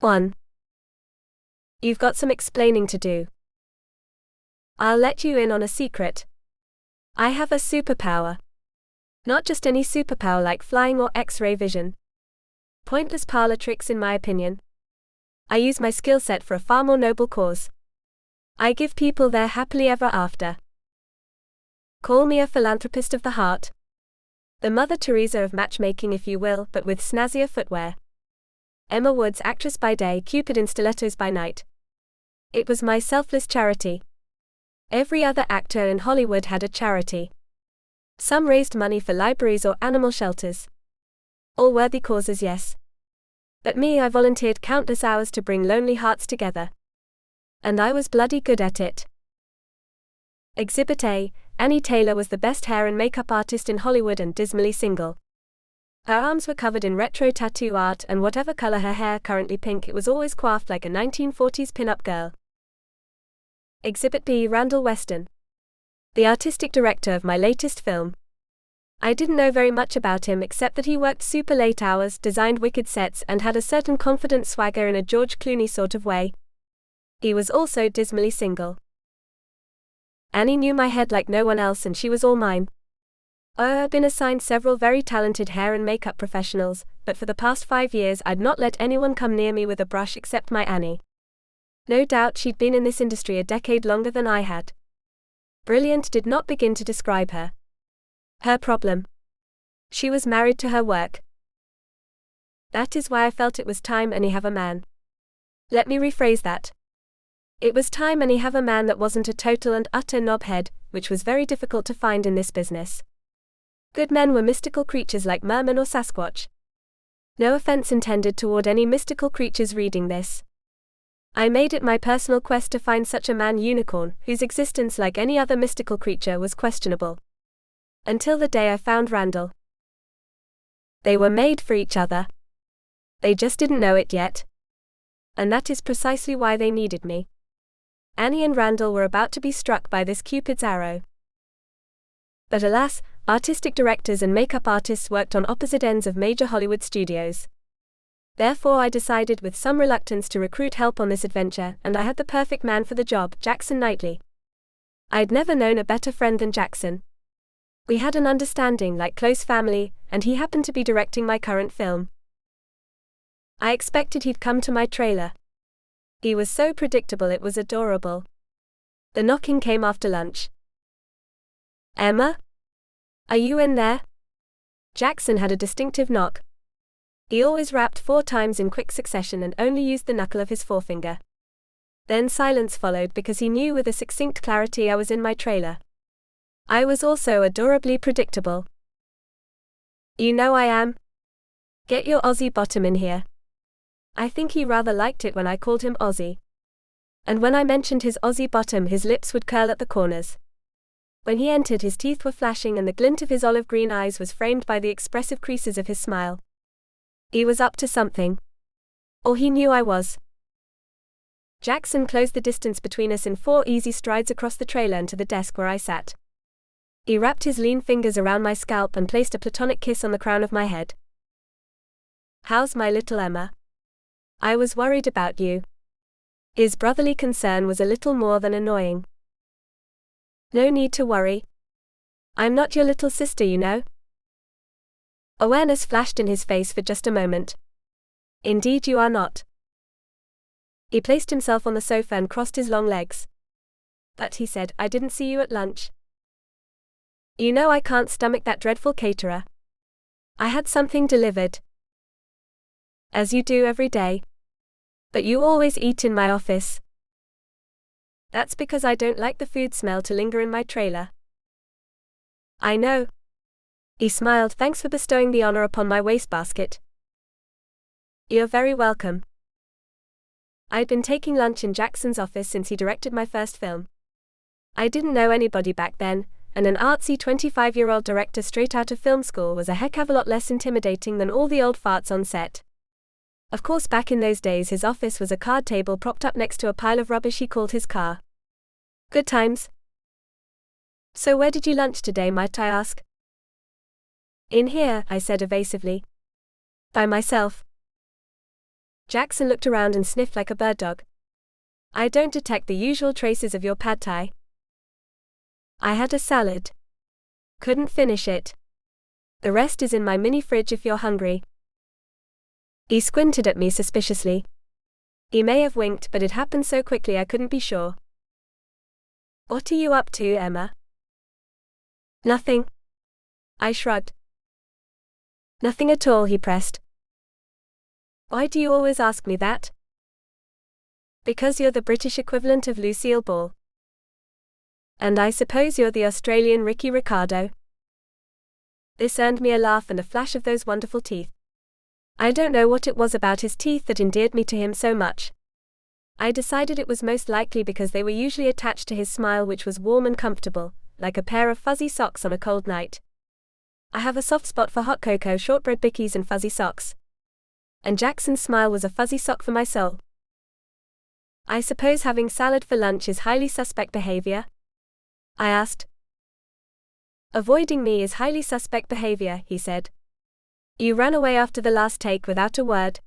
1. You've got some explaining to do. I'll let you in on a secret. I have a superpower. Not just any superpower like flying or X-ray vision. Pointless parlor tricks in my opinion. I use my skill set for a far more noble cause. I give people their happily ever after. Call me a philanthropist of the heart. The Mother Teresa of matchmaking if you will, but with snazzier footwear. Emma Woods, actress by day, Cupid in stilettos by night. It was my selfless charity. Every other actor in Hollywood had a charity. Some raised money for libraries or animal shelters. All worthy causes, yes. But me, I volunteered countless hours to bring lonely hearts together. And I was bloody good at it. Exhibit A, Annie Taylor was the best hair and makeup artist in Hollywood and dismally single. Her arms were covered in retro tattoo art and whatever color her hair, currently pink, it was always coiffed like a 1940s pin-up girl. Exhibit B, Randall Weston. The artistic director of my latest film. I didn't know very much about him except that he worked super late hours, designed wicked sets, and had a certain confident swagger in a George Clooney sort of way. He was also dismally single. Annie knew my head like no one else and she was all mine. I'd been assigned several very talented hair and makeup professionals, but for the past 5 years I'd not let anyone come near me with a brush except my Annie. No doubt she'd been in this industry a decade longer than I had. Brilliant did not begin to describe her. Her problem. She was married to her work. That is why I felt it was time Annie have a man. Let me rephrase that. It was time Annie have a man that wasn't a total and utter knobhead, which was very difficult to find in this business. Good men were mystical creatures like Merman or Sasquatch. No offense intended toward any mystical creatures reading this. I made it my personal quest to find such a man unicorn, whose existence like any other mystical creature was questionable. Until the day I found Randall. They were made for each other. They just didn't know it yet. And that is precisely why they needed me. Annie and Randall were about to be struck by this Cupid's arrow. But alas, artistic directors and makeup artists worked on opposite ends of major Hollywood studios. Therefore I decided with some reluctance to recruit help on this adventure, and I had the perfect man for the job, Jaxson Knightly. I'd never known a better friend than Jaxson. We had an understanding like close family, and he happened to be directing my current film. I expected he'd come to my trailer. He was so predictable it was adorable. The knocking came after lunch. Emma? Are you in there? Jaxson had a distinctive knock. He always rapped 4 times in quick succession and only used the knuckle of his forefinger. Then silence followed because he knew with a succinct clarity I was in my trailer. I was also adorably predictable. You know I am. Get your Aussie bottom in here. I think he rather liked it when I called him Aussie. And when I mentioned his Aussie bottom, his lips would curl at the corners. When he entered, his teeth were flashing and the glint of his olive green eyes was framed by the expressive creases of his smile. He was up to something. Or he knew I was. Jaxson closed the distance between us in 4 easy strides across the trailer and to the desk where I sat. He wrapped his lean fingers around my scalp and placed a platonic kiss on the crown of my head. How's my little Emma? I was worried about you. His brotherly concern was a little more than annoying. No need to worry. I'm not your little sister, you know. Awareness flashed in his face for just a moment. Indeed you are not. He placed himself on the sofa and crossed his long legs. But he said, I didn't see you at lunch. You know I can't stomach that dreadful caterer. I had something delivered. As you do every day. But you always eat in my office. That's because I don't like the food smell to linger in my trailer. I know. He smiled, thanks for bestowing the honor upon my wastebasket. You're very welcome. I'd been taking lunch in Jackson's office since he directed my first film. I didn't know anybody back then, and an artsy 25-year-old director straight out of film school was a heck of a lot less intimidating than all the old farts on set. Of course, back in those days his office was a card table propped up next to a pile of rubbish he called his car. Good times. So where did you lunch today, might I ask? In here, I said evasively. By myself. Jaxson looked around and sniffed like a bird dog. I don't detect the usual traces of your pad thai. I had a salad. Couldn't finish it. The rest is in my mini fridge if you're hungry. He squinted at me suspiciously. He may have winked, but it happened so quickly I couldn't be sure. What are you up to, Emma? Nothing. I shrugged. Nothing at all, he pressed. Why do you always ask me that? Because you're the British equivalent of Lucille Ball. And I suppose you're the Australian Ricky Ricardo. This earned me a laugh and a flash of those wonderful teeth. I don't know what it was about his teeth that endeared me to him so much. I decided it was most likely because they were usually attached to his smile, which was warm and comfortable, like a pair of fuzzy socks on a cold night. I have a soft spot for hot cocoa, shortbread bickies and fuzzy socks. And Jackson's smile was a fuzzy sock for my soul. I suppose having salad for lunch is highly suspect behavior? I asked. Avoiding me is highly suspect behavior, he said. You ran away after the last take without a word.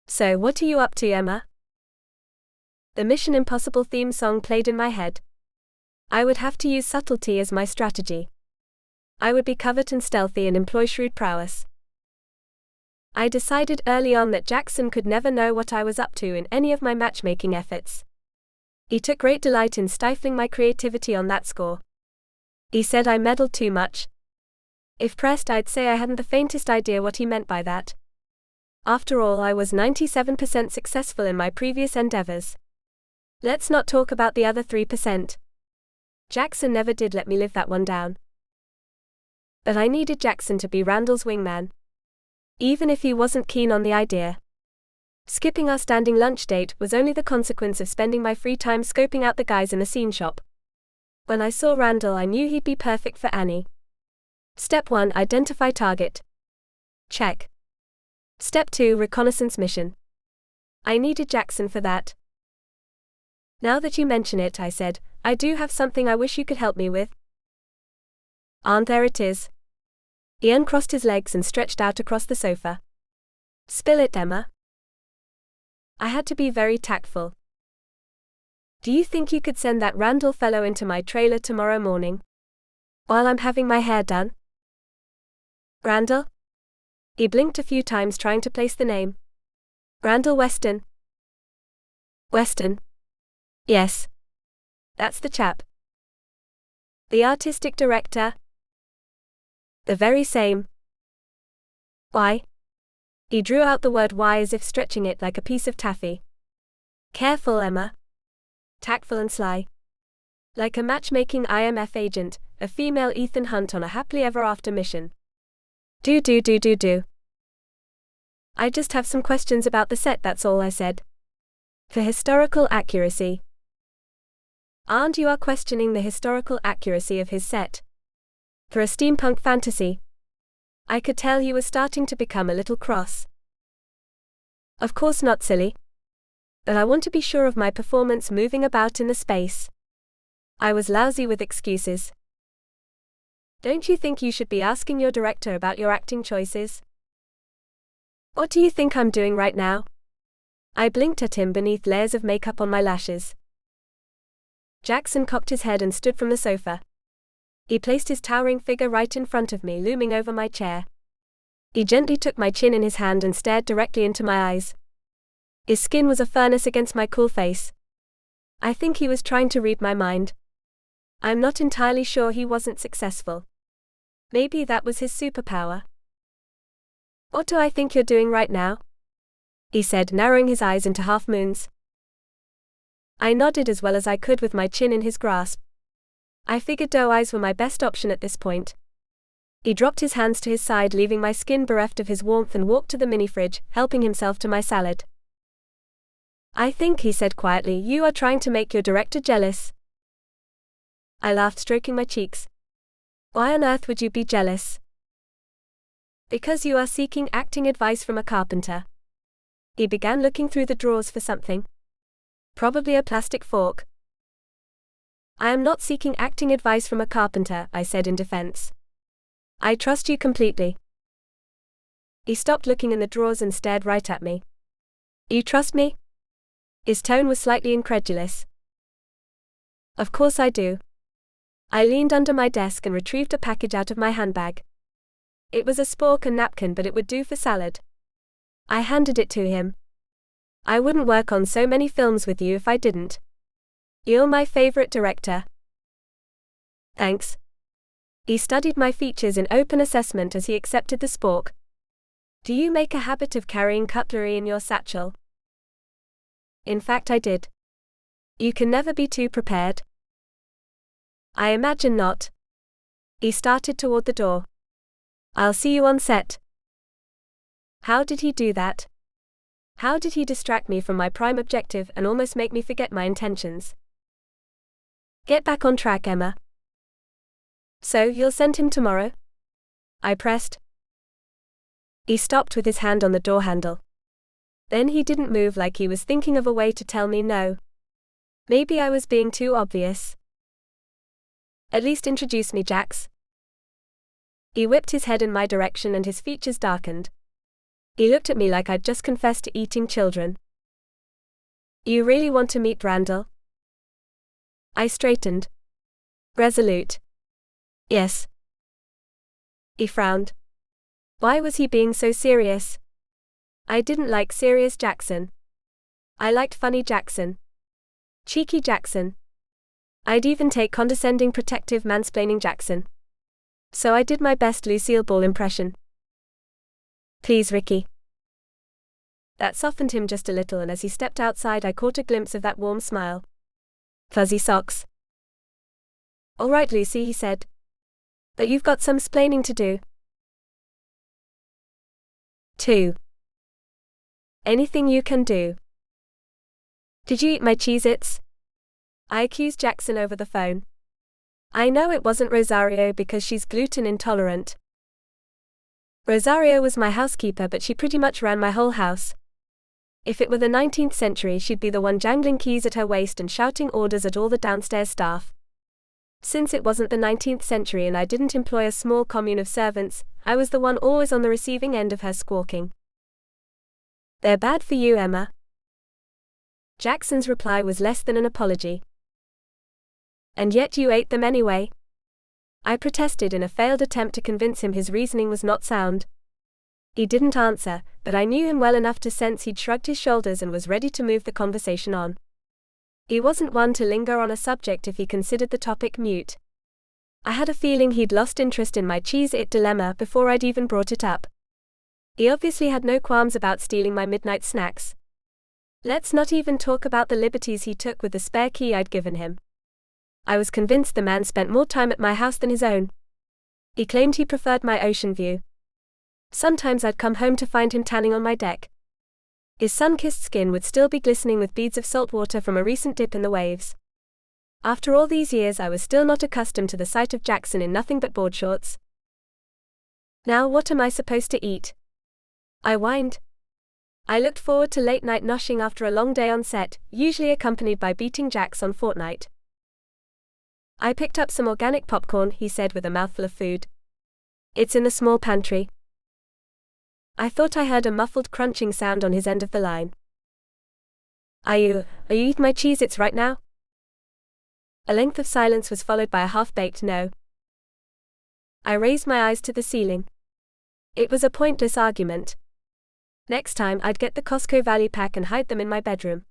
So what are you up to, Emma? The Mission Impossible theme song played in my head. I would have to use subtlety as my strategy. I would be covert and stealthy and employ shrewd prowess. I decided early on that Jaxson could never know what I was up to in any of my matchmaking efforts. He took great delight in stifling my creativity on that score. He said I meddled too much. If pressed, I'd say I hadn't the faintest idea what he meant by that. After all, I was 97% successful in my previous endeavors. Let's not talk about the other 3%. Jaxson never did let me live that one down. But I needed Jaxson to be Randall's wingman. Even if he wasn't keen on the idea. Skipping our standing lunch date was only the consequence of spending my free time scoping out the guys in the scene shop. When I saw Randall, I knew he'd be perfect for Annie. Step 1, identify target. Check. Step 2, reconnaissance mission. I needed Jaxson for that. Now that you mention it, I said, I do have something I wish you could help me with. There it is. He uncrossed his legs and stretched out across the sofa. Spill it, Emma. I had to be very tactful. Do you think you could send that Randall fellow into my trailer tomorrow morning? While I'm having my hair done? Randall? He blinked a few times trying to place the name. Randall Weston. Weston? Yes. That's the chap. The artistic director? The very same. Why? He drew out the word why as if stretching it like a piece of taffy. Careful, Emma. Tactful and sly. Like a matchmaking IMF agent, a female Ethan Hunt on a happily ever after mission. Do. I just have some questions about the set, that's all, I said. For historical accuracy. And you are questioning the historical accuracy of his set. For a steampunk fantasy. I could tell he was starting to become a little cross. Of course not, silly. But I want to be sure of my performance moving about in the space. I was lousy with excuses. Don't you think you should be asking your director about your acting choices? What do you think I'm doing right now? I blinked at him beneath layers of makeup on my lashes. Jaxson cocked his head and stood from the sofa. He placed his towering figure right in front of me, looming over my chair. He gently took my chin in his hand and stared directly into my eyes. His skin was a furnace against my cool face. I think he was trying to read my mind. I'm not entirely sure he wasn't successful. Maybe that was his superpower. What do I think you're doing right now? He said, narrowing his eyes into half moons. I nodded as well as I could with my chin in his grasp. I figured doe eyes were my best option at this point. He dropped his hands to his side, leaving my skin bereft of his warmth, and walked to the mini-fridge, helping himself to my salad. I think, he said quietly, you are trying to make your director jealous. I laughed, stroking my cheeks. Why on earth would you be jealous? Because you are seeking acting advice from a carpenter. He began looking through the drawers for something. Probably a plastic fork. I am not seeking acting advice from a carpenter, I said in defense. I trust you completely. He stopped looking in the drawers and stared right at me. You trust me? His tone was slightly incredulous. Of course I do. I leaned under my desk and retrieved a package out of my handbag. It was a spork and napkin, but it would do for salad. I handed it to him. I wouldn't work on so many films with you if I didn't. You're my favorite director. Thanks. He studied my features in open assessment as he accepted the spork. Do you make a habit of carrying cutlery in your satchel? In fact, I did. You can never be too prepared. I imagine not. He started toward the door. I'll see you on set. How did he do that? How did he distract me from my prime objective and almost make me forget my intentions? Get back on track, Emma. So, you'll send him tomorrow? I pressed. He stopped with his hand on the door handle. Then he didn't move, like he was thinking of a way to tell me no. Maybe I was being too obvious. At least introduce me, Jax. He whipped his head in my direction and his features darkened. He looked at me like I'd just confessed to eating children. You really want to meet Randall? I straightened. Resolute. Yes. He frowned. Why was he being so serious? I didn't like serious Jaxson. I liked funny Jaxson. Cheeky Jaxson. I'd even take condescending, protective, mansplaining Jaxson. So I did my best Lucille Ball impression. Please, Ricky. That softened him just a little, and as he stepped outside I caught a glimpse of that warm smile. Fuzzy socks. All right, Lucy, he said. But you've got some splaining to do. 2. Anything you can do. Did you eat my Cheez-Its? I accused Jaxson over the phone. I know it wasn't Rosario because she's gluten intolerant. Rosario was my housekeeper, but she pretty much ran my whole house. If it were the 19th century, she'd be the one jangling keys at her waist and shouting orders at all the downstairs staff. Since it wasn't the 19th century and I didn't employ a small commune of servants, I was the one always on the receiving end of her squawking. They're bad for you, Emma. Jackson's reply was less than an apology. And yet you ate them anyway? I protested in a failed attempt to convince him his reasoning was not sound. He didn't answer, but I knew him well enough to sense he'd shrugged his shoulders and was ready to move the conversation on. He wasn't one to linger on a subject if he considered the topic moot. I had a feeling he'd lost interest in my Cheez-It dilemma before I'd even brought it up. He obviously had no qualms about stealing my midnight snacks. Let's not even talk about the liberties he took with the spare key I'd given him. I was convinced the man spent more time at my house than his own. He claimed he preferred my ocean view. Sometimes I'd come home to find him tanning on my deck. His sun-kissed skin would still be glistening with beads of salt water from a recent dip in the waves. After all these years, I was still not accustomed to the sight of Jaxson in nothing but board shorts. Now what am I supposed to eat? I whined. I looked forward to late-night noshing after a long day on set, usually accompanied by beating Jax on Fortnite. I picked up some organic popcorn, he said with a mouthful of food. It's in the small pantry. I thought I heard a muffled crunching sound on his end of the line. Are you eating my Cheez-Its right now? A length of silence was followed by a half-baked no. I raised my eyes to the ceiling. It was a pointless argument. Next time I'd get the Costco Value Pack and hide them in my bedroom.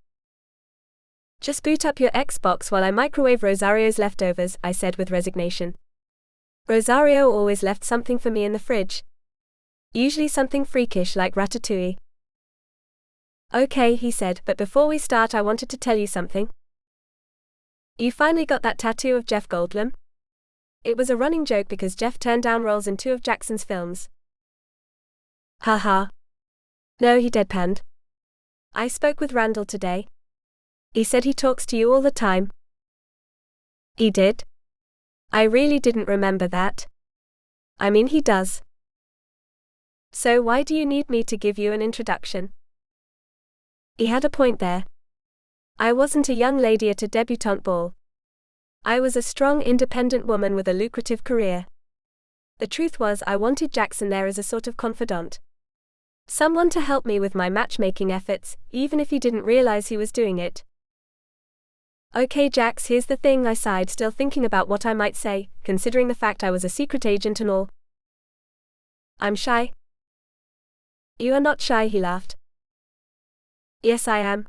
Just boot up your Xbox while I microwave Rosario's leftovers, I said with resignation. Rosario always left something for me in the fridge. Usually something freakish like ratatouille. Okay, he said, but before we start I wanted to tell you something. You finally got that tattoo of Jeff Goldblum? It was a running joke because Jeff turned down roles in 2 of Jackson's films. Haha. No, he deadpanned. I spoke with Randall today. He said he talks to you all the time. He did? I really didn't remember that. I mean, he does. So why do you need me to give you an introduction? He had a point there. I wasn't a young lady at a debutante ball. I was a strong, independent woman with a lucrative career. The truth was I wanted Jaxson there as a sort of confidant. Someone to help me with my matchmaking efforts, even if he didn't realize he was doing it. Okay Jax, here's the thing, I sighed, still thinking about what I might say, considering the fact I was a secret agent and all. I'm shy. You are not shy, he laughed. Yes, I am.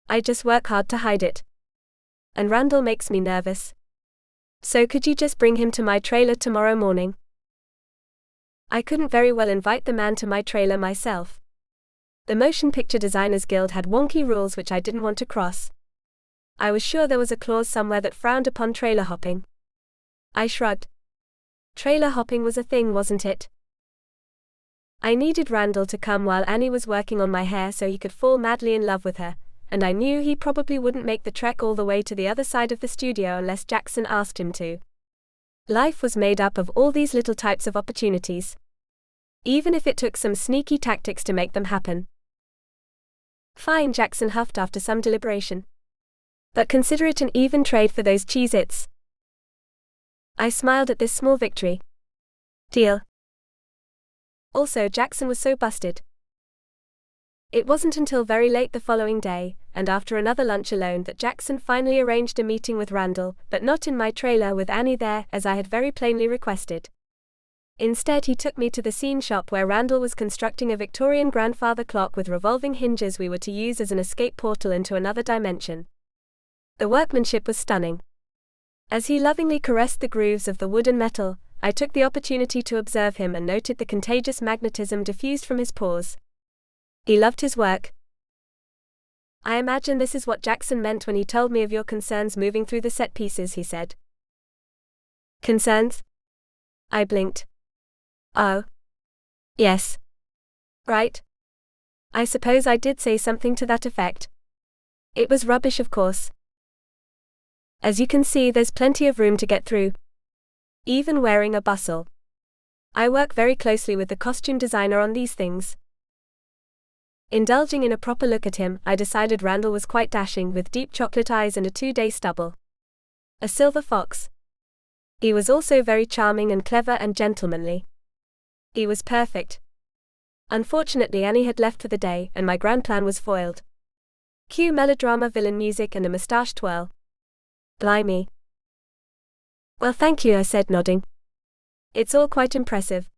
I just work hard to hide it. And Randall makes me nervous. So could you just bring him to my trailer tomorrow morning? I couldn't very well invite the man to my trailer myself. The Motion Picture Designers Guild had wonky rules which I didn't want to cross. I was sure there was a clause somewhere that frowned upon trailer hopping. I shrugged. Trailer hopping was a thing, wasn't it? I needed Randall to come while Annie was working on my hair so he could fall madly in love with her, and I knew he probably wouldn't make the trek all the way to the other side of the studio unless Jaxson asked him to. Life was made up of all these little types of opportunities. Even if it took some sneaky tactics to make them happen. Fine, Jaxson huffed after some deliberation. But consider it an even trade for those Cheez-Its. I smiled at this small victory. Deal. Also, Jaxson was so busted. It wasn't until very late the following day, and after another lunch alone, that Jaxson finally arranged a meeting with Randall, but not in my trailer with Annie there, as I had very plainly requested. Instead, he took me to the scene shop where Randall was constructing a Victorian grandfather clock with revolving hinges we were to use as an escape portal into another dimension. The workmanship was stunning. As he lovingly caressed the grooves of the wood and metal, I took the opportunity to observe him and noted the contagious magnetism diffused from his pores. He loved his work. I imagine this is what Jaxson meant when he told me of your concerns moving through the set pieces, he said. Concerns? I blinked. Oh. Yes. Right. I suppose I did say something to that effect. It was rubbish, of course. As you can see, there's plenty of room to get through. Even wearing a bustle. I work very closely with the costume designer on these things. Indulging in a proper look at him, I decided Randall was quite dashing, with deep chocolate eyes and a 2-day stubble. A silver fox. He was also very charming and clever and gentlemanly. He was perfect. Unfortunately, Annie had left for the day, and my grand plan was foiled. Cue melodrama villain music and a moustache twirl. Blimey. Well, thank you, I said, nodding. It's all quite impressive.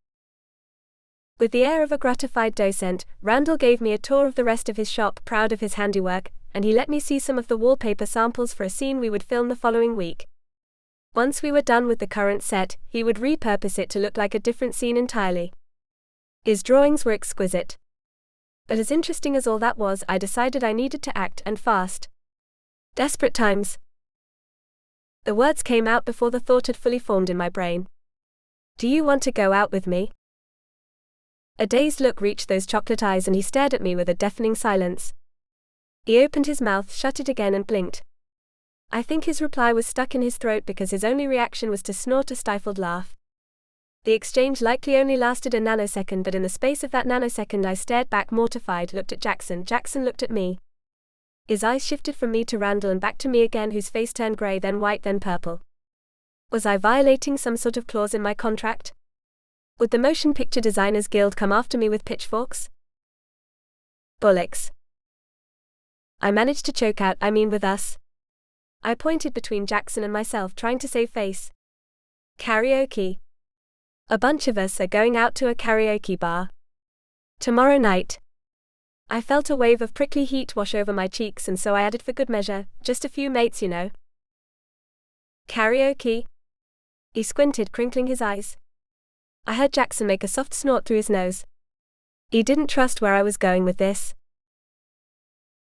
With the air of a gratified docent, Randall gave me a tour of the rest of his shop, proud of his handiwork, and he let me see some of the wallpaper samples for a scene we would film the following week. Once we were done with the current set, he would repurpose it to look like a different scene entirely. His drawings were exquisite. But as interesting as all that was, I decided I needed to act, and fast. Desperate times. The words came out before the thought had fully formed in my brain. Do you want to go out with me? A dazed look reached those chocolate eyes and he stared at me with a deafening silence. He opened his mouth, shut it again and blinked. I think his reply was stuck in his throat because his only reaction was to snort a stifled laugh. The exchange likely only lasted a nanosecond, but in the space of that nanosecond I stared back mortified, looked at Jaxson. Jaxson looked at me. His eyes shifted from me to Randall and back to me again, whose face turned grey, then white, then purple. Was I violating some sort of clause in my contract? Would the Motion Picture Designers Guild come after me with pitchforks? Bollocks. I managed to choke out, I mean with us. I pointed between Jaxson and myself, trying to save face. Karaoke. A bunch of us are going out to a karaoke bar. Tomorrow night. I felt a wave of prickly heat wash over my cheeks, and so I added for good measure, just a few mates, you know. Karaoke? He squinted, crinkling his eyes. I heard Jaxson make a soft snort through his nose. He didn't trust where I was going with this.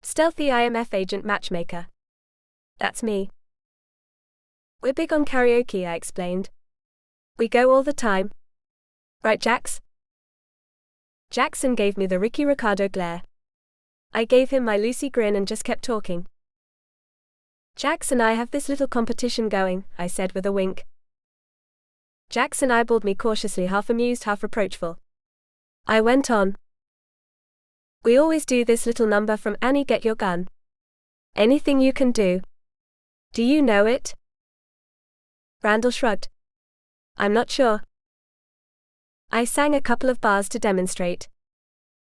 Stealthy IMF agent matchmaker. That's me. We're big on karaoke, I explained. We go all the time. Right, Jax? Jaxson gave me the Ricky Ricardo glare. I gave him my Lucy grin and just kept talking. Jax and I have this little competition going, I said with a wink. Jaxson eyeballed me cautiously, half amused, half reproachful. I went on. We always do this little number from Annie, Get Your Gun. Anything you can do. Do you know it? Randall shrugged. I'm not sure. I sang a couple of bars to demonstrate.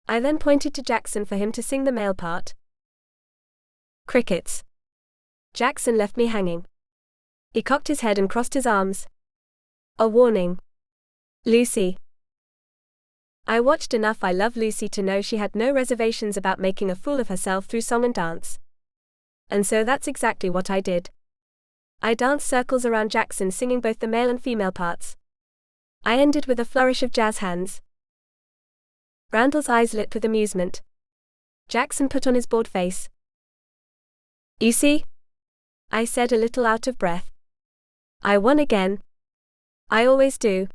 I then pointed to Jaxson for him to sing the male part. Crickets. Jaxson left me hanging. He cocked his head and crossed his arms. A warning. Lucy. I watched enough I Love Lucy to know she had no reservations about making a fool of herself through song and dance. And so that's exactly what I did. I danced circles around Jaxson singing both the male and female parts. I ended with a flourish of jazz hands. Randall's eyes lit with amusement. Jaxson put on his bored face. You see? I said, a little out of breath. I won again. I always do.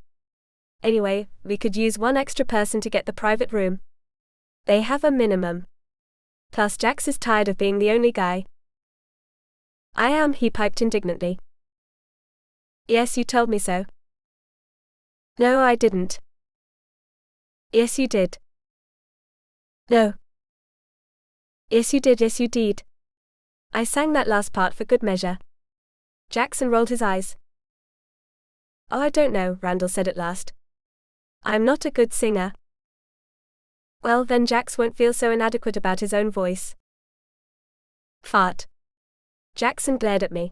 Anyway, we could use one extra person to get the private room. They have a minimum. Plus Jax is tired of being the only guy. I am, he piped indignantly. Yes, you told me so. No, I didn't. Yes, you did. No. Yes, you did, yes, you did. I sang that last part for good measure. Jaxson rolled his eyes. Oh, I don't know, Randall said at last. I'm not a good singer. Well, then Jax won't feel so inadequate about his own voice. Fart. Jaxson glared at me.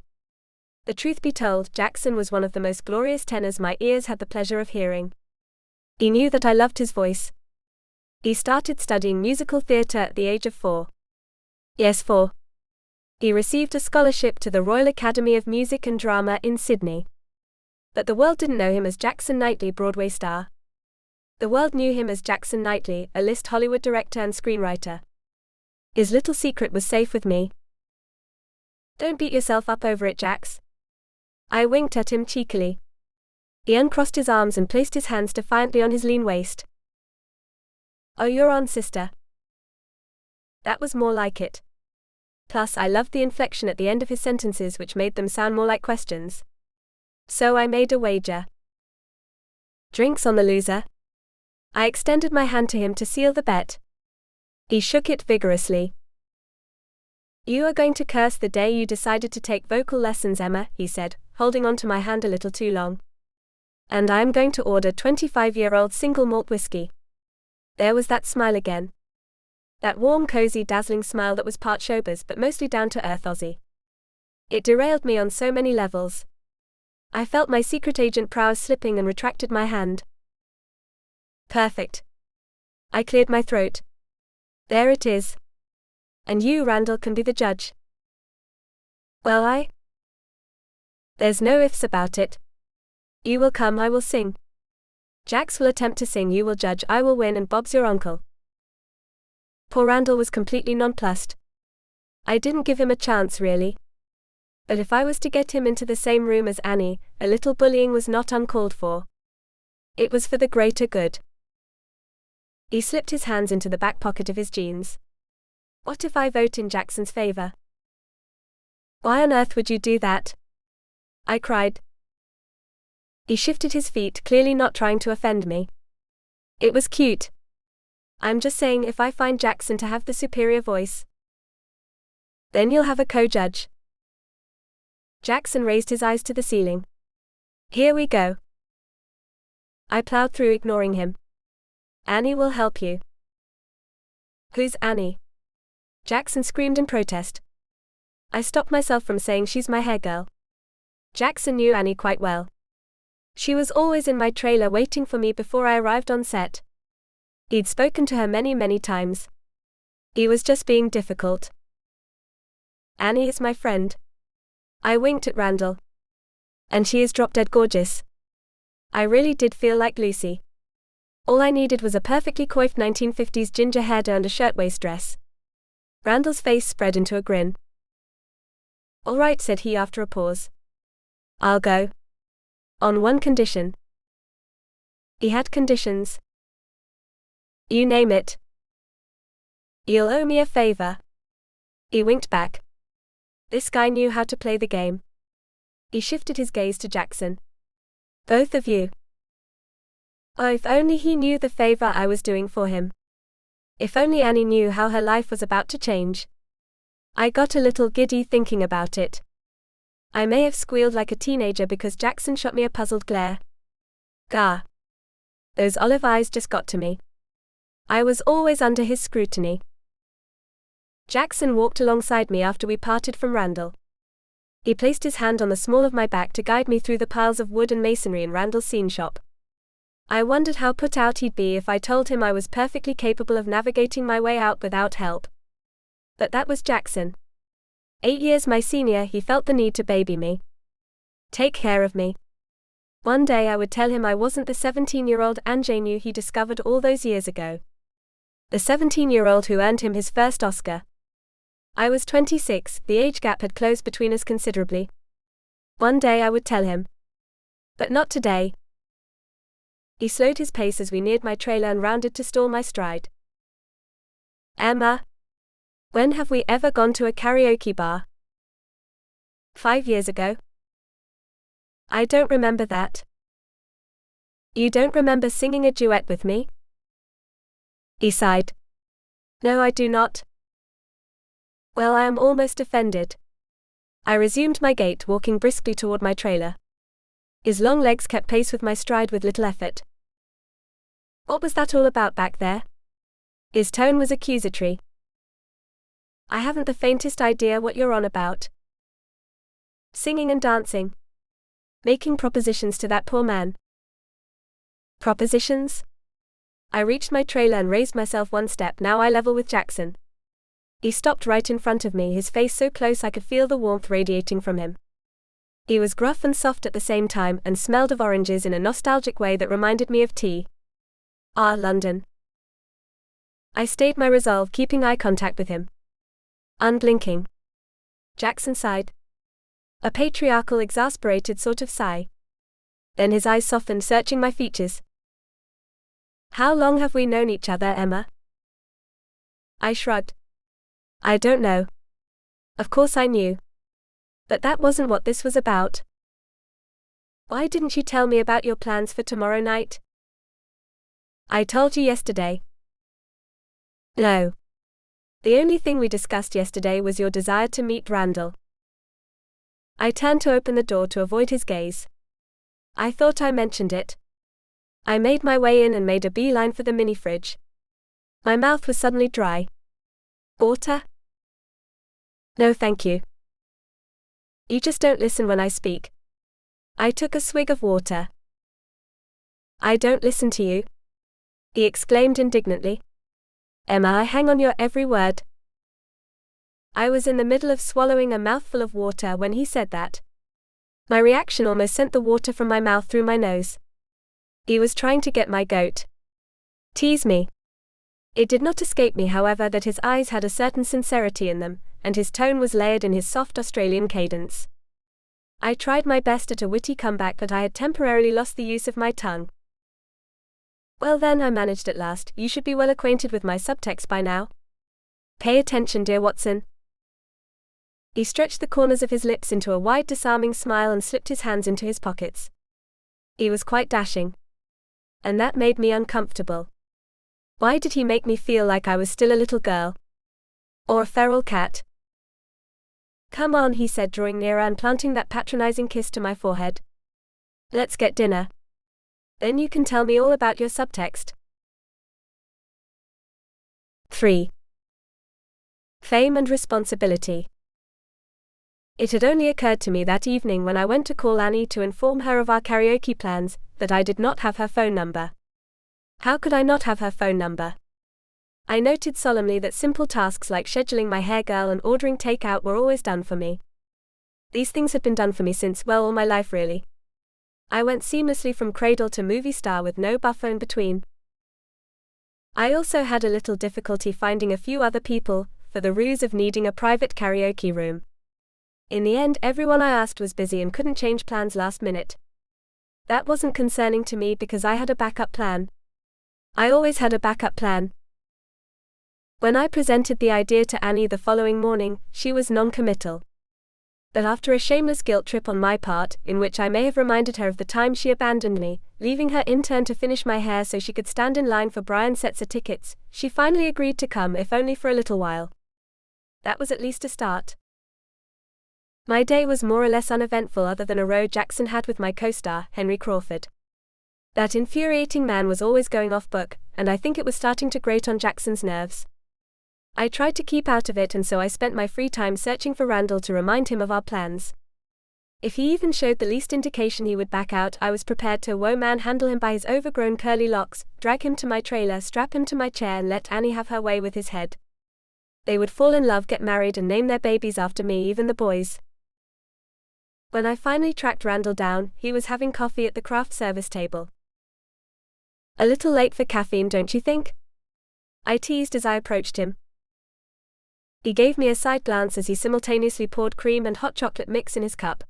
The truth be told, Jaxson was one of the most glorious tenors my ears had the pleasure of hearing. He knew that I loved his voice. He started studying musical theatre at the age of 4. Yes, 4. He received a scholarship to the Royal Academy of Music and Drama in Sydney. But the world didn't know him as Jaxson Knightly, Broadway star. The world knew him as Jaxson Knightly, a list Hollywood director and screenwriter. His little secret was safe with me. Don't beat yourself up over it, Jax. I winked at him cheekily. He uncrossed his arms and placed his hands defiantly on his lean waist. Oh, you're on, sister. That was more like it. Plus, I loved the inflection at the end of his sentences, which made them sound more like questions. So I made a wager. Drinks on the loser. I extended my hand to him to seal the bet. He shook it vigorously. You are going to curse the day you decided to take vocal lessons, Emma, he said, holding on to my hand a little too long. And I am going to order 25-year-old single malt whiskey. There was that smile again. That warm, cozy, dazzling smile that was part showbiz but mostly down-to-earth Aussie. It derailed me on so many levels. I felt my secret agent prowess slipping and retracted my hand. Perfect. I cleared my throat. There it is. And you, Randall, can be the judge. Well, There's no ifs about it. You will come, I will sing. Jax will attempt to sing, you will judge, I will win, and Bob's your uncle. Poor Randall was completely nonplussed. I didn't give him a chance, really. But if I was to get him into the same room as Annie, a little bullying was not uncalled for. It was for the greater good. He slipped his hands into the back pocket of his jeans. What if I vote in Jackson's favor? Why on earth would you do that? I cried. He shifted his feet, clearly not trying to offend me. It was cute. I'm just saying, if I find Jaxson to have the superior voice, then you'll have a co-judge. Jaxson raised his eyes to the ceiling. Here we go. I plowed through, ignoring him. Annie will help you. Who's Annie? Jaxson screamed in protest. I stopped myself from saying she's my hair girl. Jaxson knew Annie quite well. She was always in my trailer waiting for me before I arrived on set. He'd spoken to her many, many times. He was just being difficult. Annie is my friend. I winked at Randall. And she is drop-dead gorgeous. I really did feel like Lucy. All I needed was a perfectly coiffed 1950s ginger hairdo and a shirtwaist dress. Randall's face spread into a grin. All right, said he after a pause. I'll go. On one condition. He had conditions. You name it. You'll owe me a favor. He winked back. This guy knew how to play the game. He shifted his gaze to Jaxson. Both of you. Oh, if only he knew the favor I was doing for him. If only Annie knew how her life was about to change. I got a little giddy thinking about it. I may have squealed like a teenager because Jaxson shot me a puzzled glare. Gah. Those olive eyes just got to me. I was always under his scrutiny. Jaxson walked alongside me after we parted from Randall. He placed his hand on the small of my back to guide me through the piles of wood and masonry in Randall's scene shop. I wondered how put out he'd be if I told him I was perfectly capable of navigating my way out without help. But that was Jaxson. 8 years my senior, he felt the need to baby me. Take care of me. One day I would tell him I wasn't the 17-year-old ingenue he discovered all those years ago. The 17-year-old who earned him his first Oscar. I was 26, the age gap had closed between us considerably. One day I would tell him. But not today. He slowed his pace as we neared my trailer and rounded to stall my stride. Emma. When have we ever gone to a karaoke bar? 5 years ago. I don't remember that. You don't remember singing a duet with me? He sighed. No, I do not. Well, I am almost offended. I resumed my gait, walking briskly toward my trailer. His long legs kept pace with my stride with little effort. What was that all about back there? His tone was accusatory. I haven't the faintest idea what you're on about. Singing and dancing. Making propositions to that poor man. Propositions? I reached my trailer and raised myself one step, now eye level with Jaxson. He stopped right in front of me, his face so close I could feel the warmth radiating from him. He was gruff and soft at the same time, and smelled of oranges in a nostalgic way that reminded me of tea. Ah, London. I stayed my resolve, keeping eye contact with him. Unblinking. Jaxson sighed. A patriarchal, exasperated sort of sigh. Then his eyes softened, searching my features. How long have we known each other, Emma? I shrugged. I don't know. Of course I knew. But that wasn't what this was about. Why didn't you tell me about your plans for tomorrow night? I told you yesterday. No. The only thing we discussed yesterday was your desire to meet Randall. I turned to open the door to avoid his gaze. I thought I mentioned it. I made my way in and made a beeline for the mini-fridge. My mouth was suddenly dry. Water? No, thank you. You just don't listen when I speak. I took a swig of water. I don't listen to you, he exclaimed indignantly. Emma, I hang on your every word. I was in the middle of swallowing a mouthful of water when he said that. My reaction almost sent the water from my mouth through my nose. He was trying to get my goat. Tease me. It did not escape me, however, that his eyes had a certain sincerity in them, and his tone was layered in his soft Australian cadence. I tried my best at a witty comeback, but I had temporarily lost the use of my tongue. Well then, I managed at last, you should be well acquainted with my subtext by now. Pay attention, dear Watson. He stretched the corners of his lips into a wide, disarming smile and slipped his hands into his pockets. He was quite dashing. And that made me uncomfortable. Why did he make me feel like I was still a little girl? Or a feral cat? Come on, he said, drawing nearer and planting that patronizing kiss to my forehead. Let's get dinner. Then you can tell me all about your subtext. 3. Fame and responsibility. It had only occurred to me that evening when I went to call Annie to inform her of our karaoke plans, that I did not have her phone number. How could I not have her phone number? I noted solemnly that simple tasks like scheduling my hair girl and ordering takeout were always done for me. These things had been done for me since, well, all my life really. I went seamlessly from cradle to movie star with no buffer in between. I also had a little difficulty finding a few other people, for the ruse of needing a private karaoke room. In the end, everyone I asked was busy and couldn't change plans last minute. That wasn't concerning to me because I had a backup plan. I always had a backup plan. When I presented the idea to Annie the following morning, she was non-committal. But after a shameless guilt trip on my part, in which I may have reminded her of the time she abandoned me, leaving her intern to finish my hair so she could stand in line for Brian Setzer tickets, she finally agreed to come, if only for a little while. That was at least a start. My day was more or less uneventful other than a row Jaxson had with my co-star, Henry Crawford. That infuriating man was always going off book, and I think it was starting to grate on Jackson's nerves. I tried to keep out of it, and so I spent my free time searching for Randall to remind him of our plans. If he even showed the least indication he would back out, I was prepared to manhandle him by his overgrown curly locks, drag him to my trailer, strap him to my chair, and let Annie have her way with his head. They would fall in love, get married, and name their babies after me, even the boys. When I finally tracked Randall down, he was having coffee at the craft service table. "A little late for caffeine, don't you think?" I teased as I approached him. He gave me a side glance as he simultaneously poured cream and hot chocolate mix in his cup.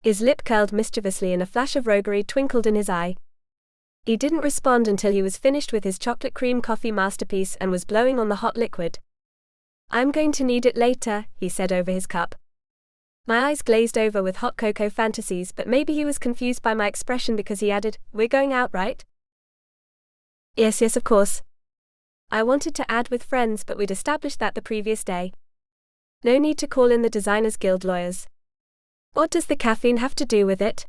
His lip curled mischievously and a flash of roguery twinkled in his eye. He didn't respond until he was finished with his chocolate cream coffee masterpiece and was blowing on the hot liquid. "I'm going to need it later," he said over his cup. My eyes glazed over with hot cocoa fantasies, but maybe he was confused by my expression because he added, "We're going out, right?" Yes, of course. I wanted to add with friends, but we'd established that the previous day. No need to call in the Designers Guild lawyers. What does the caffeine have to do with it?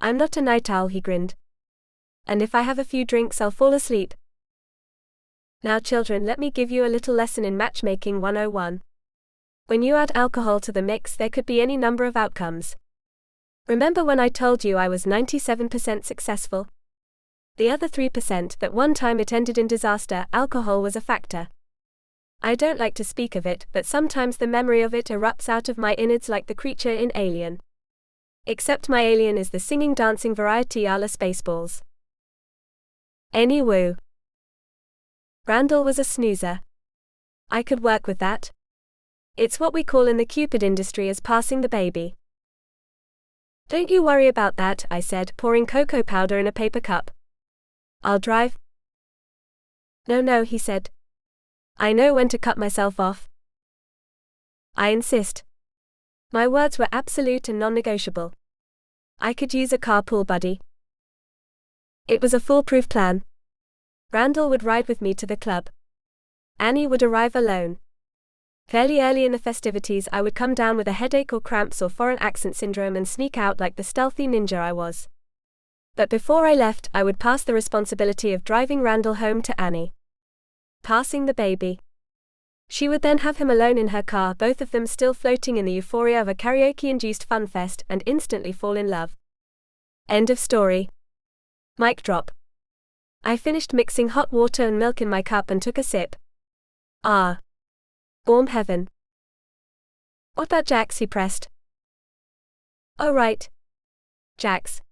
"I'm not a night owl," he grinned. "And if I have a few drinks, I'll fall asleep." Now children, let me give you a little lesson in matchmaking 101. When you add alcohol to the mix, there could be any number of outcomes. Remember when I told you I was 97% successful? The other 3%, that one time it ended in disaster, alcohol was a factor. I don't like to speak of it, but sometimes the memory of it erupts out of my innards like the creature in Alien. Except my alien is the singing dancing variety a la Spaceballs. Any woo. Randall was a snoozer. I could work with that. It's what we call in the Cupid industry as passing the baby. "Don't you worry about that," I said, pouring cocoa powder in a paper cup. "I'll drive." No, he said. "I know when to cut myself off." "I insist." My words were absolute and non-negotiable. I could use a carpool buddy. It was a foolproof plan. Randall would ride with me to the club. Annie would arrive alone. Fairly early in the festivities, I would come down with a headache or cramps or foreign accent syndrome and sneak out like the stealthy ninja I was. But before I left, I would pass the responsibility of driving Randall home to Annie. Passing the baby. She would then have him alone in her car, both of them still floating in the euphoria of a karaoke-induced fun fest, and instantly fall in love. End of story. Mic drop. I finished mixing hot water and milk in my cup and took a sip. Ah. Warm heaven. "What about Jax?" he pressed. "Oh right. Jax."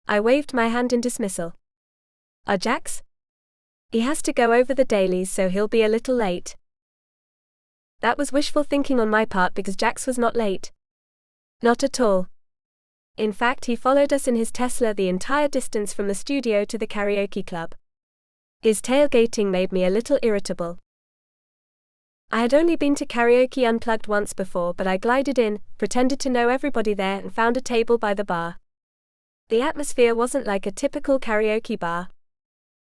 I waved my hand in dismissal. Jax? He has to go over the dailies, so he'll be a little late." That was wishful thinking on my part because Jax was not late. Not at all. In fact, he followed us in his Tesla the entire distance from the studio to the karaoke club. His tailgating made me a little irritable. I had only been to Karaoke Unplugged once before, but I glided in, pretended to know everybody there, and found a table by the bar. The atmosphere wasn't like a typical karaoke bar.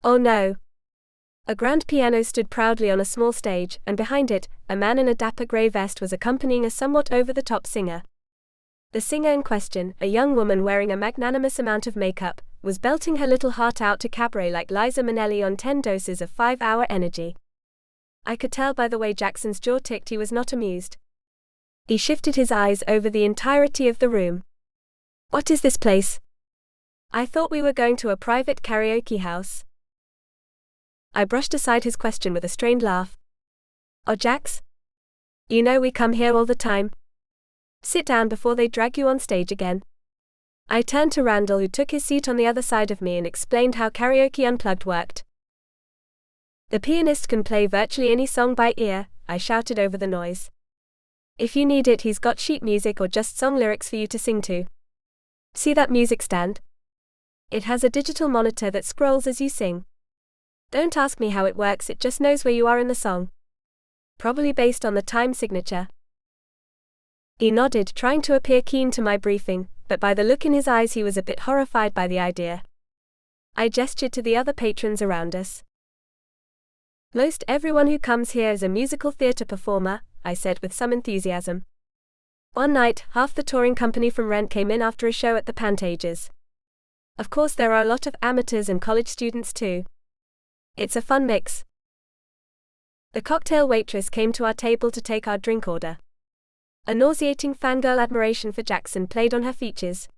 Oh no. A grand piano stood proudly on a small stage, and behind it, a man in a dapper grey vest was accompanying a somewhat over-the-top singer. The singer in question, a young woman wearing a magnanimous amount of makeup, was belting her little heart out to cabaret like Liza Minnelli on 10 doses of 5-hour energy. I could tell by the way Jackson's jaw ticked he was not amused. He shifted his eyes over the entirety of the room. "What is this place? I thought we were going to a private karaoke house." I brushed aside his question with a strained laugh. "Oh, Jax? You know we come here all the time. Sit down before they drag you on stage again." I turned to Randall, who took his seat on the other side of me, and explained how Karaoke Unplugged worked. "The pianist can play virtually any song by ear," I shouted over the noise. "If you need it, he's got sheet music or just song lyrics for you to sing to. See that music stand? It has a digital monitor that scrolls as you sing. Don't ask me how it works, it just knows where you are in the song. Probably based on the time signature." He nodded, trying to appear keen to my briefing, but by the look in his eyes he was a bit horrified by the idea. I gestured to the other patrons around us. "Most everyone who comes here is a musical theatre performer," I said with some enthusiasm. "One night, half the touring company from Rent came in after a show at the Pantages. Of course, there are a lot of amateurs and college students too. It's a fun mix. The cocktail waitress came to our table to take our drink order. A nauseating fangirl admiration for Jaxson played on her features.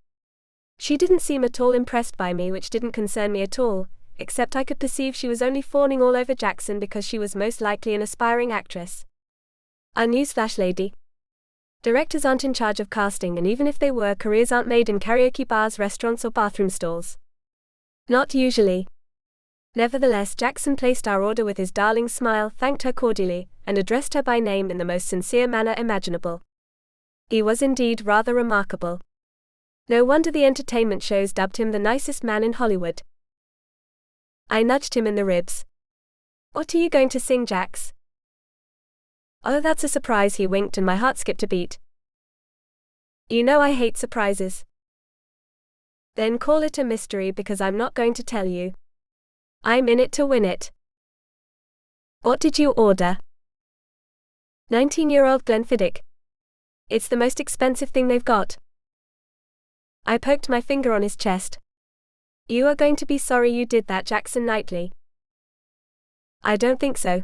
She didn't seem at all impressed by me, which didn't concern me at all, except I could perceive she was only fawning all over Jaxson because she was most likely an aspiring actress. A newsflash, lady. Directors aren't in charge of casting, and even if they were, careers aren't made in karaoke bars, restaurants, or bathroom stalls. Not usually. Nevertheless, Jaxson placed our order with his darling smile, thanked her cordially, and addressed her by name in the most sincere manner imaginable. He was indeed rather remarkable. No wonder the entertainment shows dubbed him the nicest man in Hollywood. I nudged him in the ribs. What are you going to sing, Jax? Oh, that's a surprise, he winked, and my heart skipped a beat. You know I hate surprises. Then call it a mystery, because I'm not going to tell you. I'm in it to win it. What did you order? 19-year-old Glenfiddich. It's the most expensive thing they've got. I poked my finger on his chest. You are going to be sorry you did that, Jaxson Knightly. I don't think so.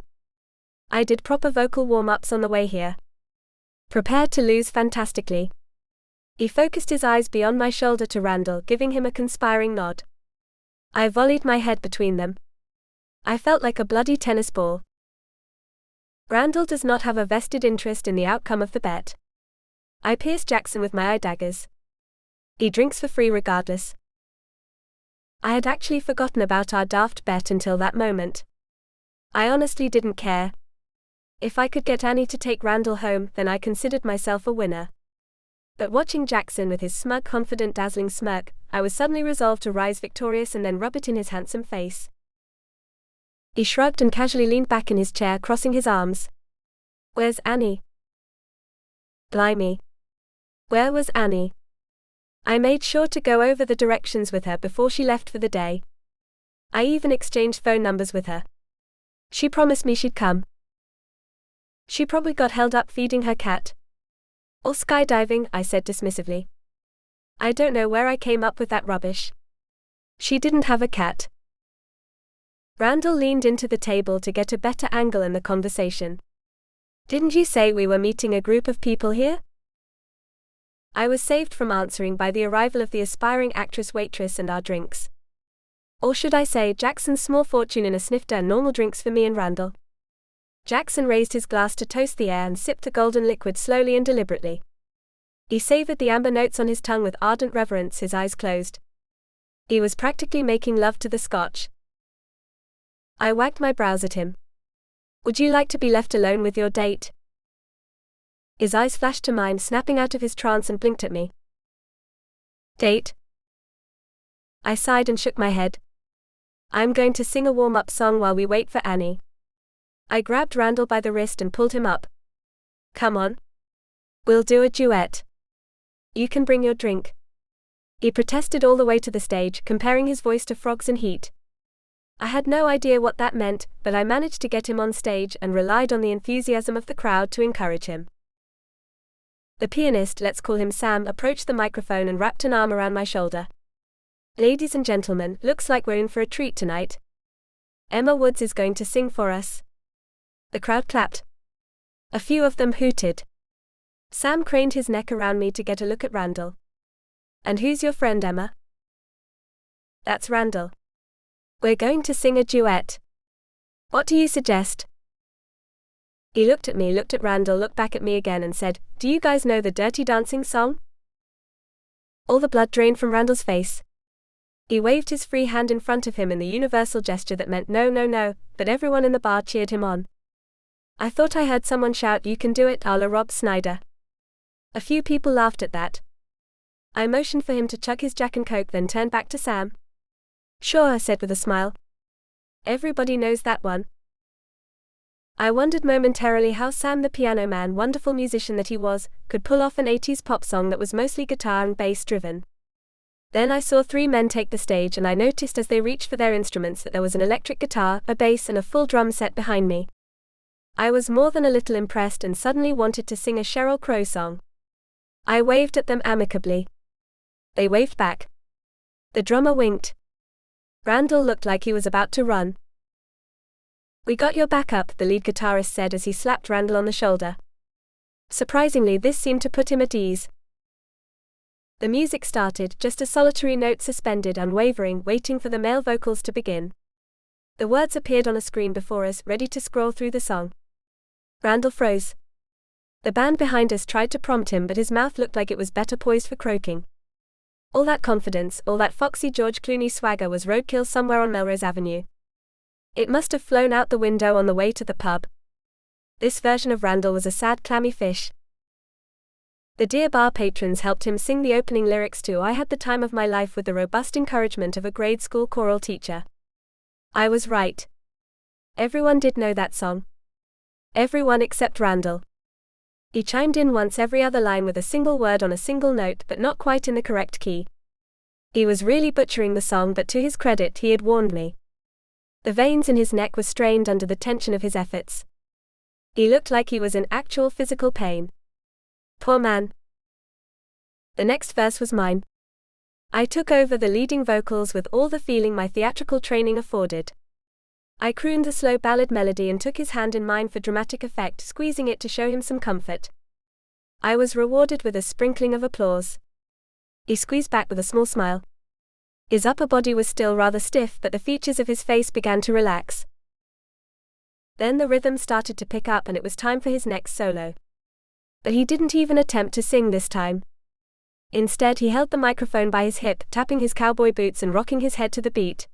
I did proper vocal warm-ups on the way here. Prepared to lose fantastically. He focused his eyes beyond my shoulder to Randall, giving him a conspiring nod. I volleyed my head between them. I felt like a bloody tennis ball. Randall does not have a vested interest in the outcome of the bet. I pierced Jaxson with my eye daggers. He drinks for free regardless. I had actually forgotten about our daft bet until that moment. I honestly didn't care. If I could get Annie to take Randall home, then I considered myself a winner. But watching Jaxson with his smug, confident, dazzling smirk, I was suddenly resolved to rise victorious and then rub it in his handsome face. He shrugged and casually leaned back in his chair, crossing his arms. Where's Annie? Blimey. Where was Annie? I made sure to go over the directions with her before she left for the day. I even exchanged phone numbers with her. She promised me she'd come. She probably got held up feeding her cat. Or skydiving, I said dismissively. I don't know where I came up with that rubbish. She didn't have a cat. Randall leaned into the table to get a better angle in the conversation. Didn't you say we were meeting a group of people here? I was saved from answering by the arrival of the aspiring actress waitress and our drinks. Or should I say, Jackson's small fortune in a snifter and normal drinks for me and Randall. Jaxson raised his glass to toast the air and sipped the golden liquid slowly and deliberately. He savored the amber notes on his tongue with ardent reverence, his eyes closed. He was practically making love to the scotch. I wagged my brows at him. Would you like to be left alone with your date? His eyes flashed to mine, snapping out of his trance, and blinked at me. Date? I sighed and shook my head. I'm going to sing a warm-up song while we wait for Annie. I grabbed Randall by the wrist and pulled him up. Come on. We'll do a duet. You can bring your drink. He protested all the way to the stage, comparing his voice to frogs in heat. I had no idea what that meant, but I managed to get him on stage and relied on the enthusiasm of the crowd to encourage him. The pianist, let's call him Sam, approached the microphone and wrapped an arm around my shoulder. Ladies and gentlemen, looks like we're in for a treat tonight. Emma Woods is going to sing for us. The crowd clapped. A few of them hooted. Sam craned his neck around me to get a look at Randall. And who's your friend, Emma? That's Randall. We're going to sing a duet. What do you suggest? He looked at me, looked at Randall, looked back at me again and said, Do you guys know the Dirty Dancing song? All the blood drained from Randall's face. He waved his free hand in front of him in the universal gesture that meant no, no, no, but everyone in the bar cheered him on. I thought I heard someone shout, You can do it, a la Rob Snyder. A few people laughed at that. I motioned for him to chug his Jack and Coke, then turned back to Sam. Sure, I said with a smile. Everybody knows that one. I wondered momentarily how Sam, the piano man, wonderful musician that he was, could pull off an 80s pop song that was mostly guitar and bass driven. Then I saw three men take the stage, and I noticed as they reached for their instruments that there was an electric guitar, a bass, and a full drum set behind me. I was more than a little impressed and suddenly wanted to sing a Sheryl Crow song. I waved at them amicably. They waved back. The drummer winked. Randall looked like he was about to run. "We got your back up," the lead guitarist said as he slapped Randall on the shoulder. Surprisingly, this seemed to put him at ease. The music started, just a solitary note suspended, unwavering, waiting for the male vocals to begin. The words appeared on a screen before us, ready to scroll through the song. Randall froze. The band behind us tried to prompt him, but his mouth looked like it was better poised for croaking. All that confidence, all that foxy George Clooney swagger was roadkill somewhere on Melrose Avenue. It must have flown out the window on the way to the pub. This version of Randall was a sad, clammy fish. The dear bar patrons helped him sing the opening lyrics to "I Had the Time of My Life" with the robust encouragement of a grade school choral teacher. I was right. Everyone did know that song. Everyone except Randall. He chimed in once every other line with a single word on a single note, but not quite in the correct key. He was really butchering the song, but to his credit, he had warned me. The veins in his neck were strained under the tension of his efforts. He looked like he was in actual physical pain. Poor man. The next verse was mine. I took over the leading vocals with all the feeling my theatrical training afforded. I crooned the slow ballad melody and took his hand in mine for dramatic effect, squeezing it to show him some comfort. I was rewarded with a sprinkling of applause. He squeezed back with a small smile. His upper body was still rather stiff, but the features of his face began to relax. Then the rhythm started to pick up and it was time for his next solo. But he didn't even attempt to sing this time. Instead, he held the microphone by his hip, tapping his cowboy boots and rocking his head to the beat.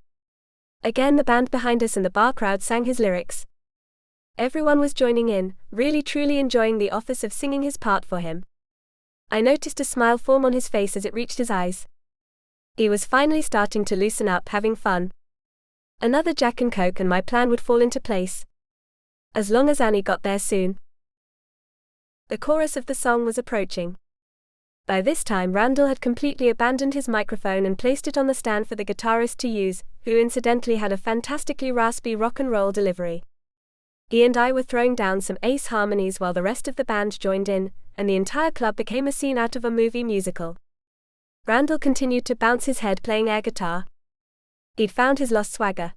Again, the band behind us and the bar crowd sang his lyrics. Everyone was joining in, really truly enjoying the office of singing his part for him. I noticed a smile form on his face as it reached his eyes. He was finally starting to loosen up, having fun. Another Jack and Coke and my plan would fall into place. As long as Annie got there soon. The chorus of the song was approaching. By this time, Randall had completely abandoned his microphone and placed it on the stand for the guitarist to use, who incidentally had a fantastically raspy rock and roll delivery. He and I were throwing down some ace harmonies while the rest of the band joined in, and the entire club became a scene out of a movie musical. Randall continued to bounce his head playing air guitar. He'd found his lost swagger.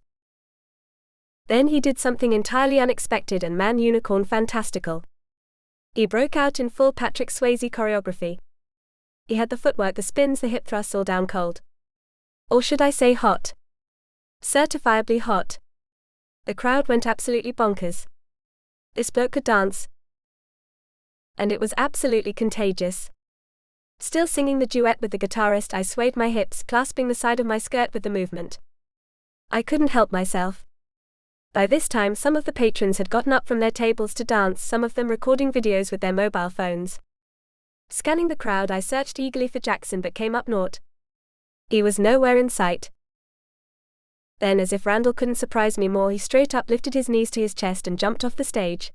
Then he did something entirely unexpected and man-unicorn fantastical. He broke out in full Patrick Swayze choreography. He had the footwork, the spins, the hip thrusts all down cold. Or should I say hot? Certifiably hot. The crowd went absolutely bonkers. This bloke could dance. And it was absolutely contagious. Still singing the duet with the guitarist, I swayed my hips, clasping the side of my skirt with the movement. I couldn't help myself. By this time, some of the patrons had gotten up from their tables to dance, some of them recording videos with their mobile phones. Scanning the crowd, I searched eagerly for Jackson but came up naught. He was nowhere in sight. Then, as if Randall couldn't surprise me more, he straight up lifted his knees to his chest and jumped off the stage.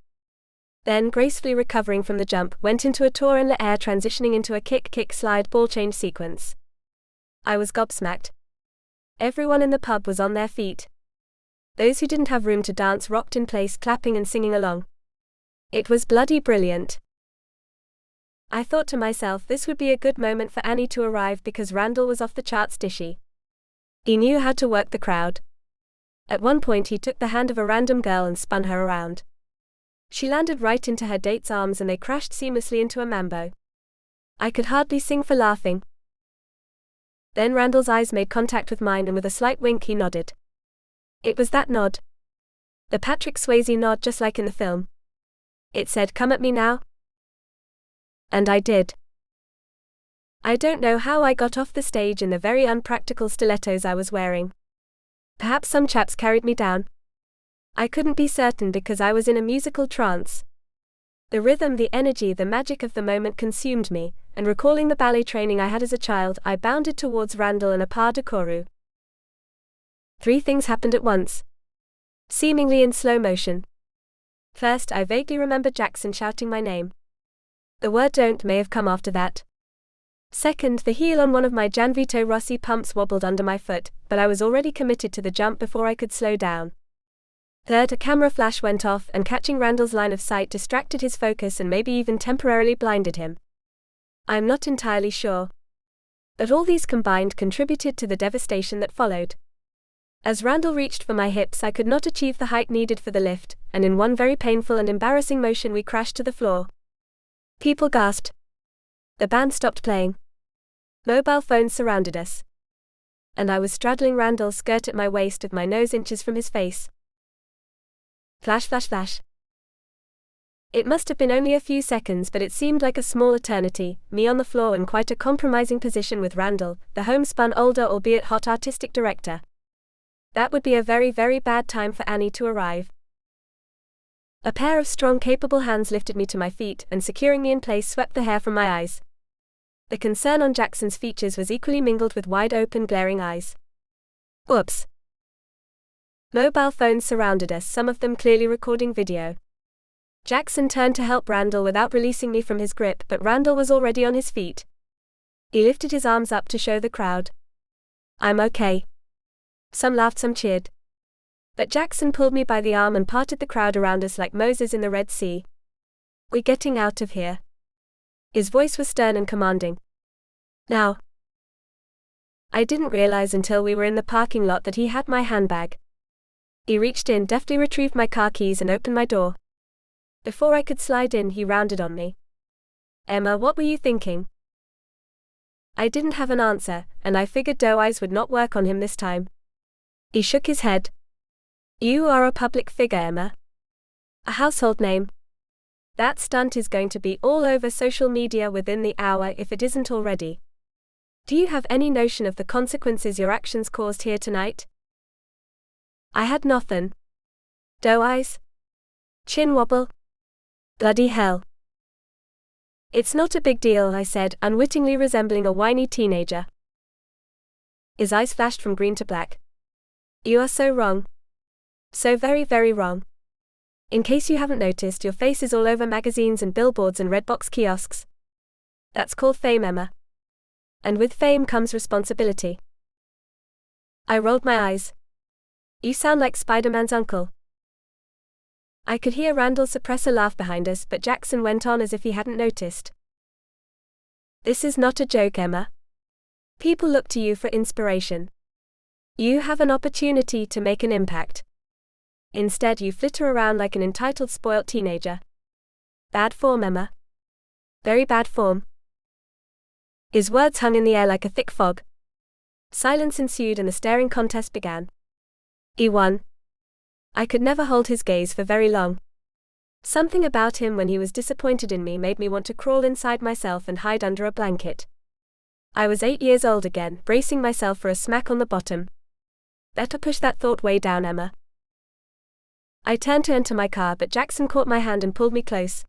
Then, gracefully recovering from the jump, went into a tour in the air, transitioning into a kick-slide ball change sequence. I was gobsmacked. Everyone in the pub was on their feet. Those who didn't have room to dance rocked in place, clapping and singing along. It was bloody brilliant. I thought to myself, this would be a good moment for Annie to arrive because Randall was off the charts dishy. He knew how to work the crowd. At one point he took the hand of a random girl and spun her around. She landed right into her date's arms and they crashed seamlessly into a mambo. I could hardly sing for laughing. Then Randall's eyes made contact with mine and with a slight wink he nodded. It was that nod. The Patrick Swayze nod, just like in the film. It said, "Come at me now." And I did. I don't know how I got off the stage in the very unpractical stilettos I was wearing. Perhaps some chaps carried me down. I couldn't be certain because I was in a musical trance. The rhythm, the energy, the magic of the moment consumed me, and recalling the ballet training I had as a child, I bounded towards Randall in a pas de courroux. 3 things happened at once. Seemingly in slow motion. First, I vaguely remember Jackson shouting my name. The word "don't" may have come after that. Second, the heel on one of my Gianvito Rossi pumps wobbled under my foot, but I was already committed to the jump before I could slow down. Third, a camera flash went off and catching Randall's line of sight distracted his focus and maybe even temporarily blinded him. I'm not entirely sure. But all these combined contributed to the devastation that followed. As Randall reached for my hips, I could not achieve the height needed for the lift, and in one very painful and embarrassing motion we crashed to the floor. People gasped. The band stopped playing. Mobile phones surrounded us. And I was straddling Randall's skirt at my waist with my nose inches from his face. Flash, flash, flash. It must have been only a few seconds, but it seemed like a small eternity, me on the floor in quite a compromising position with Randall, the homespun older albeit hot artistic director. That would be a very, very bad time for Annie to arrive. A pair of strong, capable hands lifted me to my feet and, securing me in place, swept the hair from my eyes. The concern on Jackson's features was equally mingled with wide-open, glaring eyes. Oops. Mobile phones surrounded us, some of them clearly recording video. Jaxson turned to help Randall without releasing me from his grip, but Randall was already on his feet. He lifted his arms up to show the crowd. I'm okay. Some laughed, some cheered. But Jaxson pulled me by the arm and parted the crowd around us like Moses in the Red Sea. We're getting out of here. His voice was stern and commanding. Now. I didn't realize until we were in the parking lot that he had my handbag. He reached in, deftly retrieved my car keys and opened my door. Before I could slide in, he rounded on me. Emma, what were you thinking? I didn't have an answer, and I figured doe eyes would not work on him this time. He shook his head. You are a public figure, Emma. A household name. That stunt is going to be all over social media within the hour if it isn't already. Do you have any notion of the consequences your actions caused here tonight? I had nothing. Doe eyes? Chin wobble? Bloody hell. It's not a big deal, I said, unwittingly resembling a whiny teenager. His eyes flashed from green to black. You are so wrong. So very, very wrong. In case you haven't noticed, your face is all over magazines and billboards and redbox kiosks. That's called fame, Emma. And with fame comes responsibility. I rolled my eyes. You sound like Spider-Man's uncle. I could hear Randall suppress a laugh behind us, but Jaxson went on as if he hadn't noticed. This is not a joke, Emma. People look to you for inspiration. You have an opportunity to make an impact. Instead, you flitter around like an entitled, spoilt teenager. Bad form, Emma. Very bad form. His words hung in the air like a thick fog. Silence ensued and the staring contest began. He won. I could never hold his gaze for very long. Something about him when he was disappointed in me made me want to crawl inside myself and hide under a blanket. I was 8 years old again, bracing myself for a smack on the bottom. Better push that thought way down, Emma. I turned to enter my car, but Jaxson caught my hand and pulled me close.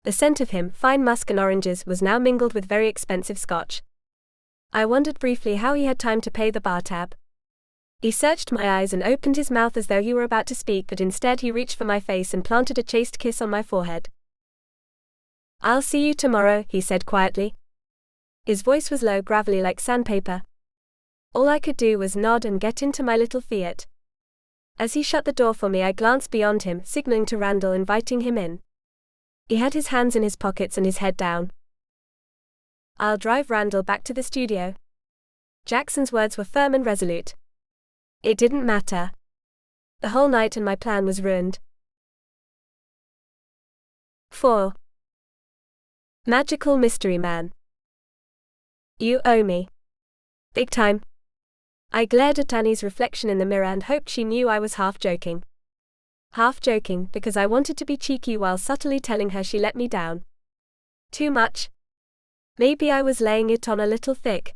The scent of him, fine musk and oranges, was now mingled with very expensive scotch. I wondered briefly how he had time to pay the bar tab. He searched my eyes and opened his mouth as though he were about to speak, but instead he reached for my face and planted a chaste kiss on my forehead. I'll see you tomorrow, he said quietly. His voice was low, gravelly like sandpaper. All I could do was nod and get into my little Fiat. As he shut the door for me, I glanced beyond him, signaling to Randall, inviting him in. He had his hands in his pockets and his head down. I'll drive Randall back to the studio. Jackson's words were firm and resolute. It didn't matter. The whole night and my plan was ruined. 4. Magical Mystery Man. You owe me. Big time. I glared at Annie's reflection in the mirror and hoped she knew I was half joking. Half joking because I wanted to be cheeky while subtly telling her she let me down. Too much? Maybe I was laying it on a little thick.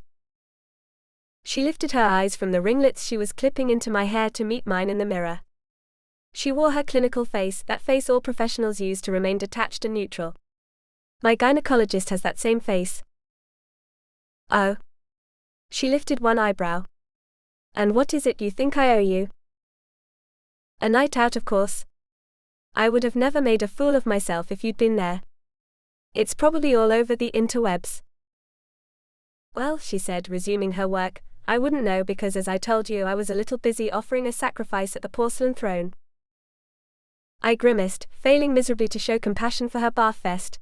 She lifted her eyes from the ringlets she was clipping into my hair to meet mine in the mirror. She wore her clinical face, that face all professionals use to remain detached and neutral. My gynecologist has that same face. Oh. She lifted one eyebrow. And what is it you think I owe you? A night out, of course. I would have never made a fool of myself if you'd been there. It's probably all over the interwebs. Well, she said, resuming her work, I wouldn't know because, as I told you, I was a little busy offering a sacrifice at the porcelain throne. I grimaced, failing miserably to show compassion for her bath vest.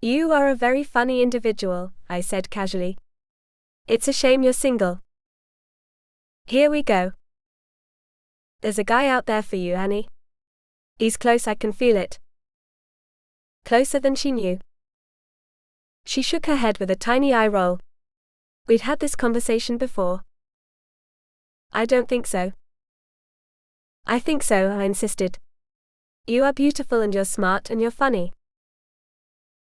You are a very funny individual, I said casually. It's a shame you're single. Here we go. There's a guy out there for you, Annie. He's close, I can feel it. Closer than she knew. She shook her head with a tiny eye roll. We'd had this conversation before. I don't think so. I think so, I insisted. You are beautiful and you're smart and you're funny.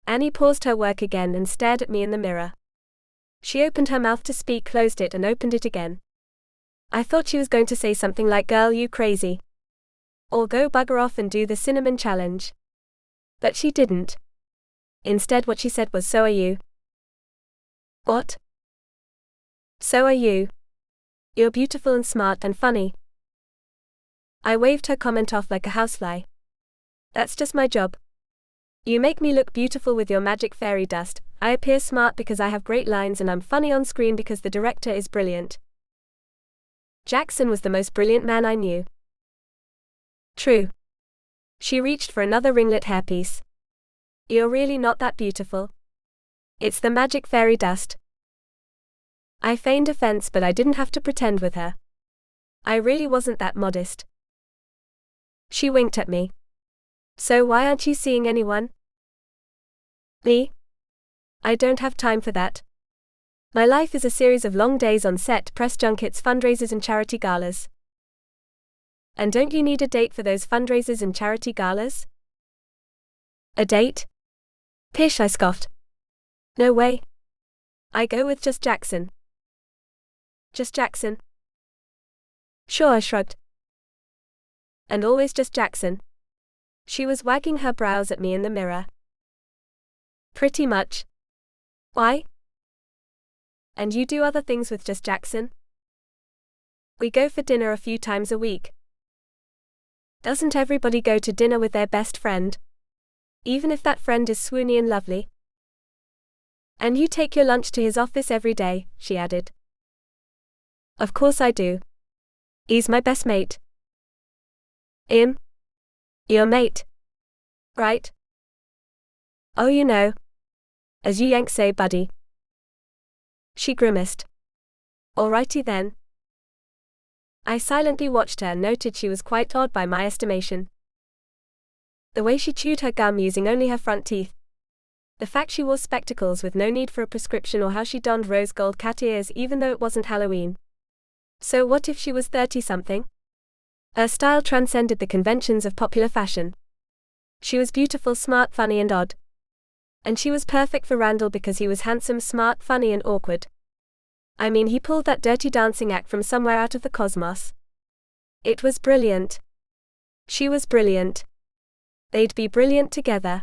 Annie paused her work again and stared at me in the mirror. She opened her mouth to speak, closed it and opened it again. I thought she was going to say something like, "Girl, you crazy." Or "Go bugger off and do the cinnamon challenge." But she didn't. Instead what she said was, "So are you." What? So are you. You're beautiful and smart and funny. I waved her comment off like a housefly. That's just my job. You make me look beautiful with your magic fairy dust. I appear smart because I have great lines and I'm funny on screen because the director is brilliant. Jaxson was the most brilliant man I knew. True. She reached for another ringlet hairpiece. You're really not that beautiful. It's the magic fairy dust. I feigned offense, but I didn't have to pretend with her. I really wasn't that modest. She winked at me. So why aren't you seeing anyone? Me? I don't have time for that. My life is a series of long days on set, press junkets, fundraisers and charity galas. And don't you need a date for those fundraisers and charity galas? A date? Pish, I scoffed. No way. I go with just Jaxson. Just Jaxson? Sure, I shrugged. And always just Jaxson? She was wagging her brows at me in the mirror. Pretty much. Why? And you do other things with just Jaxson? We go for dinner a few times a week. Doesn't everybody go to dinner with their best friend? Even if that friend is swoony and lovely? And you take your lunch to his office every day, she added. Of course I do. He's my best mate. Your mate. Right? Oh, you know. As you Yanks say, buddy. She grimaced. Alrighty then. I silently watched her and noted she was quite odd by my estimation. The way she chewed her gum using only her front teeth. The fact she wore spectacles with no need for a prescription, or how she donned rose gold cat ears even though it wasn't Halloween. So what if she was 30-something? Her style transcended the conventions of popular fashion. She was beautiful, smart, funny and odd. And she was perfect for Randall because he was handsome, smart, funny and awkward. I mean, he pulled that dirty dancing act from somewhere out of the cosmos. It was brilliant. She was brilliant. They'd be brilliant together.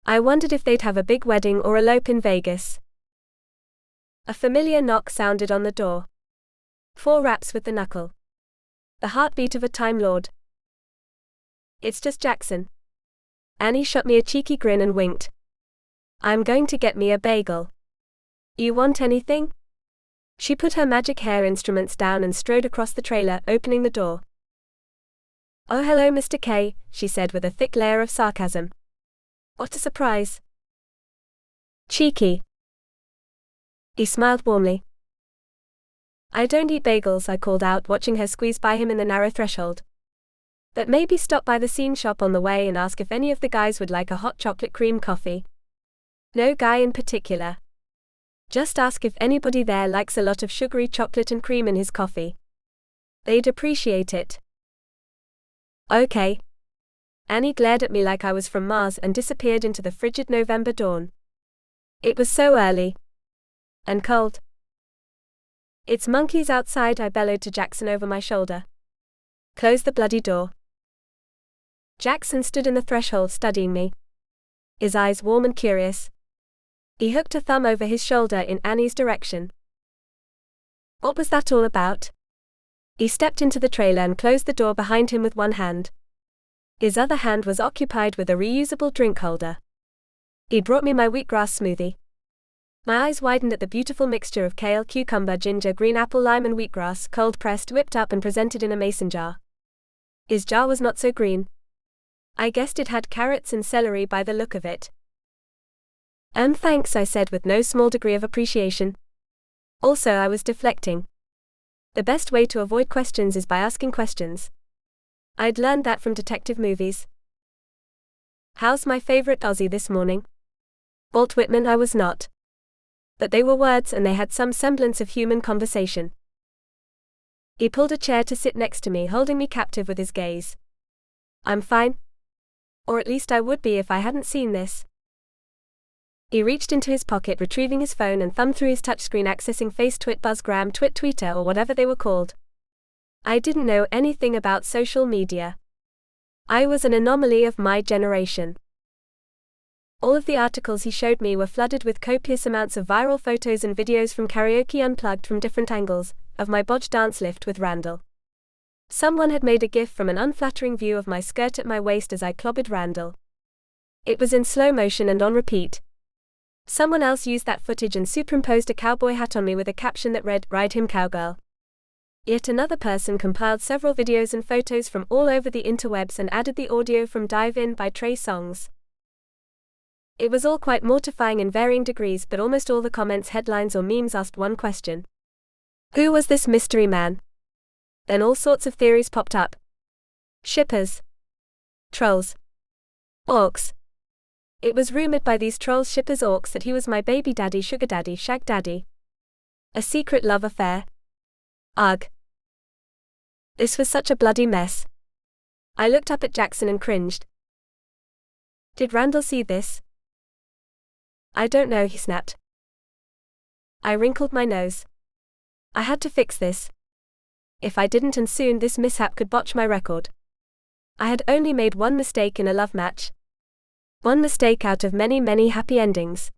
I wondered if they'd have a big wedding or elope in Vegas. A familiar knock sounded on the door. 4 raps with the knuckle. The heartbeat of a Time Lord. It's just Jaxson. Annie shot me a cheeky grin and winked. I'm going to get me a bagel. You want anything? She put her magic hair instruments down and strode across the trailer, opening the door. Oh, hello, Mr. K, she said with a thick layer of sarcasm. What a surprise. Cheeky. He smiled warmly. I don't eat bagels, I called out, watching her squeeze by him in the narrow threshold. But maybe stop by the scene shop on the way and ask if any of the guys would like a hot chocolate cream coffee. No guy in particular. Just ask if anybody there likes a lot of sugary chocolate and cream in his coffee. They'd appreciate it. Okay. Annie glared at me like I was from Mars and disappeared into the frigid November dawn. It was so early. And cold. It's monkeys outside, I bellowed to Jaxson over my shoulder. Close the bloody door. Jaxson stood in the threshold studying me. His eyes warm and curious. He hooked a thumb over his shoulder in Annie's direction. What was that all about? He stepped into the trailer and closed the door behind him with one hand. His other hand was occupied with a reusable drink holder. He brought me my wheatgrass smoothie. My eyes widened at the beautiful mixture of kale, cucumber, ginger, green apple, lime and wheatgrass, cold-pressed, whipped up and presented in a mason jar. His jar was not so green. I guessed it had carrots and celery by the look of it. Thanks, I said with no small degree of appreciation. Also, I was deflecting. The best way to avoid questions is by asking questions. I'd learned that from detective movies. How's my favorite Aussie this morning? Walt Whitman I was not. But they were words and they had some semblance of human conversation. He pulled a chair to sit next to me, holding me captive with his gaze. I'm fine. Or at least I would be if I hadn't seen this. He reached into his pocket, retrieving his phone, and thumbed through his touchscreen, accessing FaceTwit, BuzzGram, Twitter, or whatever they were called. I didn't know anything about social media. I was an anomaly of my generation. All of the articles he showed me were flooded with copious amounts of viral photos and videos from Karaoke Unplugged from different angles, of my botched dance lift with Randall. Someone had made a gif from an unflattering view of my skirt at my waist as I clobbered Randall. It was in slow motion and on repeat. Someone else used that footage and superimposed a cowboy hat on me with a caption that read, "Ride him cowgirl." Yet another person compiled several videos and photos from all over the interwebs and added the audio from Dive In by Trey Songz. It was all quite mortifying in varying degrees, but almost all the comments, headlines or memes asked one question. Who was this mystery man? Then all sorts of theories popped up. Shippers. Trolls. Orcs. It was rumored by these trolls, shippers, orcs that he was my baby daddy, sugar daddy, shag daddy. A secret love affair. Ugh. This was such a bloody mess. I looked up at Jaxson and cringed. Did Randall see this? I don't know, he snapped. I wrinkled my nose. I had to fix this. If I didn't, and soon, this mishap could botch my record. I had only made one mistake in a love match. One mistake out of many, many happy endings.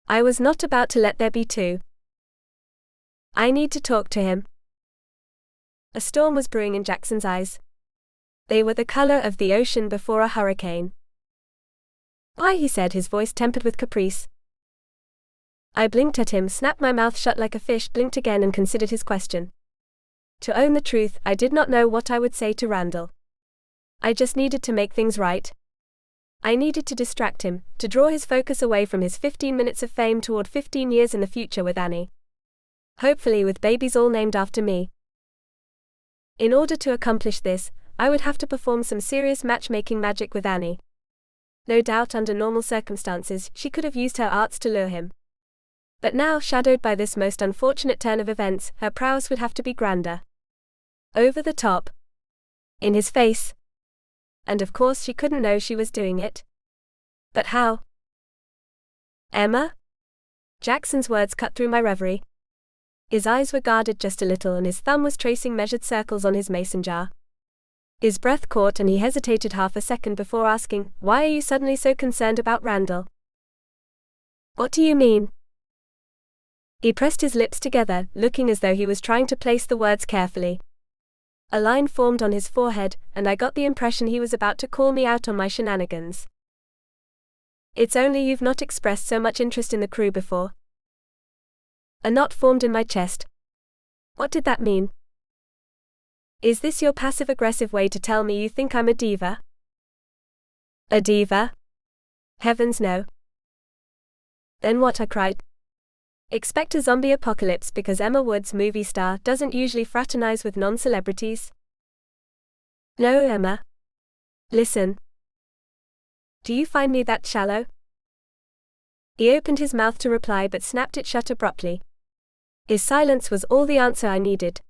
I was not about to let there be two. I need to talk to him. A storm was brewing in Jackson's eyes. They were the color of the ocean before a hurricane. Why, he said, his voice tempered with caprice. I blinked at him, snapped my mouth shut like a fish, blinked again, and considered his question. To own the truth, I did not know what I would say to Randall. I just needed to make things right. I needed to distract him, to draw his focus away from his 15 minutes of fame toward 15 years in the future with Annie. Hopefully with babies all named after me. In order to accomplish this, I would have to perform some serious matchmaking magic with Annie. No doubt under normal circumstances, she could have used her arts to lure him. But now, shadowed by this most unfortunate turn of events, her prowess would have to be grander. Over the top. In his face. And of course she couldn't know she was doing it. But how? Emma? Jackson's words cut through my reverie. His eyes were guarded just a little and his thumb was tracing measured circles on his mason jar. His breath caught and he hesitated half a second before asking, "Why are you suddenly so concerned about Randall?" "What do you mean?" He pressed his lips together, looking as though he was trying to place the words carefully. A line formed on his forehead, and I got the impression he was about to call me out on my shenanigans. "It's only you've not expressed so much interest in the crew before." A knot formed in my chest. What did that mean? Is this your passive-aggressive way to tell me you think I'm a diva? A diva? Heavens no. Then what? I cried. Expect a zombie apocalypse because Emma Woods, movie star, doesn't usually fraternize with non-celebrities? No, Emma. Listen. Do you find me that shallow? He opened his mouth to reply but snapped it shut abruptly. His silence was all the answer I needed.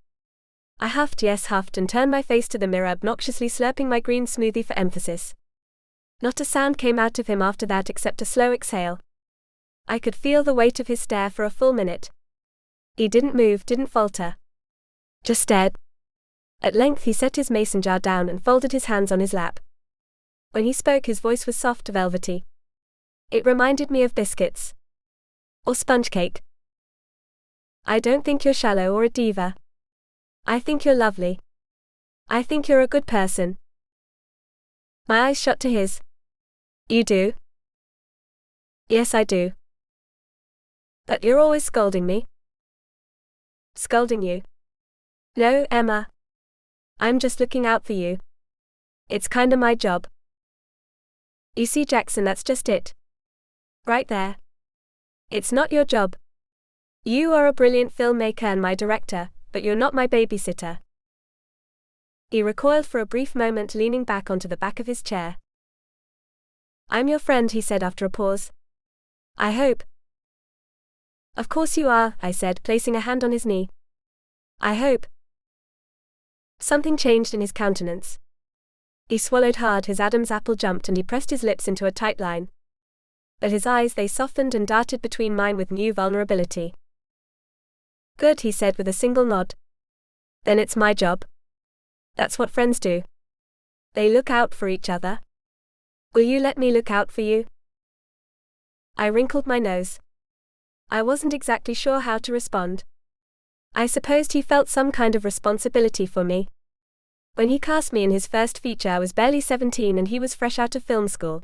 I huffed, yes, huffed, and turned my face to the mirror, obnoxiously slurping my green smoothie for emphasis. Not a sound came out of him after that except a slow exhale. I could feel the weight of his stare for a full minute. He didn't move, didn't falter. Just stared. At length he set his mason jar down and folded his hands on his lap. When he spoke his voice was soft, velvety. It reminded me of biscuits. Or sponge cake. I don't think you're shallow or a diva. I think you're lovely. I think you're a good person. My eyes shot to his. You do? Yes, I do. But you're always scolding me. Scolding you? No, Emma. I'm just looking out for you. It's kinda my job. You see, Jaxson, that's just it. Right there. It's not your job. You are a brilliant filmmaker and my director, but you're not my babysitter. He recoiled for a brief moment, leaning back onto the back of his chair. I'm your friend, he said after a pause. I hope. Of course you are, I said, placing a hand on his knee. I hope. Something changed in his countenance. He swallowed hard, his Adam's apple jumped, and he pressed his lips into a tight line. But his eyes, they softened and darted between mine with new vulnerability. Good, he said with a single nod. Then it's my job. That's what friends do. They look out for each other. Will you let me look out for you? I wrinkled my nose. I wasn't exactly sure how to respond. I supposed he felt some kind of responsibility for me. When he cast me in his first feature, I was barely 17 and he was fresh out of film school.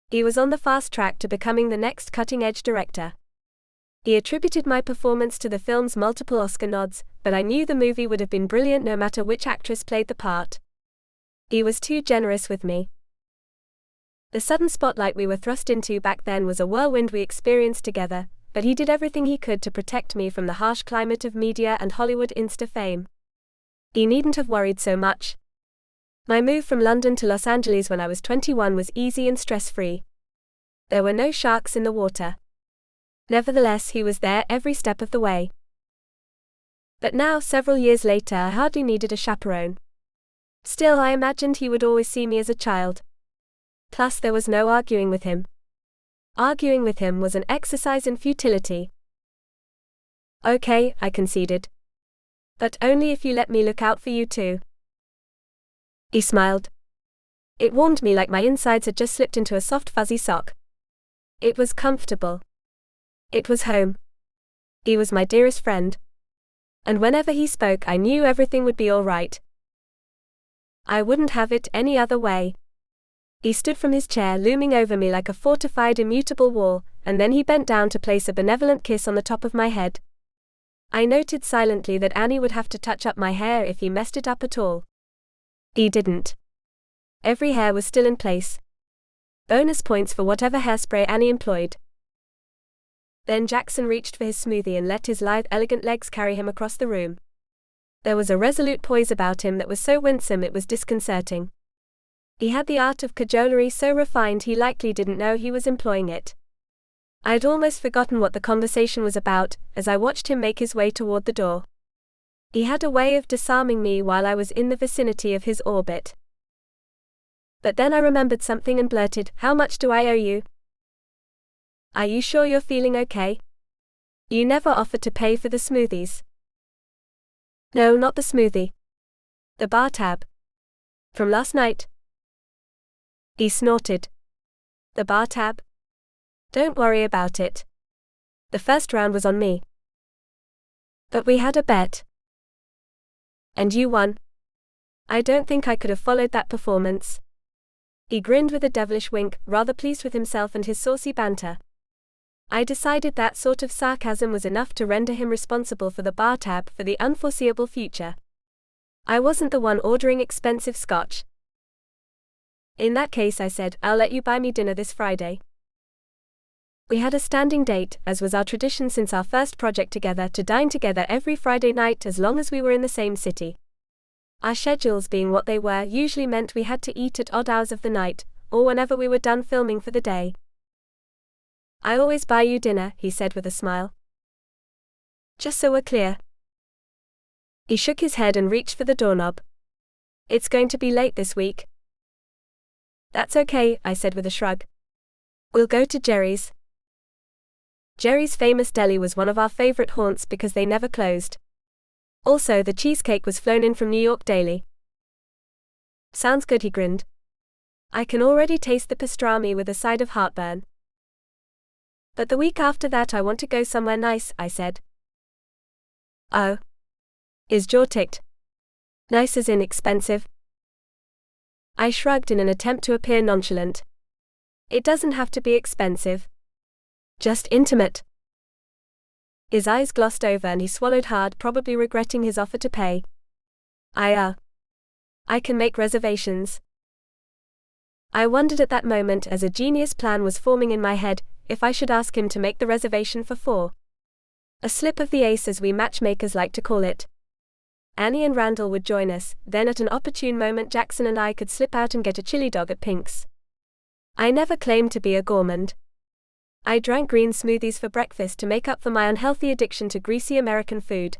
He was on the fast track to becoming the next cutting-edge director. He attributed my performance to the film's multiple Oscar nods, but I knew the movie would have been brilliant no matter which actress played the part. He was too generous with me. The sudden spotlight we were thrust into back then was a whirlwind we experienced together, but he did everything he could to protect me from the harsh climate of media and Hollywood Insta fame. He needn't have worried so much. My move from London to Los Angeles when I was 21 was easy and stress-free. There were no sharks in the water. Nevertheless, he was there every step of the way. But now, several years later, I hardly needed a chaperone. Still, I imagined he would always see me as a child. Plus, there was no arguing with him. Arguing with him was an exercise in futility. Okay, I conceded. But only if you let me look out for you too. He smiled. It warmed me like my insides had just slipped into a soft fuzzy sock. It was comfortable. It was home. He was my dearest friend. And whenever he spoke, I knew everything would be all right. I wouldn't have it any other way. He stood from his chair, looming over me like a fortified, immutable wall, and then he bent down to place a benevolent kiss on the top of my head. I noted silently that Annie would have to touch up my hair if he messed it up at all. He didn't. Every hair was still in place. Bonus points for whatever hairspray Annie employed. Then Jackson reached for his smoothie and let his lithe, elegant legs carry him across the room. There was a resolute poise about him that was so winsome it was disconcerting. He had the art of cajolery so refined he likely didn't know he was employing it. I'd almost forgotten what the conversation was about, as I watched him make his way toward the door. He had a way of disarming me while I was in the vicinity of his orbit. But then I remembered something and blurted, "How much do I owe you?" "Are you sure you're feeling okay? You never offered to pay for the smoothies." "No, not the smoothie. The bar tab. From last night." He snorted. "The bar tab? Don't worry about it. The first round was on me. But we had a bet. And you won. I don't think I could have followed that performance." He grinned with a devilish wink, rather pleased with himself and his saucy banter. I decided that sort of sarcasm was enough to render him responsible for the bar tab for the unforeseeable future. I wasn't the one ordering expensive scotch. "In that case," I said, "I'll let you buy me dinner this Friday." We had a standing date, as was our tradition since our first project together, to dine together every Friday night as long as we were in the same city. Our schedules being what they were usually meant we had to eat at odd hours of the night, or whenever we were done filming for the day. "I always buy you dinner," he said with a smile. "Just so we're clear." He shook his head and reached for the doorknob. "It's going to be late this week." "That's okay," I said with a shrug. "We'll go to Jerry's." Jerry's famous deli was one of our favorite haunts because they never closed. Also, the cheesecake was flown in from New York daily. "Sounds good," he grinned. "I can already taste the pastrami with a side of heartburn." "But the week after that I want to go somewhere nice," I said. "Oh. His jaw ticked. Nice as in expensive?" I shrugged in an attempt to appear nonchalant. "It doesn't have to be expensive. Just intimate." His eyes glossed over and he swallowed hard, probably regretting his offer to pay. I can make reservations." I wondered at that moment as a genius plan was forming in my head, if I should ask him to make the reservation for 4. A slip of the ace, as we matchmakers like to call it. Annie and Randall would join us, then at an opportune moment Jaxson and I could slip out and get a chili dog at Pink's. I never claimed to be a gourmand. I drank green smoothies for breakfast to make up for my unhealthy addiction to greasy American food.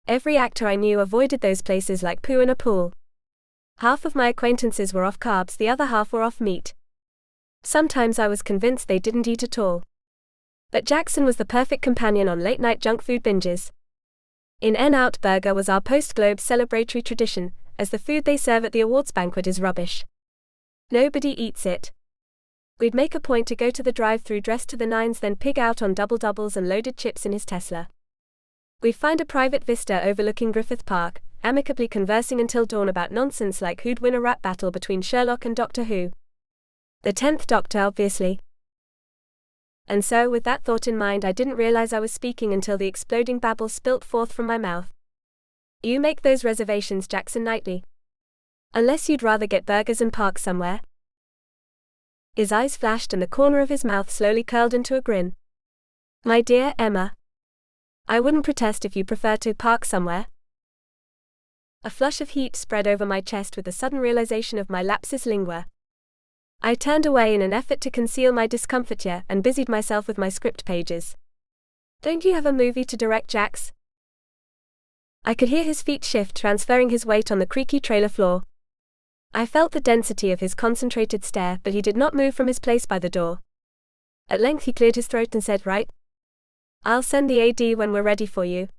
Every actor I knew avoided those places like poo in a pool. Half of my acquaintances were off carbs, the other half were off meat. Sometimes I was convinced they didn't eat at all. But Jaxson was the perfect companion on late-night junk food binges. In-N-Out Burger was our post-Globe celebratory tradition, as the food they serve at the awards banquet is rubbish. Nobody eats it. We'd make a point to go to the drive-thru dressed to the nines, then pig out on double-doubles and loaded chips in his Tesla. We'd find a private vista overlooking Griffith Park, amicably conversing until dawn about nonsense like who'd win a rap battle between Sherlock and Doctor Who. The 10th Doctor, obviously. And so, with that thought in mind, I didn't realize I was speaking until the exploding babble spilt forth from my mouth. You make those reservations, Jaxson Knightly. Unless you'd rather get burgers and park somewhere. His eyes flashed and the corner of his mouth slowly curled into a grin. My dear Emma. I wouldn't protest if you prefer to park somewhere. A flush of heat spread over my chest with the sudden realization of my lapsus lingua. I turned away in an effort to conceal my discomfiture and busied myself with my script pages. Don't you have a movie to direct, Jax? I could hear his feet shift, transferring his weight on the creaky trailer floor. I felt the density of his concentrated stare, but he did not move from his place by the door. At length he cleared his throat and said, Right. I'll send the AD when we're ready for you.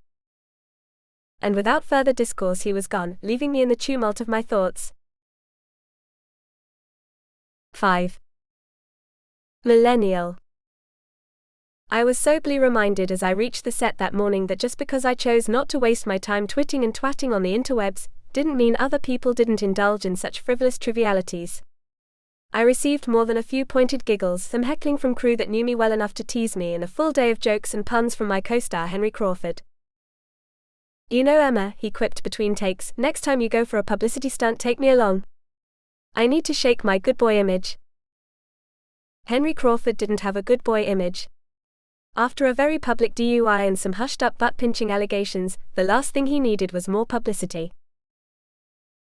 And without further discourse he was gone, leaving me in the tumult of my thoughts. 5. Millennial. I was soberly reminded as I reached the set that morning that just because I chose not to waste my time twitting and twatting on the interwebs, didn't mean other people didn't indulge in such frivolous trivialities. I received more than a few pointed giggles, some heckling from crew that knew me well enough to tease me, and a full day of jokes and puns from my co-star Henry Crawford. You know, Emma, he quipped between takes, next time you go for a publicity stunt, take me along. I need to shake my good boy image. Henry Crawford didn't have a good boy image. After a very public DUI and some hushed-up butt-pinching allegations, the last thing he needed was more publicity.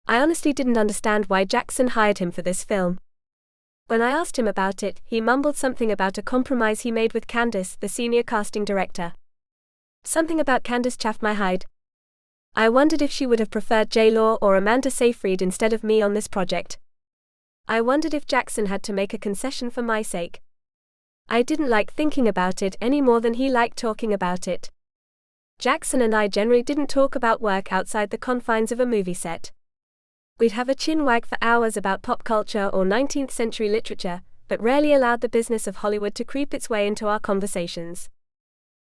I honestly didn't understand why Jaxson hired him for this film. When I asked him about it, he mumbled something about a compromise he made with Candace, the senior casting director. Something about Candace chaffed my hide. I wondered if she would have preferred J-Law or Amanda Seyfried instead of me on this project. I wondered if Jaxson had to make a concession for my sake. I didn't like thinking about it any more than he liked talking about it. Jaxson and I generally didn't talk about work outside the confines of a movie set. We'd have a chin wag for hours about pop culture or 19th century literature, but rarely allowed the business of Hollywood to creep its way into our conversations.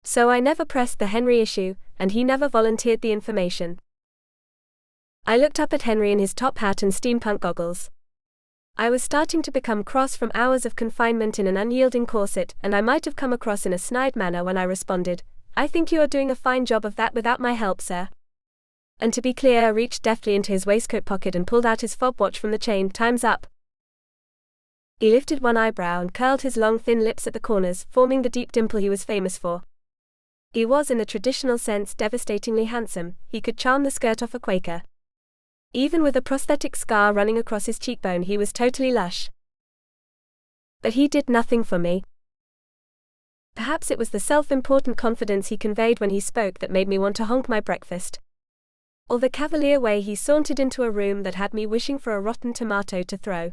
So I never pressed the Henry issue, and he never volunteered the information. I looked up at Henry in his top hat and steampunk goggles. I was starting to become cross from hours of confinement in an unyielding corset, and I might have come across in a snide manner when I responded, I think you are doing a fine job of that without my help, sir. And to be clear, I reached deftly into his waistcoat pocket and pulled out his fob watch from the chain. Time's up. He lifted one eyebrow and curled his long thin lips at the corners, forming the deep dimple he was famous for. He was in the traditional sense devastatingly handsome. He could charm the skirt off a Quaker. Even with a prosthetic scar running across his cheekbone, he was totally lush. But he did nothing for me. Perhaps it was the self-important confidence he conveyed when he spoke that made me want to honk my breakfast. Or the cavalier way he sauntered into a room that had me wishing for a rotten tomato to throw.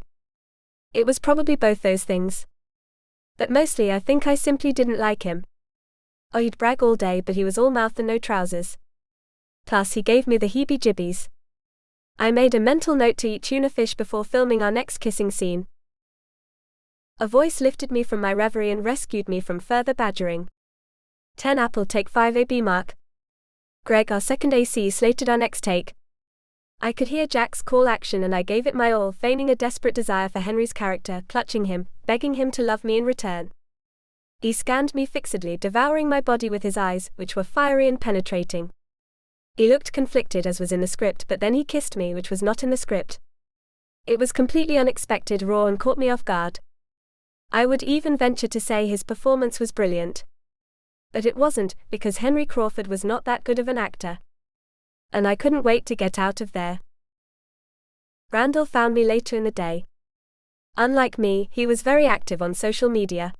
It was probably both those things. But mostly I think I simply didn't like him. Oh, he'd brag all day, but he was all mouth and no trousers. Plus he gave me the heebie-jibbies. I made a mental note to eat tuna fish before filming our next kissing scene. A voice lifted me from my reverie and rescued me from further badgering. 10 Apple, take 5 AB mark. Greg, our second AC, slated our next take. I could hear Jax call action and I gave it my all, feigning a desperate desire for Henry's character, clutching him, begging him to love me in return. He scanned me fixedly, devouring my body with his eyes, which were fiery and penetrating. He looked conflicted, as was in the script, but then he kissed me, which was not in the script. It was completely unexpected, raw, and caught me off guard. I would even venture to say his performance was brilliant. But it wasn't, because Henry Crawford was not that good of an actor. And I couldn't wait to get out of there. Randall found me later in the day. Unlike me, he was very active on social media.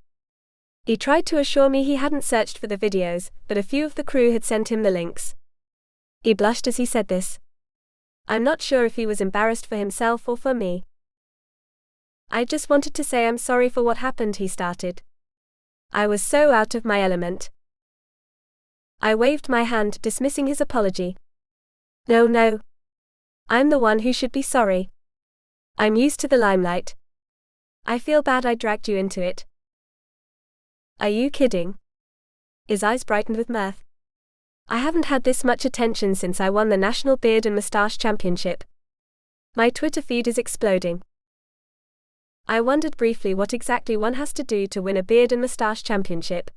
He tried to assure me he hadn't searched for the videos, but a few of the crew had sent him the links. He blushed as he said this. I'm not sure if he was embarrassed for himself or for me. I just wanted to say I'm sorry for what happened, he started. I was so out of my element. I waved my hand, dismissing his apology. No. I'm the one who should be sorry. I'm used to the limelight. I feel bad I dragged you into it. Are you kidding? His eyes brightened with mirth. I haven't had this much attention since I won the National Beard and Moustache Championship. My Twitter feed is exploding. I wondered briefly what exactly one has to do to win a beard and moustache championship.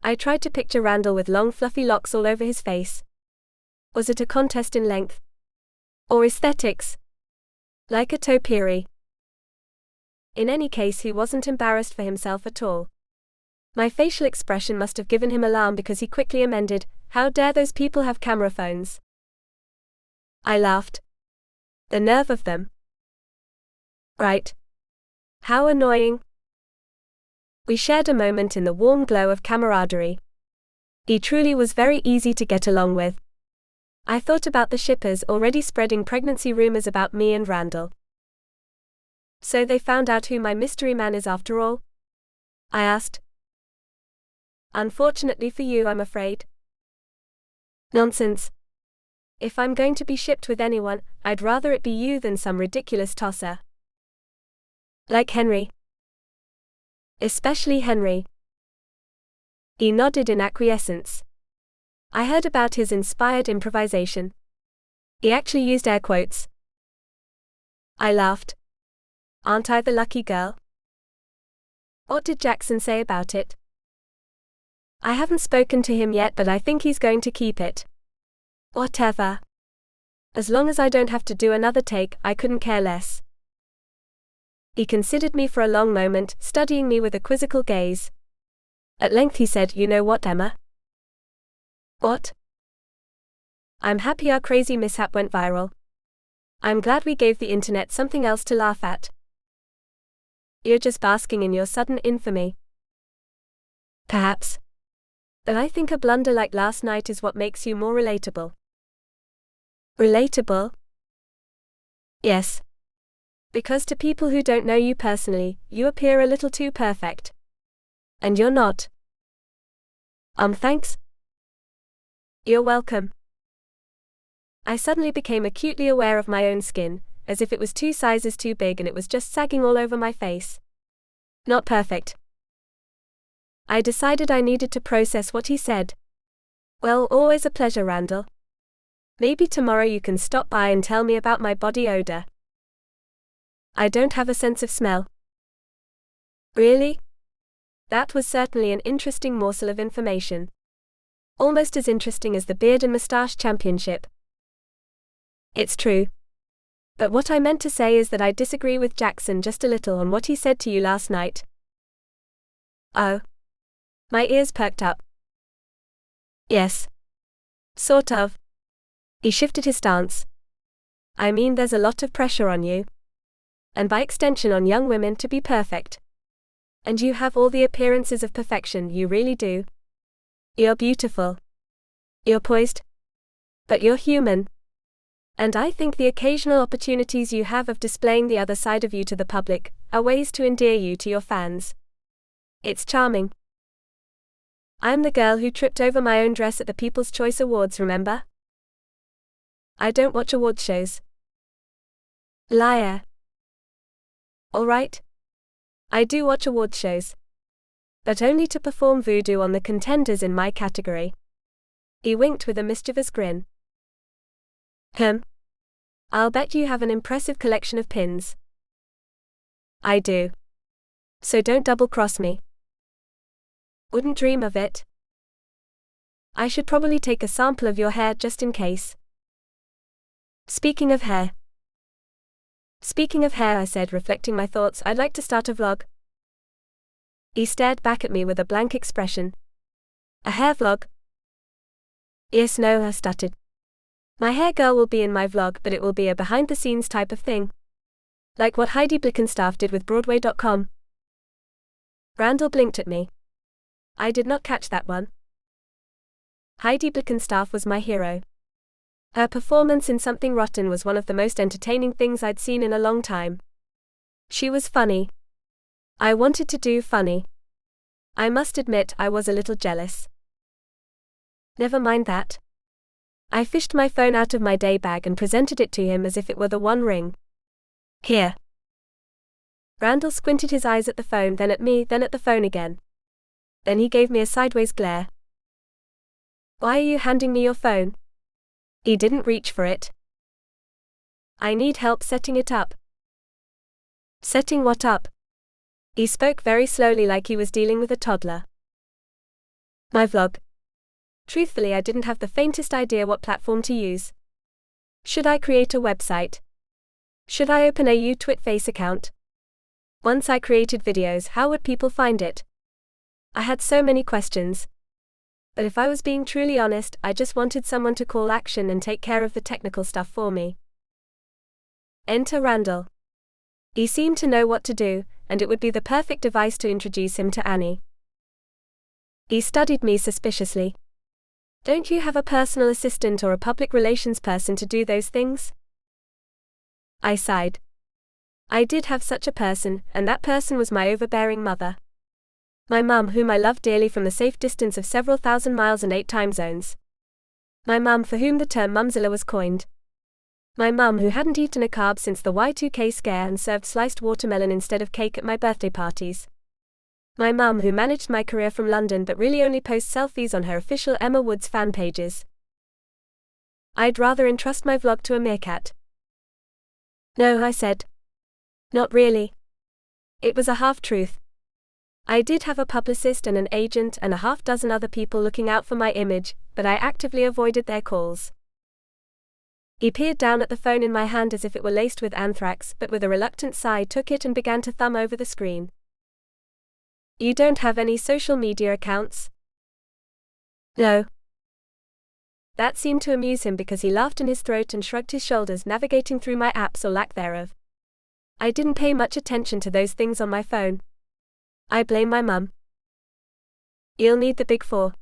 I tried to picture Randall with long fluffy locks all over his face. Was it a contest in length? Or aesthetics? Like a topiary? In any case, he wasn't embarrassed for himself at all. My facial expression must have given him alarm because he quickly amended, how dare those people have camera phones? I laughed. The nerve of them. Right. How annoying. We shared a moment in the warm glow of camaraderie. He truly was very easy to get along with. I thought about the shippers already spreading pregnancy rumors about me and Randall. So they found out who my mystery man is after all? I asked. Unfortunately for you, I'm afraid. Nonsense. If I'm going to be shipped with anyone, I'd rather it be you than some ridiculous tosser. Like Henry. Especially Henry. He nodded in acquiescence. I heard about his inspired improvisation. He actually used air quotes. I laughed. Aren't I the lucky girl? What did Jaxson say about it? I haven't spoken to him yet, but I think he's going to keep it. Whatever. As long as I don't have to do another take, I couldn't care less. He considered me for a long moment, studying me with a quizzical gaze. At length he said, You know what, Emma? What? I'm happy our crazy mishap went viral. I'm glad we gave the internet something else to laugh at. You're just basking in your sudden infamy. Perhaps. But I think a blunder like last night is what makes you more relatable. Relatable? Yes. Because to people who don't know you personally, you appear a little too perfect. And you're not. Thanks? You're welcome. I suddenly became acutely aware of my own skin, as if it was 2 sizes too big and it was just sagging all over my face. Not perfect. I decided I needed to process what he said. Well, always a pleasure, Randall. Maybe tomorrow you can stop by and tell me about my body odor. I don't have a sense of smell. Really? That was certainly an interesting morsel of information. Almost as interesting as the Beard and Moustache Championship. It's true. But what I meant to say is that I disagree with Jaxson just a little on what he said to you last night. Oh. My ears perked up. Yes. Sort of. He shifted his stance. I mean, there's a lot of pressure on you. And by extension on young women to be perfect. And you have all the appearances of perfection, you really do. You're beautiful. You're poised. But you're human. And I think the occasional opportunities you have of displaying the other side of you to the public are ways to endear you to your fans. It's charming. I'm the girl who tripped over my own dress at the People's Choice Awards, remember? I don't watch award shows. Liar. All right. I do watch award shows. But only to perform voodoo on the contenders in my category. He winked with a mischievous grin. I'll bet you have an impressive collection of pins. I do. So don't double-cross me. Wouldn't dream of it. I should probably take a sample of your hair just in case. Speaking of hair, I said, reflecting my thoughts, I'd like to start a vlog. He stared back at me with a blank expression. A hair vlog? Yes, no, I stuttered. My hair girl will be in my vlog, but it will be a behind-the-scenes type of thing. Like what Heidi Blickenstaff did with Broadway.com. Randall blinked at me. I did not catch that one. Heidi Blickenstaff was my hero. Her performance in Something Rotten was one of the most entertaining things I'd seen in a long time. She was funny. I wanted to do funny. I must admit I was a little jealous. Never mind that. I fished my phone out of my day bag and presented it to him as if it were the One Ring. Here. Randall squinted his eyes at the phone, then at me, then at the phone again. Then he gave me a sideways glare. Why are you handing me your phone? He didn't reach for it. I need help setting it up. Setting what up? He spoke very slowly, like he was dealing with a toddler. My vlog. Truthfully, I didn't have the faintest idea what platform to use. Should I create a website? Should I open a Twitface account? Once I created videos, how would people find it? I had so many questions. But if I was being truly honest, I just wanted someone to call action and take care of the technical stuff for me. Enter Randall. He seemed to know what to do, and it would be the perfect device to introduce him to Annie. He studied me suspiciously. Don't you have a personal assistant or a public relations person to do those things? I sighed. I did have such a person, and that person was my overbearing mother. My mum, whom I loved dearly from the safe distance of several thousand miles and 8 time zones. My mum, for whom the term mumzilla was coined. My mum, who hadn't eaten a carb since the Y2K scare and served sliced watermelon instead of cake at my birthday parties. My mum, who managed my career from London but really only posts selfies on her official Emma Woods fan pages. I'd rather entrust my vlog to a meerkat. No, I said. Not really. It was a half-truth. I did have a publicist and an agent and a half-dozen other people looking out for my image, but I actively avoided their calls. He peered down at the phone in my hand as if it were laced with anthrax, but with a reluctant sigh took it and began to thumb over the screen. You don't have any social media accounts? No. That seemed to amuse him because he laughed in his throat and shrugged his shoulders, navigating through my apps or lack thereof. I didn't pay much attention to those things on my phone. I blame my mum. You'll need the big 4.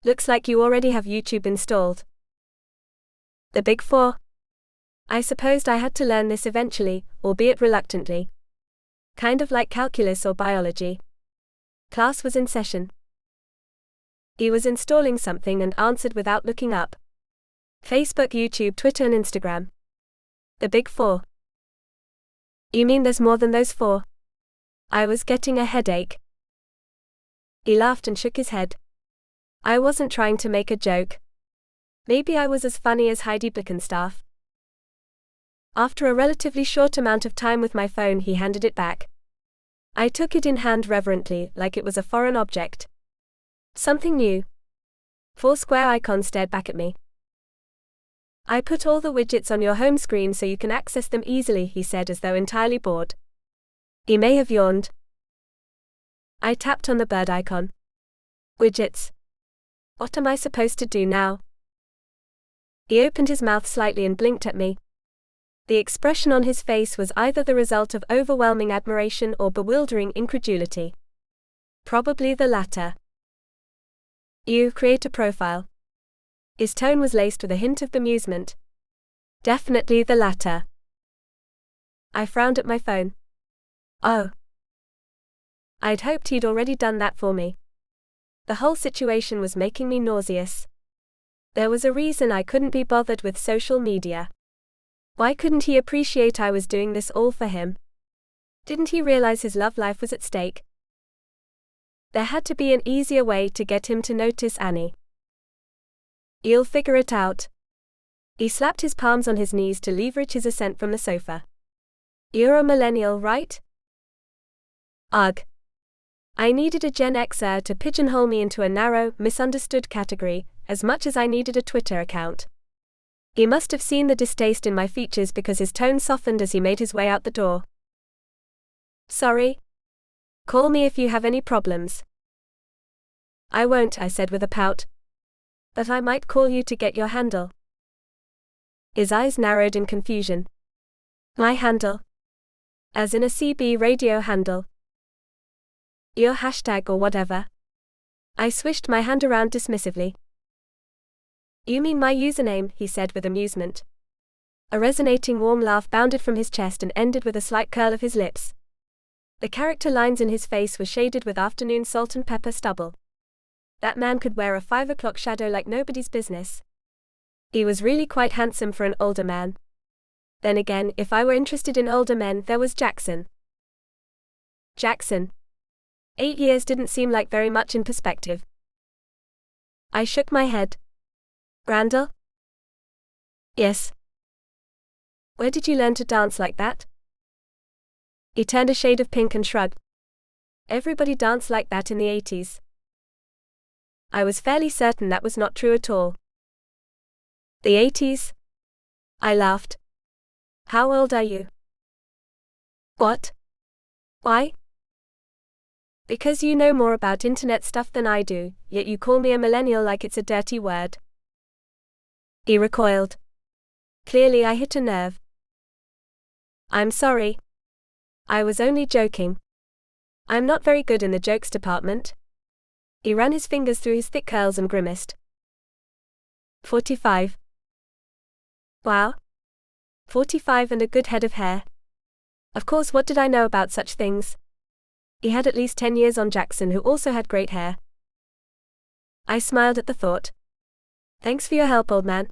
Looks like you already have YouTube installed. The big 4? I supposed I had to learn this eventually, albeit reluctantly. Kind of like calculus or biology. Class was in session. He was installing something and answered without looking up. Facebook, YouTube, Twitter and Instagram. The big 4. You mean there's more than those 4? I was getting a headache. He laughed and shook his head. I wasn't trying to make a joke. Maybe I was as funny as Heidi Blickenstaff. After a relatively short amount of time with my phone, he handed it back. I took it in hand reverently, like it was a foreign object. Something new. 4 square icons stared back at me. I put all the widgets on your home screen so you can access them easily, he said as though entirely bored. He may have yawned. I tapped on the bird icon. Widgets. What am I supposed to do now? He opened his mouth slightly and blinked at me. The expression on his face was either the result of overwhelming admiration or bewildering incredulity. Probably the latter. You create a profile. His tone was laced with a hint of bemusement. Definitely the latter. I frowned at my phone. Oh. I'd hoped he'd already done that for me. The whole situation was making me nauseous. There was a reason I couldn't be bothered with social media. Why couldn't he appreciate I was doing this all for him? Didn't he realize his love life was at stake? There had to be an easier way to get him to notice Annie. You'll figure it out. He slapped his palms on his knees to leverage his ascent from the sofa. You're a millennial, right? Ugh. I needed a Gen Xer to pigeonhole me into a narrow, misunderstood category, as much as I needed a Twitter account. He must have seen the distaste in my features because his tone softened as he made his way out the door. Sorry? Call me if you have any problems. I won't, I said with a pout. But I might call you to get your handle. His eyes narrowed in confusion. My handle? As in a CB radio handle? Your hashtag or whatever? I swished my hand around dismissively. You mean my username, he said with amusement. A resonating warm laugh bounded from his chest and ended with a slight curl of his lips. The character lines in his face were shaded with afternoon salt and pepper stubble. That man could wear a 5 o'clock shadow like nobody's business. He was really quite handsome for an older man. Then again, if I were interested in older men, there was Jaxson. Jaxson. 8 years didn't seem like very much in perspective. I shook my head. Randall? Yes. Where did you learn to dance like that? He turned a shade of pink and shrugged. Everybody danced like that in the 80s. I was fairly certain that was not true at all. The 80s? I laughed. How old are you? What? Why? Because you know more about internet stuff than I do, yet you call me a millennial like it's a dirty word. He recoiled. Clearly I hit a nerve. I'm sorry. I was only joking. I'm not very good in the jokes department. He ran his fingers through his thick curls and grimaced. 45. Wow. 45 and a good head of hair. Of course, what did I know about such things? He had at least 10 years on Jaxson, who also had great hair. I smiled at the thought. Thanks for your help, old man.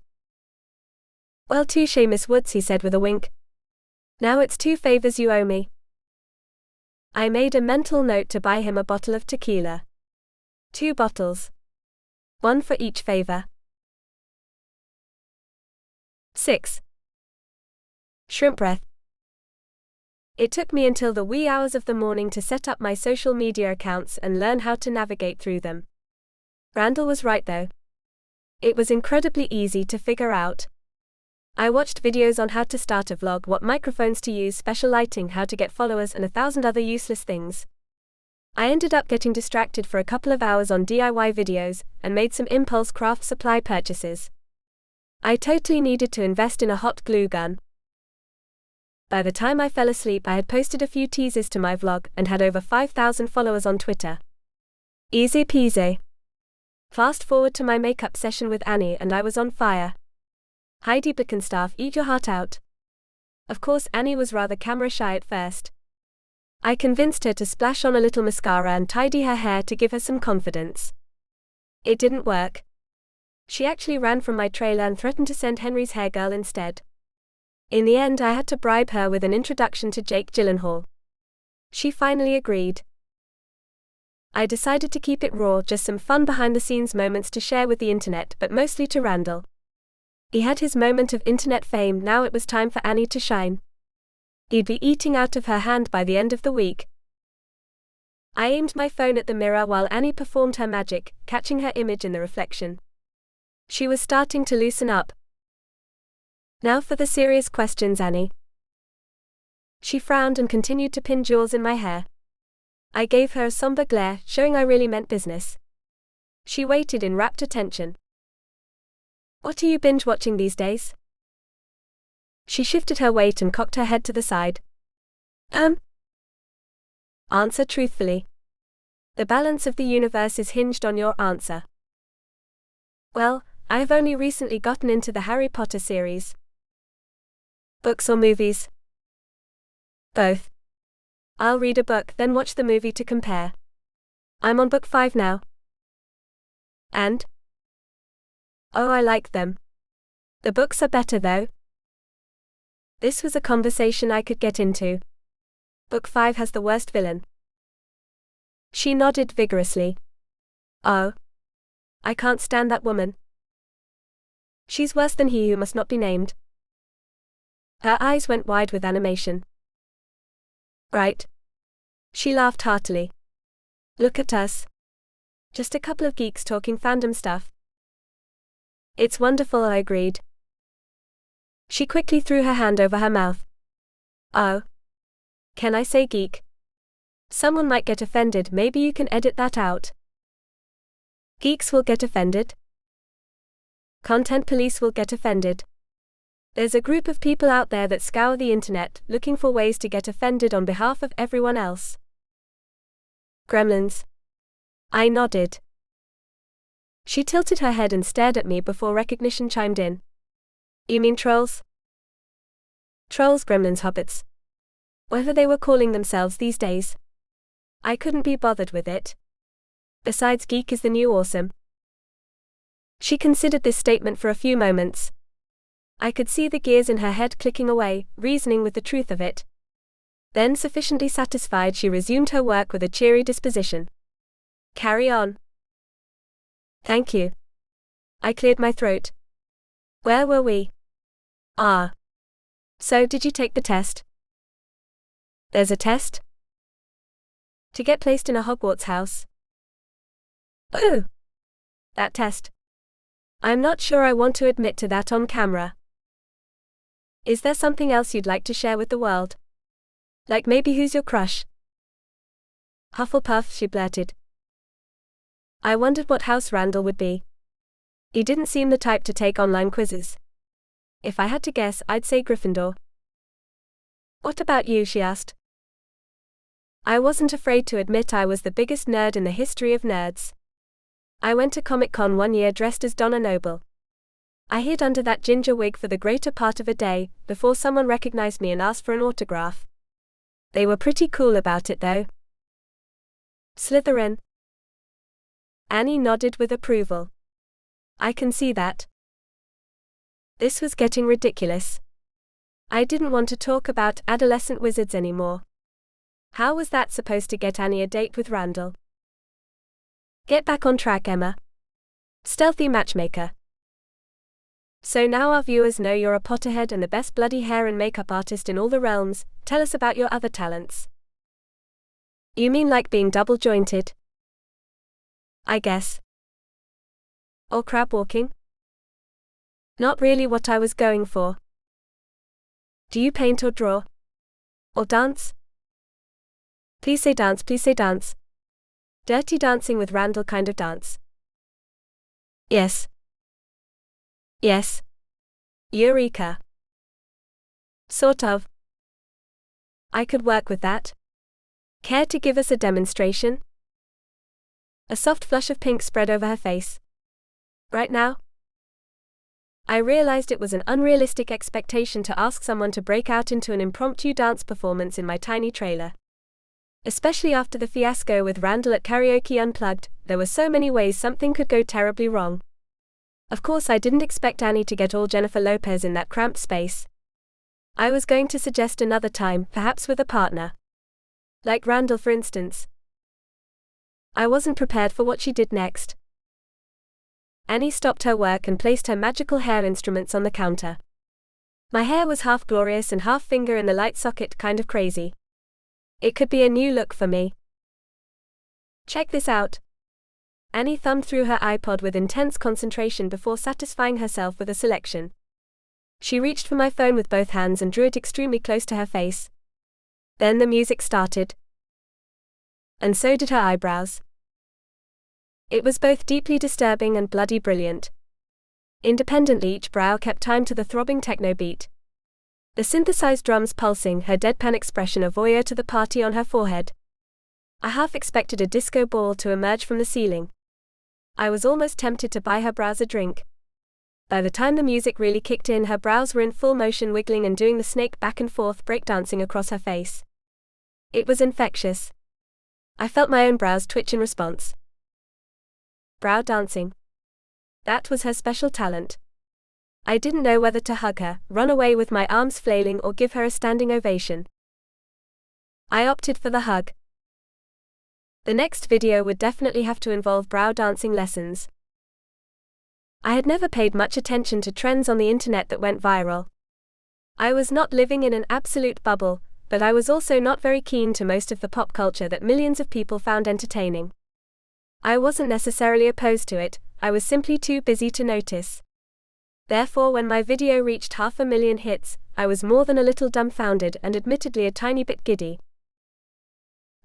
Well, touche, Miss Woods, he said with a wink. Now it's 2 favors you owe me. I made a mental note to buy him a bottle of tequila. 2 bottles. 1 for each favor. 6. Shrimp breath. It took me until the wee hours of the morning to set up my social media accounts and learn how to navigate through them. Randall was right though. It was incredibly easy to figure out. I watched videos on how to start a vlog, what microphones to use, special lighting, how to get followers, and 1,000 other useless things. I ended up getting distracted for a couple of hours on DIY videos, and made some impulse craft supply purchases. I totally needed to invest in a hot glue gun. By the time I fell asleep, I had posted a few teasers to my vlog and had over 5,000 followers on Twitter. Easy peasy. Fast forward to my makeup session with Annie and I was on fire. Heidi Blickenstaff, eat your heart out. Of course, Annie was rather camera shy at first. I convinced her to splash on a little mascara and tidy her hair to give her some confidence. It didn't work. She actually ran from my trailer and threatened to send Henry's hair girl instead. In the end, I had to bribe her with an introduction to Jake Gyllenhaal. She finally agreed. I decided to keep it raw, just some fun behind-the-scenes moments to share with the internet, but mostly to Randall. He had his moment of internet fame, now it was time for Annie to shine. He'd be eating out of her hand by the end of the week. I aimed my phone at the mirror while Annie performed her magic, catching her image in the reflection. She was starting to loosen up. Now for the serious questions, Annie. She frowned and continued to pin jewels in my hair. I gave her a somber glare, showing I really meant business. She waited in rapt attention. What are you binge-watching these days? She shifted her weight and cocked her head to the side. Answer truthfully. The balance of the universe is hinged on your answer. Well, I have only recently gotten into the Harry Potter series. Books or movies? Both. I'll read a book, then watch the movie to compare. I'm on book 5 now. And? Oh, I like them. The books are better though. This was a conversation I could get into. Book 5 has the worst villain. She nodded vigorously. Oh. I can't stand that woman. She's worse than he who must not be named. Her eyes went wide with animation. Right. She laughed heartily. Look at us. Just a couple of geeks talking fandom stuff. It's wonderful, I agreed. She quickly threw her hand over her mouth. Oh. Can I say geek? Someone might get offended, maybe you can edit that out. Geeks will get offended. Content police will get offended. There's a group of people out there that scour the internet, looking for ways to get offended on behalf of everyone else. Gremlins. I nodded. She tilted her head and stared at me before recognition chimed in. You mean trolls? Trolls, gremlins, hobbits. Whatever they were calling themselves these days. I couldn't be bothered with it. Besides, geek is the new awesome. She considered this statement for a few moments. I could see the gears in her head clicking away, reasoning with the truth of it. Then, sufficiently satisfied, she resumed her work with a cheery disposition. Carry on. Thank you. I cleared my throat. Where were we? So, did you take the test? There's a test? To get placed in a Hogwarts house. Oh! That test. I'm not sure I want to admit to that on camera. Is there something else you'd like to share with the world? Like maybe who's your crush? Hufflepuff, she blurted. I wondered what house Randall would be. He didn't seem the type to take online quizzes. If I had to guess, I'd say Gryffindor. What about you, she asked. I wasn't afraid to admit I was the biggest nerd in the history of nerds. I went to Comic-Con one year dressed as Donna Noble. I hid under that ginger wig for the greater part of a day, before someone recognized me and asked for an autograph. They were pretty cool about it though. Slytherin. Annie nodded with approval. I can see that. This was getting ridiculous. I didn't want to talk about adolescent wizards anymore. How was that supposed to get Annie a date with Randall? Get back on track, Emma. Stealthy matchmaker. So now our viewers know you're a Potterhead and the best bloody hair and makeup artist in all the realms. Tell us about your other talents. You mean like being double-jointed? I guess. Or crab walking? Not really what I was going for. Do you paint or draw? Or dance? Please say dance, please say dance. Dirty Dancing with Randall kind of dance. Yes. Yes. Eureka. Sort of. I could work with that. Care to give us a demonstration? A soft flush of pink spread over her face. Right now? I realized it was an unrealistic expectation to ask someone to break out into an impromptu dance performance in my tiny trailer. Especially after the fiasco with Randall at Karaoke Unplugged, there were so many ways something could go terribly wrong. Of course, I didn't expect Annie to get all Jennifer Lopez in that cramped space. I was going to suggest another time, perhaps with a partner. Like Randall, for instance. I wasn't prepared for what she did next. Annie stopped her work and placed her magical hair instruments on the counter. My hair was half glorious and half finger in the light socket, kind of crazy. It could be a new look for me. Check this out. Annie thumbed through her iPod with intense concentration before satisfying herself with a selection. She reached for my phone with both hands and drew it extremely close to her face. Then the music started. And so did her eyebrows. It was both deeply disturbing and bloody brilliant. Independently, each brow kept time to the throbbing techno beat. The synthesized drums pulsing, her deadpan expression a voyeur to the party on her forehead. I half expected a disco ball to emerge from the ceiling. I was almost tempted to buy her brows a drink. By the time the music really kicked in, her brows were in full motion, wiggling and doing the snake back and forth breakdancing across her face. It was infectious. I felt my own brows twitch in response. Brow dancing. That was her special talent. I didn't know whether to hug her, run away with my arms flailing, or give her a standing ovation. I opted for the hug. The next video would definitely have to involve brow dancing lessons. I had never paid much attention to trends on the internet that went viral. I was not living in an absolute bubble, but I was also not very keen to most of the pop culture that millions of people found entertaining. I wasn't necessarily opposed to it, I was simply too busy to notice. Therefore, when my video reached 500,000 hits, I was more than a little dumbfounded and admittedly a tiny bit giddy.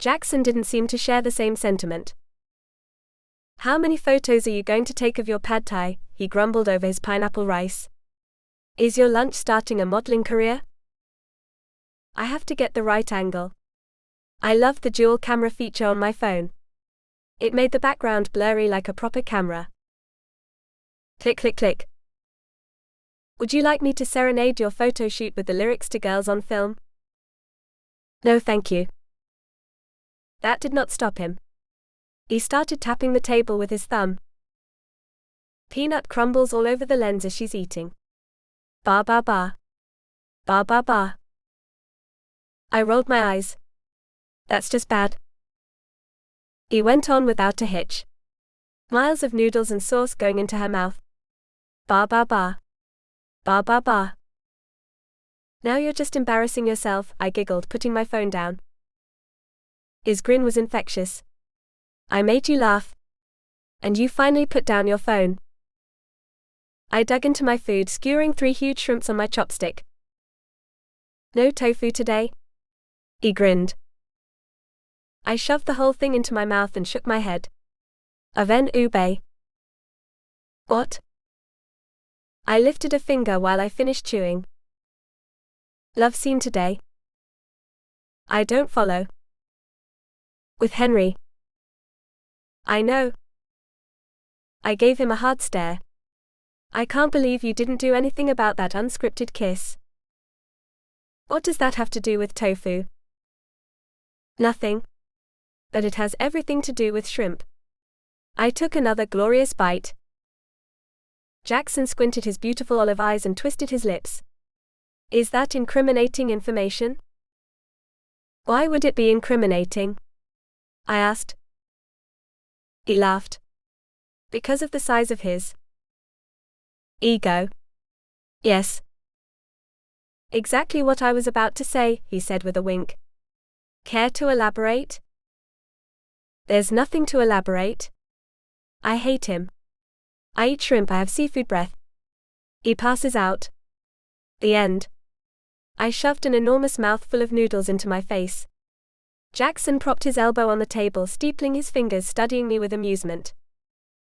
Jaxson didn't seem to share the same sentiment. How many photos are you going to take of your pad thai? He grumbled over his pineapple rice. Is your lunch starting a modeling career? I have to get the right angle. I loved the dual camera feature on my phone. It made the background blurry like a proper camera. Click, click, click. Would you like me to serenade your photo shoot with the lyrics to Girls on Film? No, thank you. That did not stop him. He started tapping the table with his thumb. Peanut crumbles all over the lens as she's eating. Ba ba ba. Ba ba ba. I rolled my eyes. That's just bad. He went on without a hitch. Miles of noodles and sauce going into her mouth. Ba ba ba. Ba ba ba. Now you're just embarrassing yourself, I giggled, putting my phone down. His grin was infectious. I made you laugh. And you finally put down your phone. I dug into my food, skewering 3 huge shrimps on my chopstick. No tofu today? He grinned. I shoved the whole thing into my mouth and shook my head. Aven ube. What? I lifted a finger while I finished chewing. Love scene today? I don't follow. With Henry. I know. I gave him a hard stare. I can't believe you didn't do anything about that unscripted kiss. What does that have to do with tofu? Nothing. But it has everything to do with shrimp. I took another glorious bite. Jaxson squinted his beautiful olive eyes and twisted his lips. Is that incriminating information? Why would it be incriminating? I asked. He laughed. Because of the size of his ego. Yes. Exactly what I was about to say, he said with a wink. Care to elaborate? There's nothing to elaborate. I hate him. I eat shrimp, I have seafood breath. He passes out. The end. I shoved an enormous mouthful of noodles into my face. Jaxson propped his elbow on the table, steepling his fingers, studying me with amusement.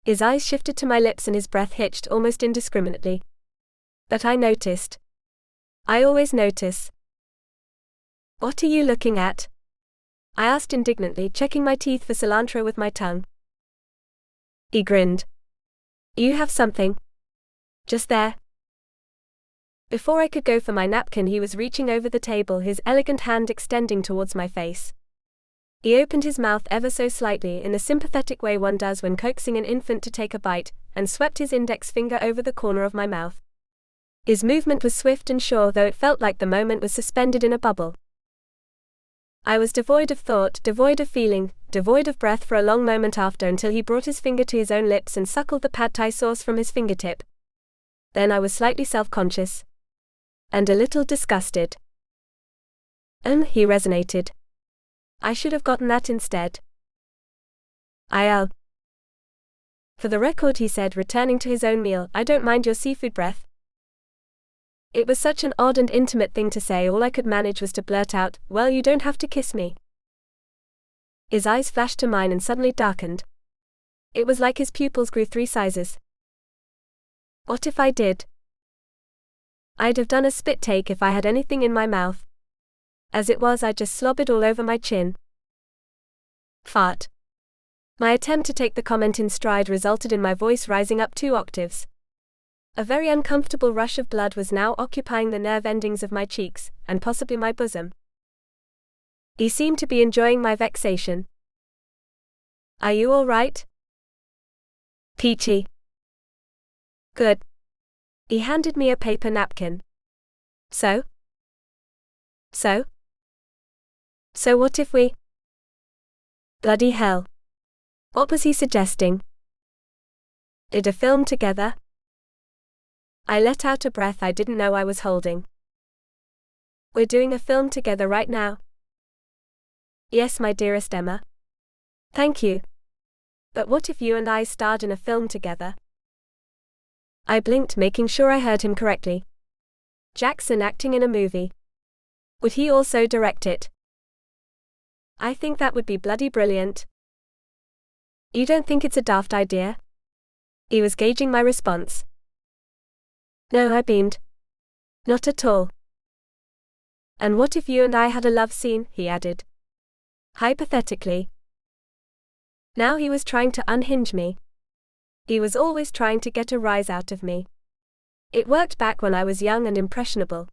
His eyes shifted to my lips and his breath hitched almost indiscriminately. But I noticed. I always notice. What are you looking at? I asked indignantly, checking my teeth for cilantro with my tongue. He grinned. You have something. Just there. Before I could go for my napkin, he was reaching over the table, his elegant hand extending towards my face. He opened his mouth ever so slightly in the sympathetic way one does when coaxing an infant to take a bite, and swept his index finger over the corner of my mouth. His movement was swift and sure, though it felt like the moment was suspended in a bubble. I was devoid of thought, devoid of feeling, devoid of breath for a long moment after, until he brought his finger to his own lips and suckled the pad thai sauce from his fingertip. Then I was slightly self-conscious. And a little disgusted. He resonated. I should have gotten that instead. For the record, he said, returning to his own meal, I don't mind your seafood breath. It was such an odd and intimate thing to say, all I could manage was to blurt out, well, you don't have to kiss me. His eyes flashed to mine and suddenly darkened. It was like his pupils grew 3 sizes. What if I did? I'd have done a spit take if I had anything in my mouth. As it was, I just slobbered all over my chin. Fart. My attempt to take the comment in stride resulted in my voice rising up 2 octaves. A very uncomfortable rush of blood was now occupying the nerve endings of my cheeks, and possibly my bosom. He seemed to be enjoying my vexation. Are you all right? Peachy. Good. He handed me a paper napkin. So what if we? Bloody hell. What was he suggesting? Did a film together? I let out a breath I didn't know I was holding. We're doing a film together right now. Yes, my dearest Emma. Thank you. But what if you and I starred in a film together? I blinked, making sure I heard him correctly. Jaxson acting in a movie. Would he also direct it? I think that would be bloody brilliant. You don't think it's a daft idea? He was gauging my response. No, I beamed. Not at all. And what if you and I had a love scene, he added. Hypothetically. Now he was trying to unhinge me. He was always trying to get a rise out of me. It worked back when I was young and impressionable.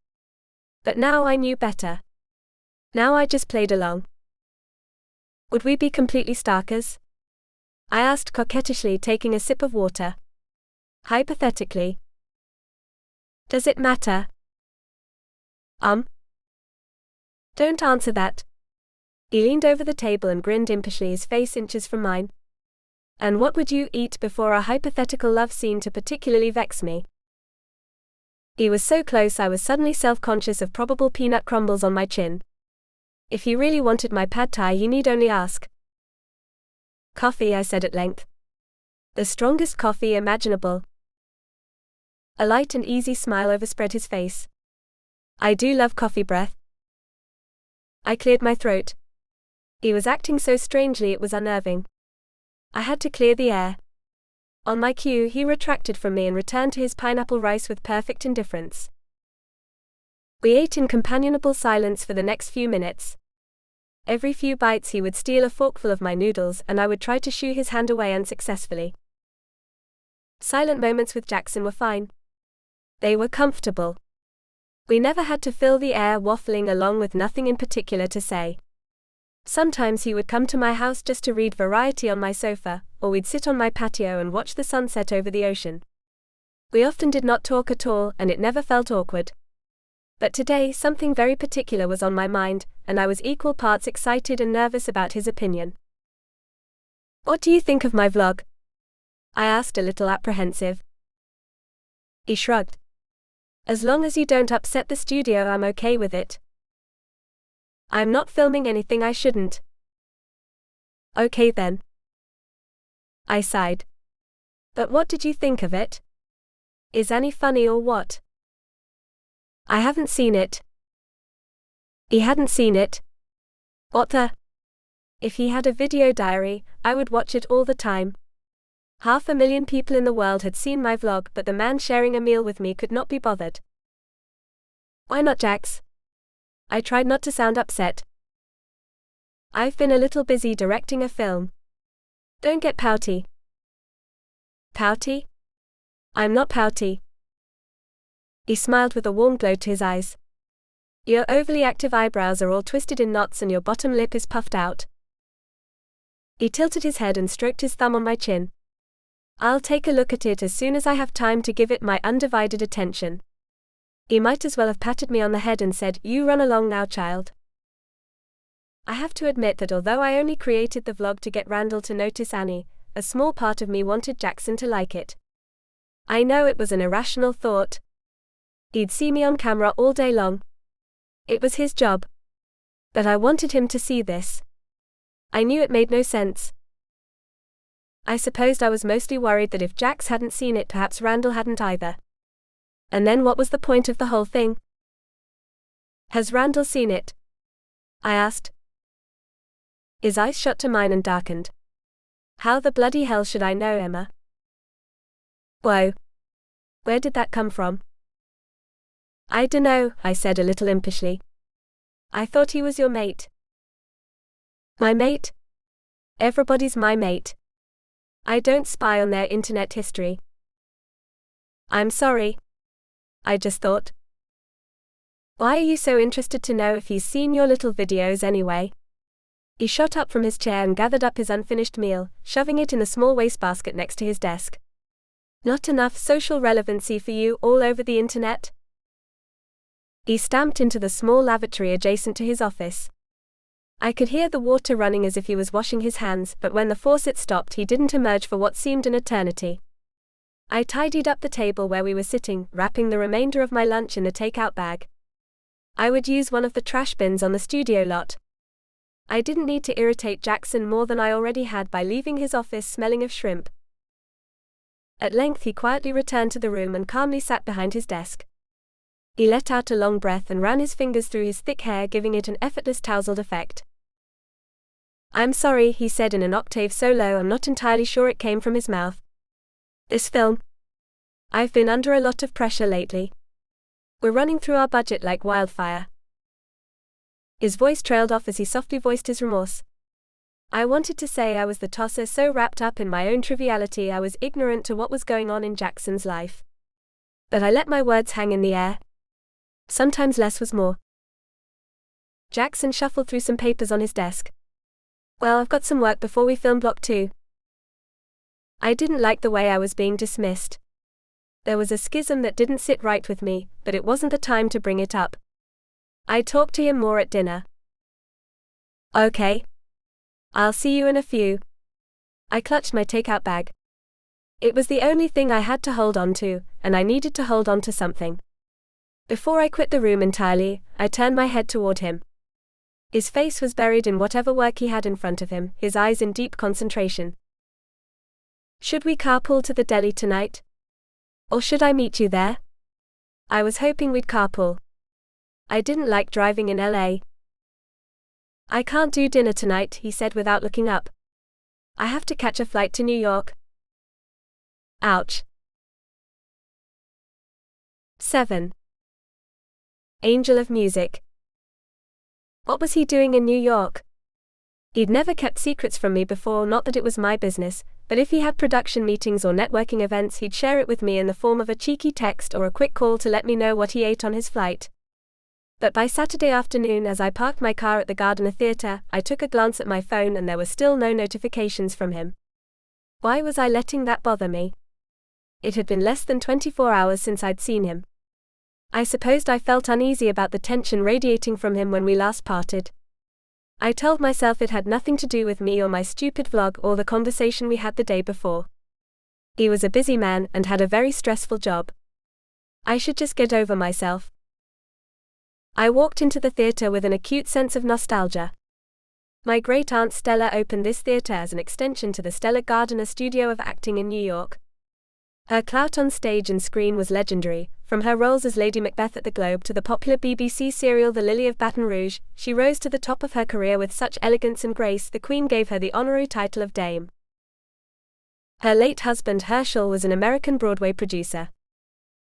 But now I knew better. Now I just played along. Would we be completely starkers? I asked coquettishly, taking a sip of water. Hypothetically. Does it matter? Don't answer that. He leaned over the table and grinned impishly, his face inches from mine. And what would you eat before a hypothetical love scene to particularly vex me? He was so close I was suddenly self-conscious of probable peanut crumbles on my chin. If he really wanted my pad thai, he need only ask. Coffee, I said at length. The strongest coffee imaginable. A light and easy smile overspread his face. I do love coffee, breath. I cleared my throat. He was acting so strangely it was unnerving. I had to clear the air. On my cue, he retracted from me and returned to his pineapple rice with perfect indifference. We ate in companionable silence for the next few minutes. Every few bites he would steal a forkful of my noodles and I would try to shoo his hand away unsuccessfully. Silent moments with Jaxson were fine. They were comfortable. We never had to fill the air waffling along with nothing in particular to say. Sometimes he would come to my house just to read Variety on my sofa, or we'd sit on my patio and watch the sunset over the ocean. We often did not talk at all, and it never felt awkward. But today something very particular was on my mind, and I was equal parts excited and nervous about his opinion. What do you think of my vlog? I asked, a little apprehensive. He shrugged. As long as you don't upset the studio, I'm okay with it. I'm not filming anything I shouldn't. Okay then. I sighed. But what did you think of it? Is Annie funny or what? I haven't seen it. He hadn't seen it. What the? If he had a video diary, I would watch it all the time. 500,000 people in the world had seen my vlog, but the man sharing a meal with me could not be bothered. Why not, Jax? I tried not to sound upset. I've been a little busy directing a film. Don't get pouty. Pouty? I'm not pouty. He smiled with a warm glow to his eyes. Your overly active eyebrows are all twisted in knots and your bottom lip is puffed out. He tilted his head and stroked his thumb on my chin. I'll take a look at it as soon as I have time to give it my undivided attention. He might as well have patted me on the head and said, "You run along now, child." I have to admit that although I only created the vlog to get Randall to notice Annie, a small part of me wanted Jaxson to like it. I know it was an irrational thought. He'd see me on camera all day long. It was his job. But I wanted him to see this. I knew it made no sense. I supposed I was mostly worried that if Jax hadn't seen it, perhaps Randall hadn't either. And then what was the point of the whole thing? Has Randall seen it? I asked. His eyes shot to mine and darkened. How the bloody hell should I know, Emma? Whoa. Where did that come from? I dunno, I said a little impishly. I thought he was your mate. My mate? Everybody's my mate. I don't spy on their internet history. I'm sorry. I just thought. Why are you so interested to know if he's seen your little videos anyway? He shot up from his chair and gathered up his unfinished meal, shoving it in the small wastebasket next to his desk. Not enough social relevancy for you all over the internet? He stamped into the small lavatory adjacent to his office. I could hear the water running as if he was washing his hands, but when the faucet stopped he didn't emerge for what seemed an eternity. I tidied up the table where we were sitting, wrapping the remainder of my lunch in the takeout bag. I would use one of the trash bins on the studio lot. I didn't need to irritate Jaxson more than I already had by leaving his office smelling of shrimp. At length he quietly returned to the room and calmly sat behind his desk. He let out a long breath and ran his fingers through his thick hair, giving it an effortless tousled effect. I'm sorry, he said in an octave so low I'm not entirely sure it came from his mouth. This film? I've been under a lot of pressure lately. We're running through our budget like wildfire. His voice trailed off as he softly voiced his remorse. I wanted to say I was the tosser, so wrapped up in my own triviality I was ignorant to what was going on in Jackson's life. But I let my words hang in the air. Sometimes less was more. Jaxson shuffled through some papers on his desk. Well, I've got some work before we film block 2. I didn't like the way I was being dismissed. There was a schism that didn't sit right with me, but it wasn't the time to bring it up. I'd talk to him more at dinner. Okay. I'll see you in a few. I clutched my takeout bag. It was the only thing I had to hold on to, and I needed to hold on to something. Before I quit the room entirely, I turned my head toward him. His face was buried in whatever work he had in front of him, his eyes in deep concentration. Should we carpool to the deli tonight? Or should I meet you there? I was hoping we'd carpool. I didn't like driving in LA. I can't do dinner tonight, he said without looking up. I have to catch a flight to New York. Ouch. 7. Angel of Music. What was he doing in New York? He'd never kept secrets from me before, not that it was my business, but if he had production meetings or networking events he'd share it with me in the form of a cheeky text or a quick call to let me know what he ate on his flight. But by Saturday afternoon, as I parked my car at the Gardner Theatre, I took a glance at my phone and there were still no notifications from him. Why was I letting that bother me? It had been less than 24 hours since I'd seen him. I supposed I felt uneasy about the tension radiating from him when we last parted. I told myself it had nothing to do with me or my stupid vlog or the conversation we had the day before. He was a busy man and had a very stressful job. I should just get over myself. I walked into the theatre with an acute sense of nostalgia. My great-aunt Stella opened this theatre as an extension to the Stella Gardner Studio of Acting in New York. Her clout on stage and screen was legendary. From her roles as Lady Macbeth at the Globe to the popular BBC serial The Lily of Baton Rouge, she rose to the top of her career with such elegance and grace the Queen gave her the honorary title of Dame. Her late husband Herschel was an American Broadway producer.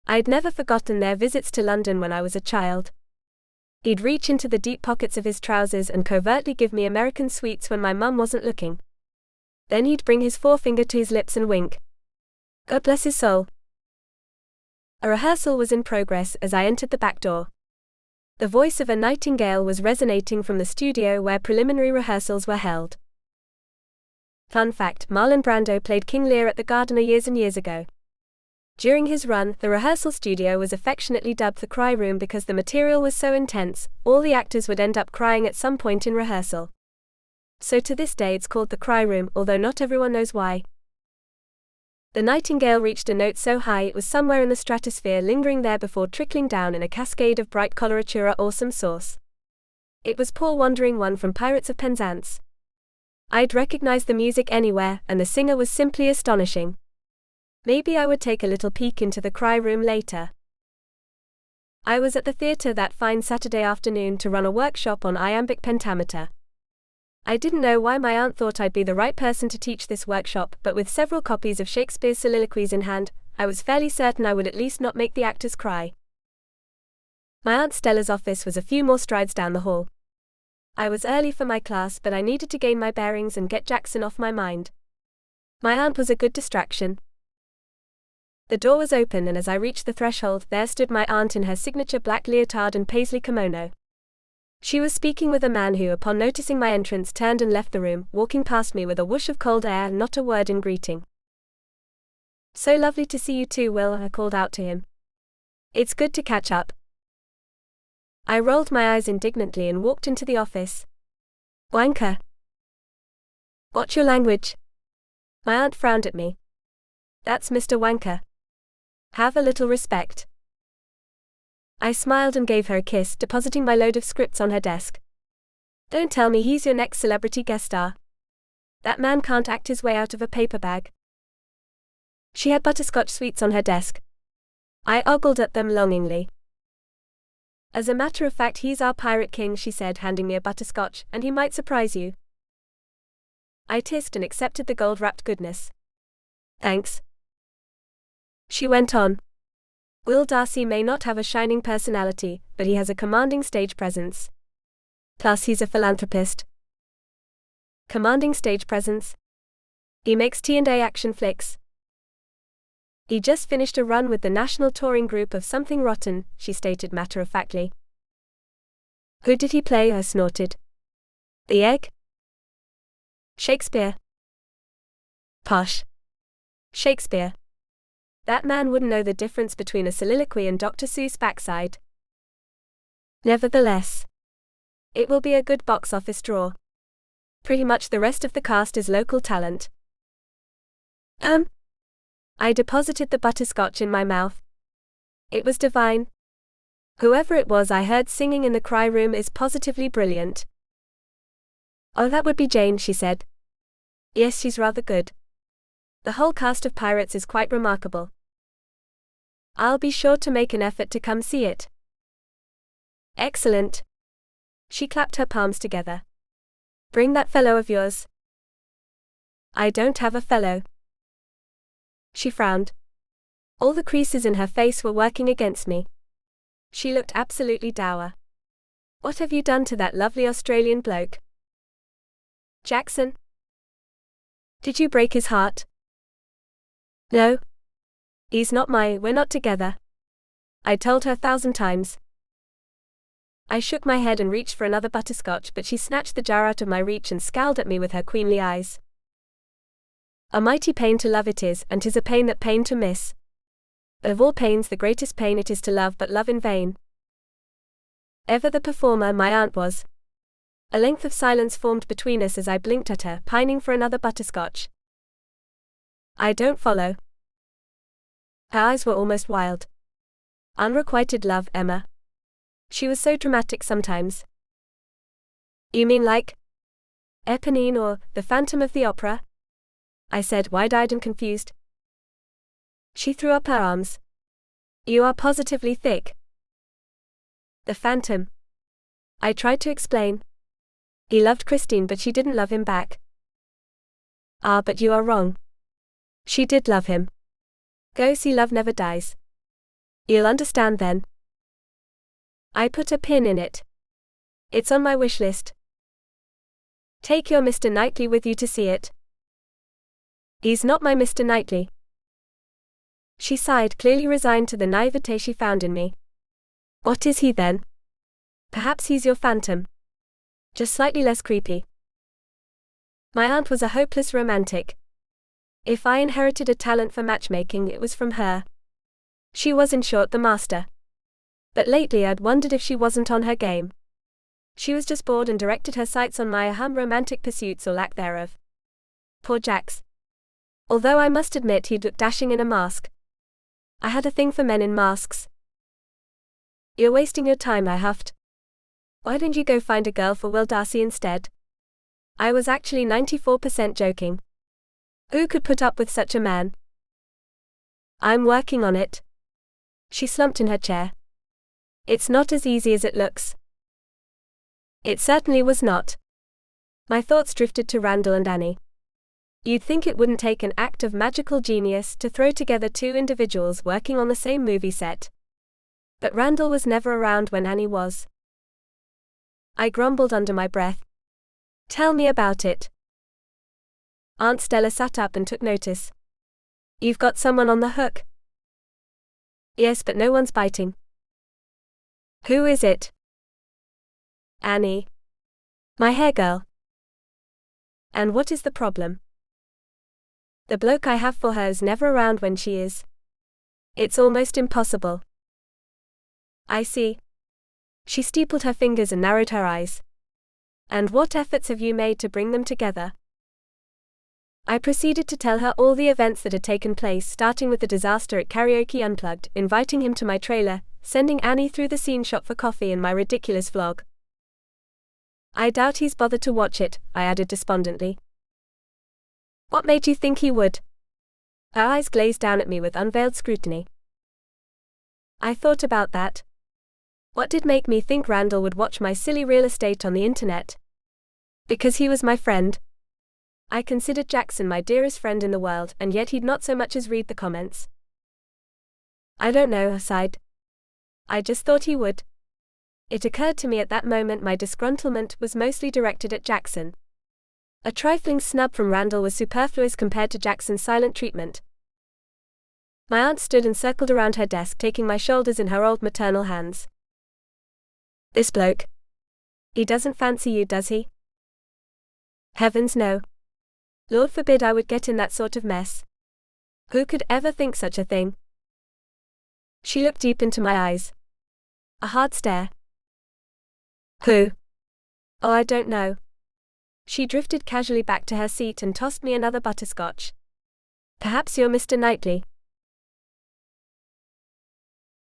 I'd never forgotten their visits to London when I was a child. He'd reach into the deep pockets of his trousers and covertly give me American sweets when my mum wasn't looking. Then he'd bring his forefinger to his lips and wink. God bless his soul. A rehearsal was in progress as I entered the back door. The voice of a nightingale was resonating from the studio where preliminary rehearsals were held. Fun fact, Marlon Brando played King Lear at the Gardner years and years ago. During his run, the rehearsal studio was affectionately dubbed the Cry Room because the material was so intense, all the actors would end up crying at some point in rehearsal. So to this day it's called the Cry Room, although not everyone knows why. The nightingale reached a note so high it was somewhere in the stratosphere, lingering there before trickling down in a cascade of bright coloratura awesome sauce. It was Paul Wandering One from Pirates of Penzance. I'd recognize the music anywhere, and the singer was simply astonishing. Maybe I would take a little peek into the Cry Room later. I was at the theatre that fine Saturday afternoon to run a workshop on iambic pentameter. I didn't know why my aunt thought I'd be the right person to teach this workshop, but with several copies of Shakespeare's soliloquies in hand, I was fairly certain I would at least not make the actors cry. My Aunt Stella's office was a few more strides down the hall. I was early for my class, but I needed to gain my bearings and get Jaxson off my mind. My aunt was a good distraction. The door was open, and as I reached the threshold, there stood my aunt in her signature black leotard and paisley kimono. She was speaking with a man who, upon noticing my entrance, turned and left the room, walking past me with a whoosh of cold air and not a word in greeting. So lovely to see you too, Will, I called out to him. It's good to catch up. I rolled my eyes indignantly and walked into the office. Wanker. Watch your language. My aunt frowned at me. That's Mr. Wanker. Have a little respect. I smiled and gave her a kiss, depositing my load of scripts on her desk. Don't tell me he's your next celebrity guest star. That man can't act his way out of a paper bag. She had butterscotch sweets on her desk. I ogled at them longingly. As a matter of fact, he's our pirate king, she said, handing me a butterscotch, and he might surprise you. I tissed and accepted the gold-wrapped goodness. Thanks. She went on. Will Darcy may not have a shining personality, but he has a commanding stage presence. Plus he's a philanthropist. Commanding stage presence? He makes T&A action flicks. He just finished a run with the national touring group of Something Rotten, she stated matter-of-factly. Who did he play? I snorted. The Egg? Shakespeare. Posh. Shakespeare. That man wouldn't know the difference between a soliloquy and Dr. Seuss' backside. Nevertheless, it will be a good box office draw. Pretty much the rest of the cast is local talent. I deposited the butterscotch in my mouth. It was divine. Whoever it was I heard singing in the cry room is positively brilliant. Oh, that would be Jane, she said. Yes, she's rather good. The whole cast of Pirates is quite remarkable. I'll be sure to make an effort to come see it. Excellent. She clapped her palms together. Bring that fellow of yours. I don't have a fellow. She frowned. All the creases in her face were working against me. She looked absolutely dour. What have you done to that lovely Australian bloke? Jackson? Did you break his heart? No. We're not together. I told her 1,000 times. I shook my head and reached for another butterscotch, but she snatched the jar out of my reach and scowled at me with her queenly eyes. A mighty pain to love it is, and 'tis a pain that pain to miss. Of all pains the greatest pain it is to love but love in vain. Ever the performer my aunt was. A length of silence formed between us as I blinked at her, pining for another butterscotch. I don't follow. Her eyes were almost wild. Unrequited love, Emma. She was so dramatic sometimes. You mean like Eponine or The Phantom of the Opera? I said, wide-eyed and confused. She threw up her arms. You are positively thick. The Phantom. I tried to explain. He loved Christine, but she didn't love him back. Ah, but you are wrong. She did love him. Go see Love Never Dies. You'll understand then. I put a pin in it. It's on my wish list. Take your Mr. Knightly with you to see it. He's not my Mr. Knightly. She sighed, clearly resigned to the naivete she found in me. What is he then? Perhaps he's your phantom. Just slightly less creepy. My aunt was a hopeless romantic. If I inherited a talent for matchmaking, it was from her. She was, in short, the master. But lately I'd wondered if she wasn't on her game. She was just bored and directed her sights on my romantic pursuits or lack thereof. Poor Jax. Although I must admit he'd look dashing in a mask. I had a thing for men in masks. You're wasting your time, I huffed. Why didn't you go find a girl for Will Darcy instead? I was actually 94% joking. Who could put up with such a man? I'm working on it. She slumped in her chair. It's not as easy as it looks. It certainly was not. My thoughts drifted to Randall and Annie. You'd think it wouldn't take an act of magical genius to throw together two individuals working on the same movie set. But Randall was never around when Annie was. I grumbled under my breath. Tell me about it. Aunt Stella sat up and took notice. You've got someone on the hook. Yes, but no one's biting. Who is it? Annie. My hair girl. And what is the problem? The bloke I have for her is never around when she is. It's almost impossible. I see. She steepled her fingers and narrowed her eyes. And what efforts have you made to bring them together? I proceeded to tell her all the events that had taken place, starting with the disaster at Karaoke Unplugged, inviting him to my trailer, sending Annie through the scene shop for coffee, and my ridiculous vlog. I doubt he's bothered to watch it, I added despondently. What made you think he would? Her eyes glazed down at me with unveiled scrutiny. I thought about that. What did make me think Randall would watch my silly real estate on the internet? Because he was my friend. I considered Jaxson my dearest friend in the world, and yet he'd not so much as read the comments. I don't know, I sighed. I just thought he would. It occurred to me at that moment my disgruntlement was mostly directed at Jaxson. A trifling snub from Randall was superfluous compared to Jackson's silent treatment. My aunt stood and circled around her desk, taking my shoulders in her old maternal hands. This bloke. He doesn't fancy you, does he? Heavens no. Lord forbid I would get in that sort of mess. Who could ever think such a thing? She looked deep into my eyes. A hard stare. Who? Oh, I don't know. She drifted casually back to her seat and tossed me another butterscotch. Perhaps you're Mr. Knightly.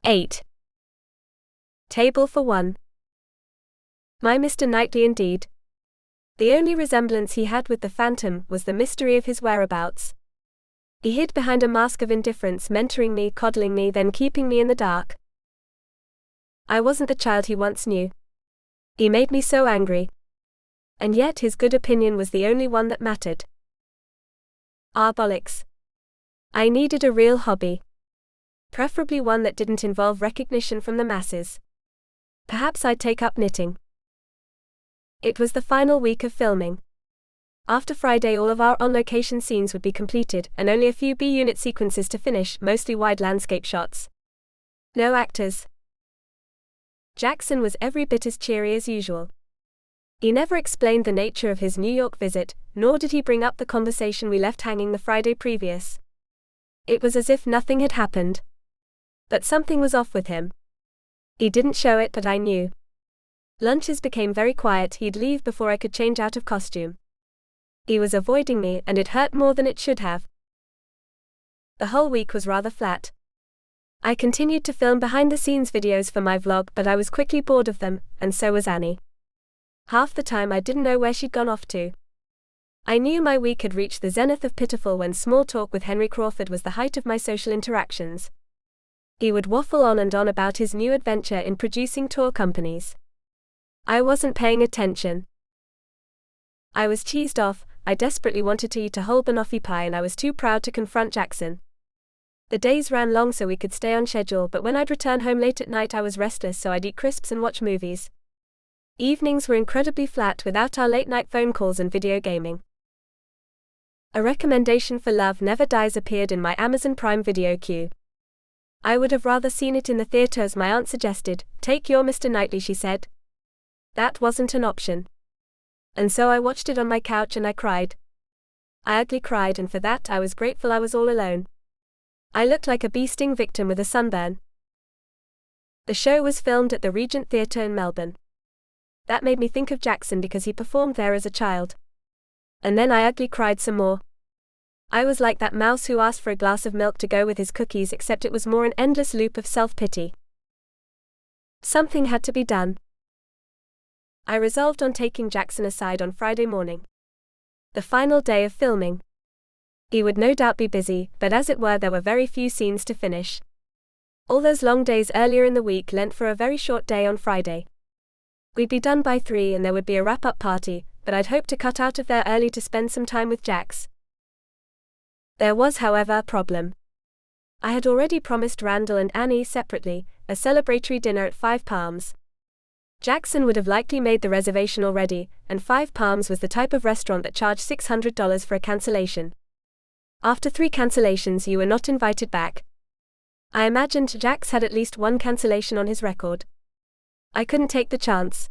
8. Table for one. My Mr. Knightly indeed. The only resemblance he had with the phantom was the mystery of his whereabouts. He hid behind a mask of indifference, mentoring me, coddling me, then keeping me in the dark. I wasn't the child he once knew. He made me so angry. And yet his good opinion was the only one that mattered. Ah, bollocks. I needed a real hobby. Preferably one that didn't involve recognition from the masses. Perhaps I'd take up knitting. It was the final week of filming. After Friday, all of our on-location scenes would be completed, and only a few B-unit sequences to finish, mostly wide landscape shots. No actors. Jaxson was every bit as cheery as usual. He never explained the nature of his New York visit, nor did he bring up the conversation we left hanging the Friday previous. It was as if nothing had happened. But something was off with him. He didn't show it, but I knew. Lunches became very quiet, he'd leave before I could change out of costume. He was avoiding me, and it hurt more than it should have. The whole week was rather flat. I continued to film behind-the-scenes videos for my vlog, but I was quickly bored of them, and so was Annie. Half the time I didn't know where she'd gone off to. I knew my week had reached the zenith of pitiful when small talk with Henry Crawford was the height of my social interactions. He would waffle on and on about his new adventure in producing tour companies. I wasn't paying attention. I was cheesed off. I desperately wanted to eat a whole banoffee pie, and I was too proud to confront Jaxson. The days ran long so we could stay on schedule, but when I'd return home late at night I was restless, so I'd eat crisps and watch movies. Evenings were incredibly flat without our late-night phone calls and video gaming. A recommendation for Love Never Dies appeared in my Amazon Prime Video queue. I would have rather seen it in the theatre, as my aunt suggested. Take your Mr. Knightly, she said. That wasn't an option. And so I watched it on my couch and I cried. I ugly cried, and for that I was grateful I was all alone. I looked like a bee sting victim with a sunburn. The show was filmed at the Regent Theatre in Melbourne. That made me think of Jaxson because he performed there as a child. And then I ugly cried some more. I was like that mouse who asked for a glass of milk to go with his cookies, except it was more an endless loop of self-pity. Something had to be done. I resolved on taking Jaxson aside on Friday morning. The final day of filming. He would no doubt be busy, but as it were there were very few scenes to finish. All those long days earlier in the week lent for a very short day on Friday. We'd be done by 3 and there would be a wrap-up party, but I'd hoped to cut out of there early to spend some time with Jax. There was, however, a problem. I had already promised Randall and Annie separately a celebratory dinner at 5 Palms. Jaxson would have likely made the reservation already, and 5 Palms was the type of restaurant that charged $600 for a cancellation. After 3 cancellations you were not invited back. I imagined Jax had at least 1 cancellation on his record. I couldn't take the chance.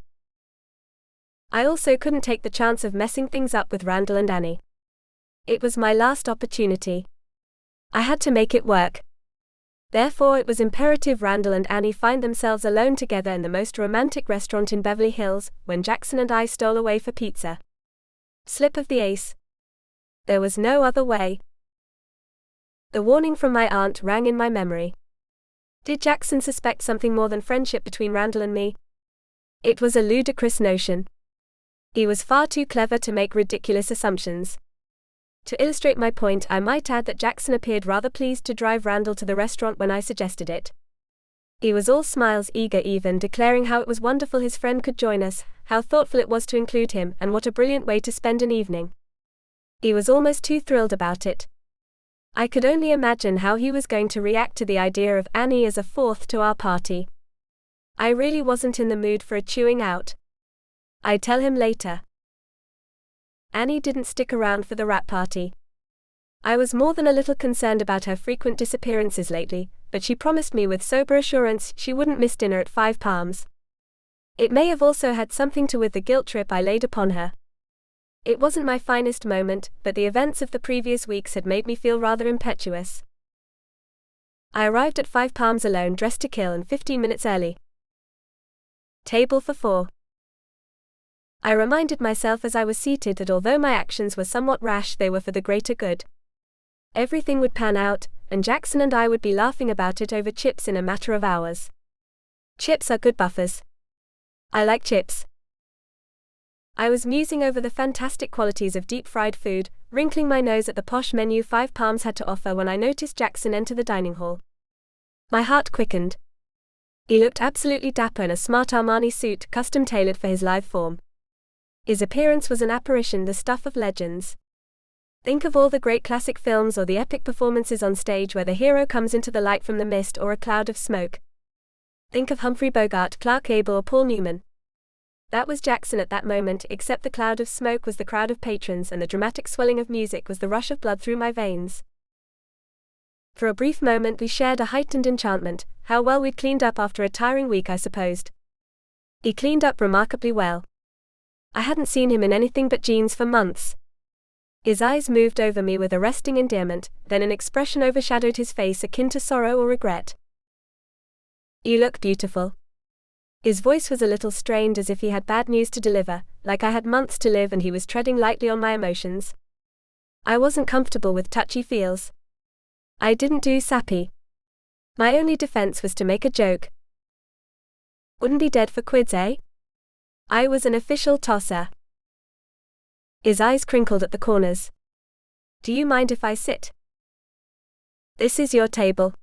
I also couldn't take the chance of messing things up with Randall and Annie. It was my last opportunity. I had to make it work. Therefore it was imperative Randall and Annie find themselves alone together in the most romantic restaurant in Beverly Hills, when Jaxson and I stole away for pizza. Slip of the ace. There was no other way. The warning from my aunt rang in my memory. Did Jaxson suspect something more than friendship between Randall and me? It was a ludicrous notion. He was far too clever to make ridiculous assumptions. To illustrate my point, I might add that Jaxson appeared rather pleased to drive Randall to the restaurant when I suggested it. He was all smiles, eager, even declaring how it was wonderful his friend could join us, how thoughtful it was to include him, and what a brilliant way to spend an evening. He was almost too thrilled about it. I could only imagine how he was going to react to the idea of Annie as a fourth to our party. I really wasn't in the mood for a chewing out. I'd tell him later. Annie didn't stick around for the wrap party. I was more than a little concerned about her frequent disappearances lately, but she promised me with sober assurance she wouldn't miss dinner at 5 Palms. It may have also had something to do with the guilt trip I laid upon her. It wasn't my finest moment, but the events of the previous weeks had made me feel rather impetuous. I arrived at 5 Palms alone, dressed to kill and 15 minutes early. Table for 4. I reminded myself as I was seated that although my actions were somewhat rash, they were for the greater good. Everything would pan out, and Jaxson and I would be laughing about it over chips in a matter of hours. Chips are good buffers. I like chips. I was musing over the fantastic qualities of deep-fried food, wrinkling my nose at the posh menu 5 Palms had to offer when I noticed Jaxson enter the dining hall. My heart quickened. He looked absolutely dapper in a smart Armani suit, custom-tailored for his live form. His appearance was an apparition, the stuff of legends. Think of all the great classic films or the epic performances on stage where the hero comes into the light from the mist or a cloud of smoke. Think of Humphrey Bogart, Clark Gable or Paul Newman. That was Jaxson at that moment, except the cloud of smoke was the crowd of patrons and the dramatic swelling of music was the rush of blood through my veins. For a brief moment we shared a heightened enchantment. How well we'd cleaned up after a tiring week, I supposed. He cleaned up remarkably well. I hadn't seen him in anything but jeans for months. His eyes moved over me with arresting endearment, then an expression overshadowed his face akin to sorrow or regret. You look beautiful. His voice was a little strained, as if he had bad news to deliver, like I had months to live and he was treading lightly on my emotions. I wasn't comfortable with touchy feels. I didn't do sappy. My only defense was to make a joke. Wouldn't be dead for quids, eh? I was an official tosser. His eyes crinkled at the corners. Do you mind if I sit? This is your table.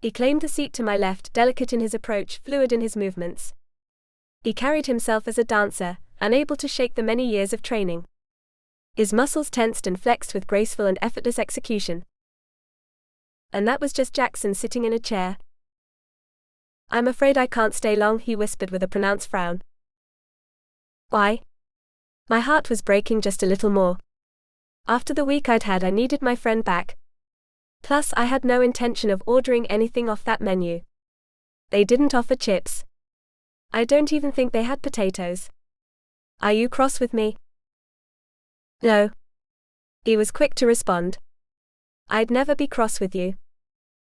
He claimed the seat to my left, delicate in his approach, fluid in his movements. He carried himself as a dancer, unable to shake the many years of training. His muscles tensed and flexed with graceful and effortless execution. And that was just Jaxson sitting in a chair. I'm afraid I can't stay long, he whispered with a pronounced frown. Why? My heart was breaking just a little more. After the week I'd had, I needed my friend back. Plus, I had no intention of ordering anything off that menu. They didn't offer chips. I don't even think they had potatoes. Are you cross with me? No. He was quick to respond. I'd never be cross with you.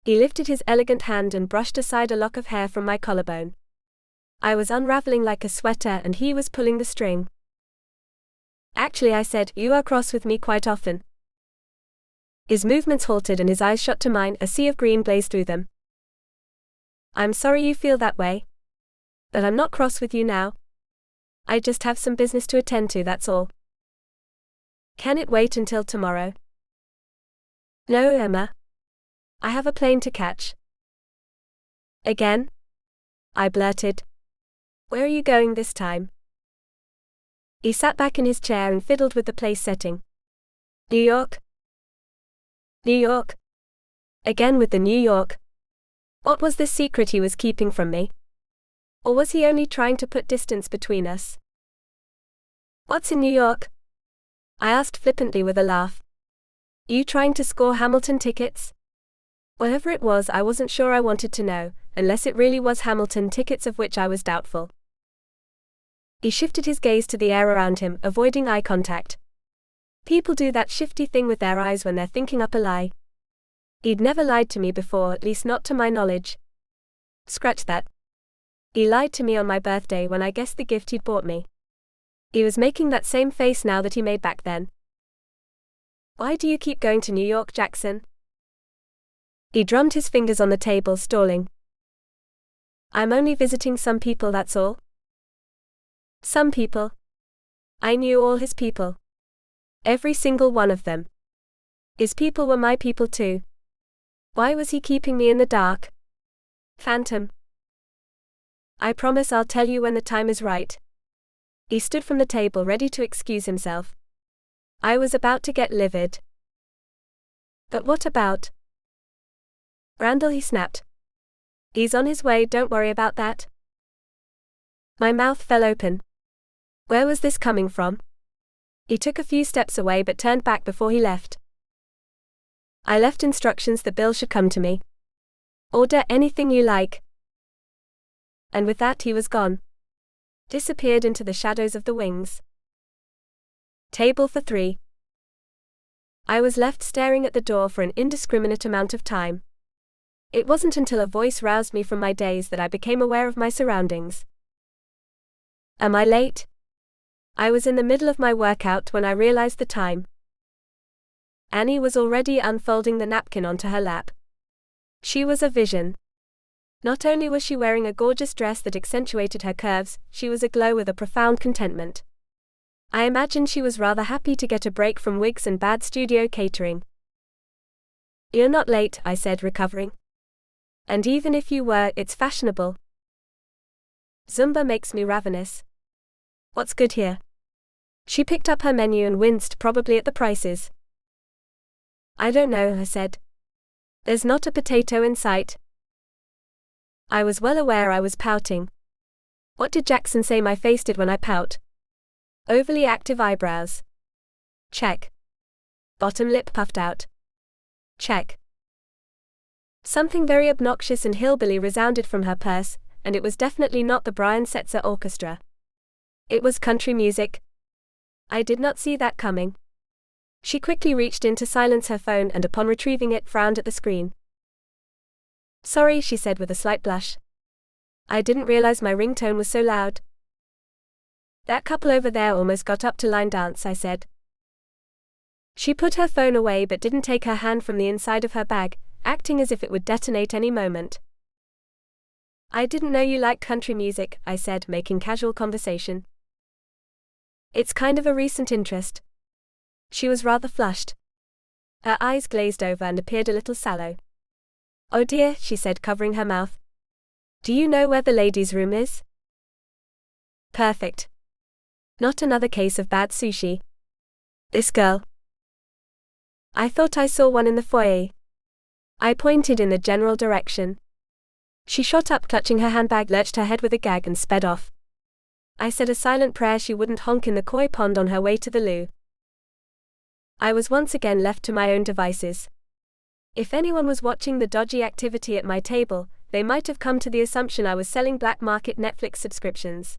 He lifted his elegant hand and brushed aside a lock of hair from my collarbone. I was unraveling like a sweater and he was pulling the string. Actually, I said, you are cross with me quite often. His movements halted and his eyes shot to mine, a sea of green blazed through them. I'm sorry you feel that way. But I'm not cross with you now. I just have some business to attend to, that's all. Can it wait until tomorrow? No, Emma. I have a plane to catch. Again? I blurted. Where are you going this time? He sat back in his chair and fiddled with the place setting. New York? New York? Again with the New York. What was this secret he was keeping from me? Or was he only trying to put distance between us? What's in New York? I asked flippantly with a laugh. You trying to score Hamilton tickets? Whatever it was, I wasn't sure I wanted to know, unless it really was Hamilton tickets, of which I was doubtful. He shifted his gaze to the air around him, avoiding eye contact. People do that shifty thing with their eyes when they're thinking up a lie. He'd never lied to me before, at least not to my knowledge. Scratch that. He lied to me on my birthday when I guessed the gift he'd bought me. He was making that same face now that he made back then. Why do you keep going to New York, Jaxson? He drummed his fingers on the table, stalling. I'm only visiting some people, that's all. Some people. I knew all his people. Every single one of them. His people were my people too. Why was he keeping me in the dark? Phantom. I promise I'll tell you when the time is right. He stood from the table, ready to excuse himself. I was about to get livid. But what about Randall, he snapped. He's on his way, don't worry about that. My mouth fell open. Where was this coming from? He took a few steps away but turned back before he left. I left instructions that Bill should come to me. Order anything you like. And with that he was gone. Disappeared into the shadows of the wings. Table for 3. I was left staring at the door for an indiscriminate amount of time. It wasn't until a voice roused me from my daze that I became aware of my surroundings. Am I late? I was in the middle of my workout when I realized the time. Annie was already unfolding the napkin onto her lap. She was a vision. Not only was she wearing a gorgeous dress that accentuated her curves, she was aglow with a profound contentment. I imagined she was rather happy to get a break from wigs and bad studio catering. You're not late, I said, recovering. And even if you were, it's fashionable. Zumba makes me ravenous. What's good here? She picked up her menu and winced, probably at the prices. I don't know, I said. There's not a potato in sight. I was well aware I was pouting. What did Jackson say my face did when I pout? Overly active eyebrows. Check. Bottom lip puffed out. Check. Something very obnoxious and hillbilly resounded from her purse, and it was definitely not the Brian Setzer Orchestra. It was country music. I did not see that coming. She quickly reached in to silence her phone and upon retrieving it frowned at the screen. Sorry, she said with a slight blush. I didn't realize my ringtone was so loud. That couple over there almost got up to line dance, I said. She put her phone away but didn't take her hand from the inside of her bag, acting as if it would detonate any moment. I didn't know you liked country music, I said, making casual conversation. It's kind of a recent interest. She was rather flushed. Her eyes glazed over and appeared a little sallow. Oh dear, she said, covering her mouth. Do you know where the ladies' room is? Perfect. Not another case of bad sushi. This girl. I thought I saw one in the foyer. I pointed in the general direction. She shot up, clutching her handbag, lurched her head with a gag and sped off. I said a silent prayer she wouldn't honk in the koi pond on her way to the loo. I was once again left to my own devices. If anyone was watching the dodgy activity at my table, they might have come to the assumption I was selling black market Netflix subscriptions.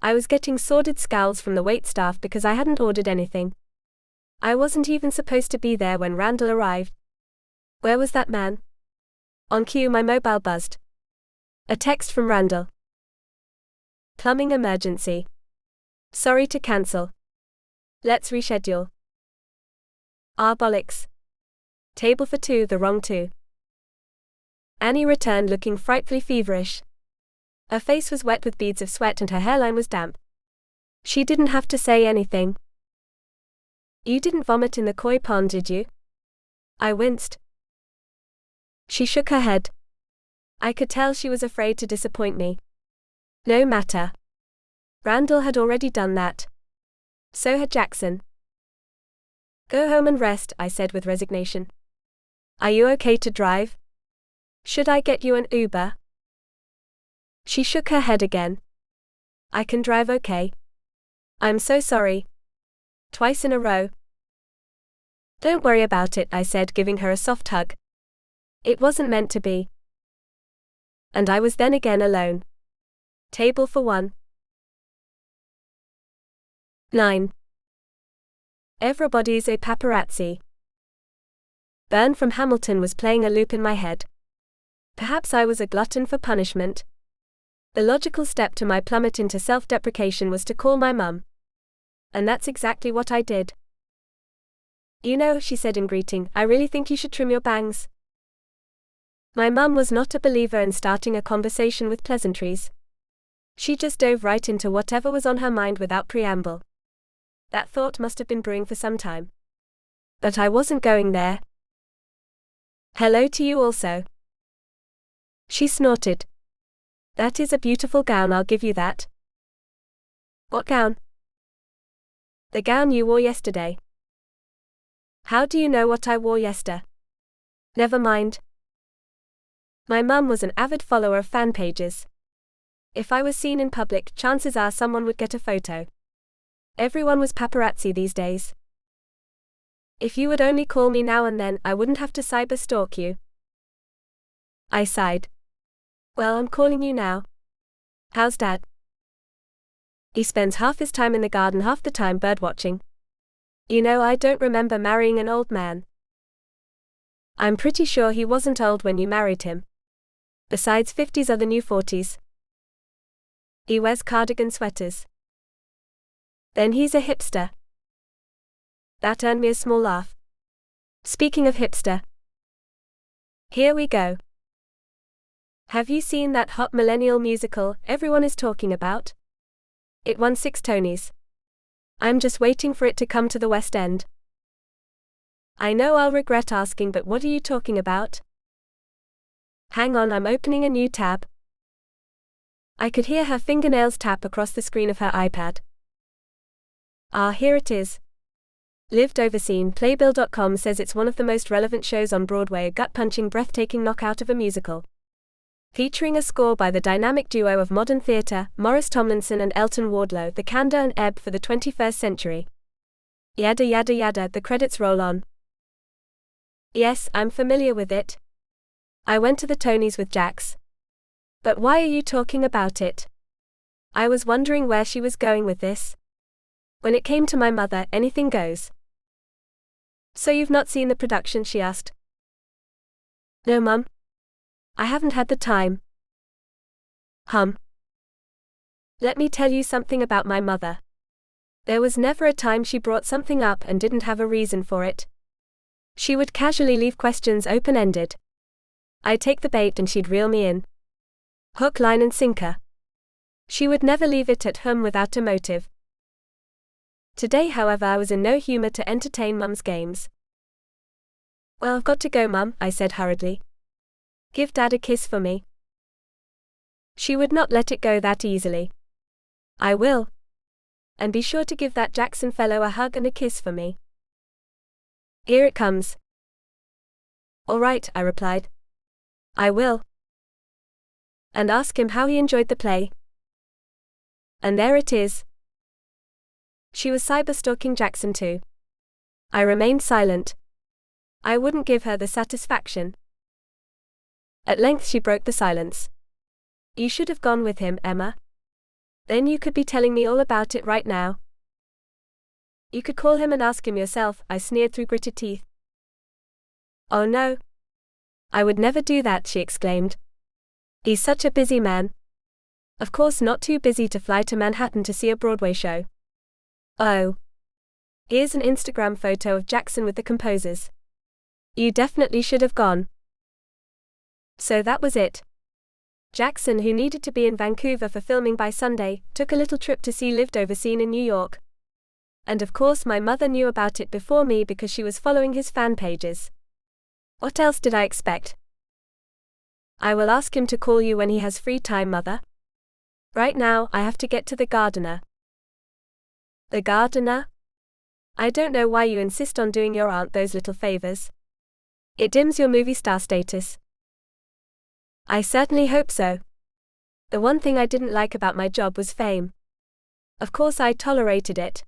I was getting sordid scowls from the waitstaff because I hadn't ordered anything. I wasn't even supposed to be there when Randall arrived. Where was that man? On cue, my mobile buzzed. A text from Randall. Plumbing emergency. Sorry to cancel. Let's reschedule. Ah, bollocks. Table for 2, the wrong 2. Annie returned looking frightfully feverish. Her face was wet with beads of sweat and her hairline was damp. She didn't have to say anything. You didn't vomit in the koi pond, did you? I winced. She shook her head. I could tell she was afraid to disappoint me. No matter. Randall had already done that. So had Jackson. Go home and rest, I said with resignation. Are you okay to drive? Should I get you an Uber? She shook her head again. I can drive okay. I'm so sorry. Twice in a row. Don't worry about it, I said, giving her a soft hug. It wasn't meant to be. And I was then again alone. Table for 1. 9. Everybody's a paparazzi. Burn from Hamilton was playing a loop in my head. Perhaps I was a glutton for punishment. The logical step to my plummet into self-deprecation was to call my mum. And that's exactly what I did. You know, she said in greeting, I really think you should trim your bangs. My mum was not a believer in starting a conversation with pleasantries. She just dove right into whatever was on her mind without preamble. That thought must have been brewing for some time. But I wasn't going there. Hello to you also. She snorted. That is a beautiful gown, I'll give you that. What gown? The gown you wore yesterday. How do you know what I wore yesterday? Never mind. My mum was an avid follower of fan pages. If I was seen in public, chances are someone would get a photo. Everyone was paparazzi these days. If you would only call me now and then, I wouldn't have to cyber stalk you. I sighed. Well, I'm calling you now. How's Dad? He spends half his time in the garden, half the time birdwatching. You know, I don't remember marrying an old man. I'm pretty sure he wasn't old when you married him. Besides, 50s are the new 40s. He wears cardigan sweaters. Then he's a hipster. That earned me a small laugh. Speaking of hipster, here we go. Have you seen that hot millennial musical everyone is talking about? It won 6 Tonys. I'm just waiting for it to come to the West End. I know I'll regret asking, but what are you talking about? Hang on, I'm opening a new tab. I could hear her fingernails tap across the screen of her iPad. Ah, here it is. Lived Overseen. Playbill.com says it's one of the most relevant shows on Broadway, a gut-punching, breathtaking knockout of a musical. Featuring a score by the dynamic duo of modern theatre, Morris Tomlinson and Elton Wardlow, the candor and ebb for the 21st century. Yada yada yada, the credits roll on. Yes, I'm familiar with it. I went to the Tonys with Jax. But why are you talking about it? I was wondering where she was going with this. When it came to my mother, anything goes. So you've not seen the production, she asked. No, Mum. I haven't had the time. Let me tell you something about my mother. There was never a time she brought something up and didn't have a reason for it. She would casually leave questions open-ended. I'd take the bait and she'd reel me in. Hook, line and sinker. She would never leave it at home without a motive. Today, however, I was in no humor to entertain Mum's games. Well, I've got to go, Mum, I said hurriedly. Give Dad a kiss for me. She would not let it go that easily. I will. And be sure to give that Jaxson fellow a hug and a kiss for me. Here it comes. All right, I replied. I will. And ask him how he enjoyed the play. And there it is. She was cyber-stalking Jaxson too. I remained silent. I wouldn't give her the satisfaction. At length she broke the silence. You should have gone with him, Emma. Then you could be telling me all about it right now. You could call him and ask him yourself, I sneered through gritted teeth. Oh no. I would never do that, she exclaimed. He's such a busy man. Of course not too busy to fly to Manhattan to see a Broadway show. Oh. Here's an Instagram photo of Jaxson with the composers. You definitely should have gone. So that was it. Jaxson, who needed to be in Vancouver for filming by Sunday, took a little trip to see Lived Overseen in New York. And of course my mother knew about it before me because she was following his fan pages. What else did I expect? I will ask him to call you when he has free time, Mother. Right now, I have to get to the gardener. The gardener? I don't know why you insist on doing your aunt those little favors. It dims your movie star status. I certainly hope so. The one thing I didn't like about my job was fame. Of course I tolerated it.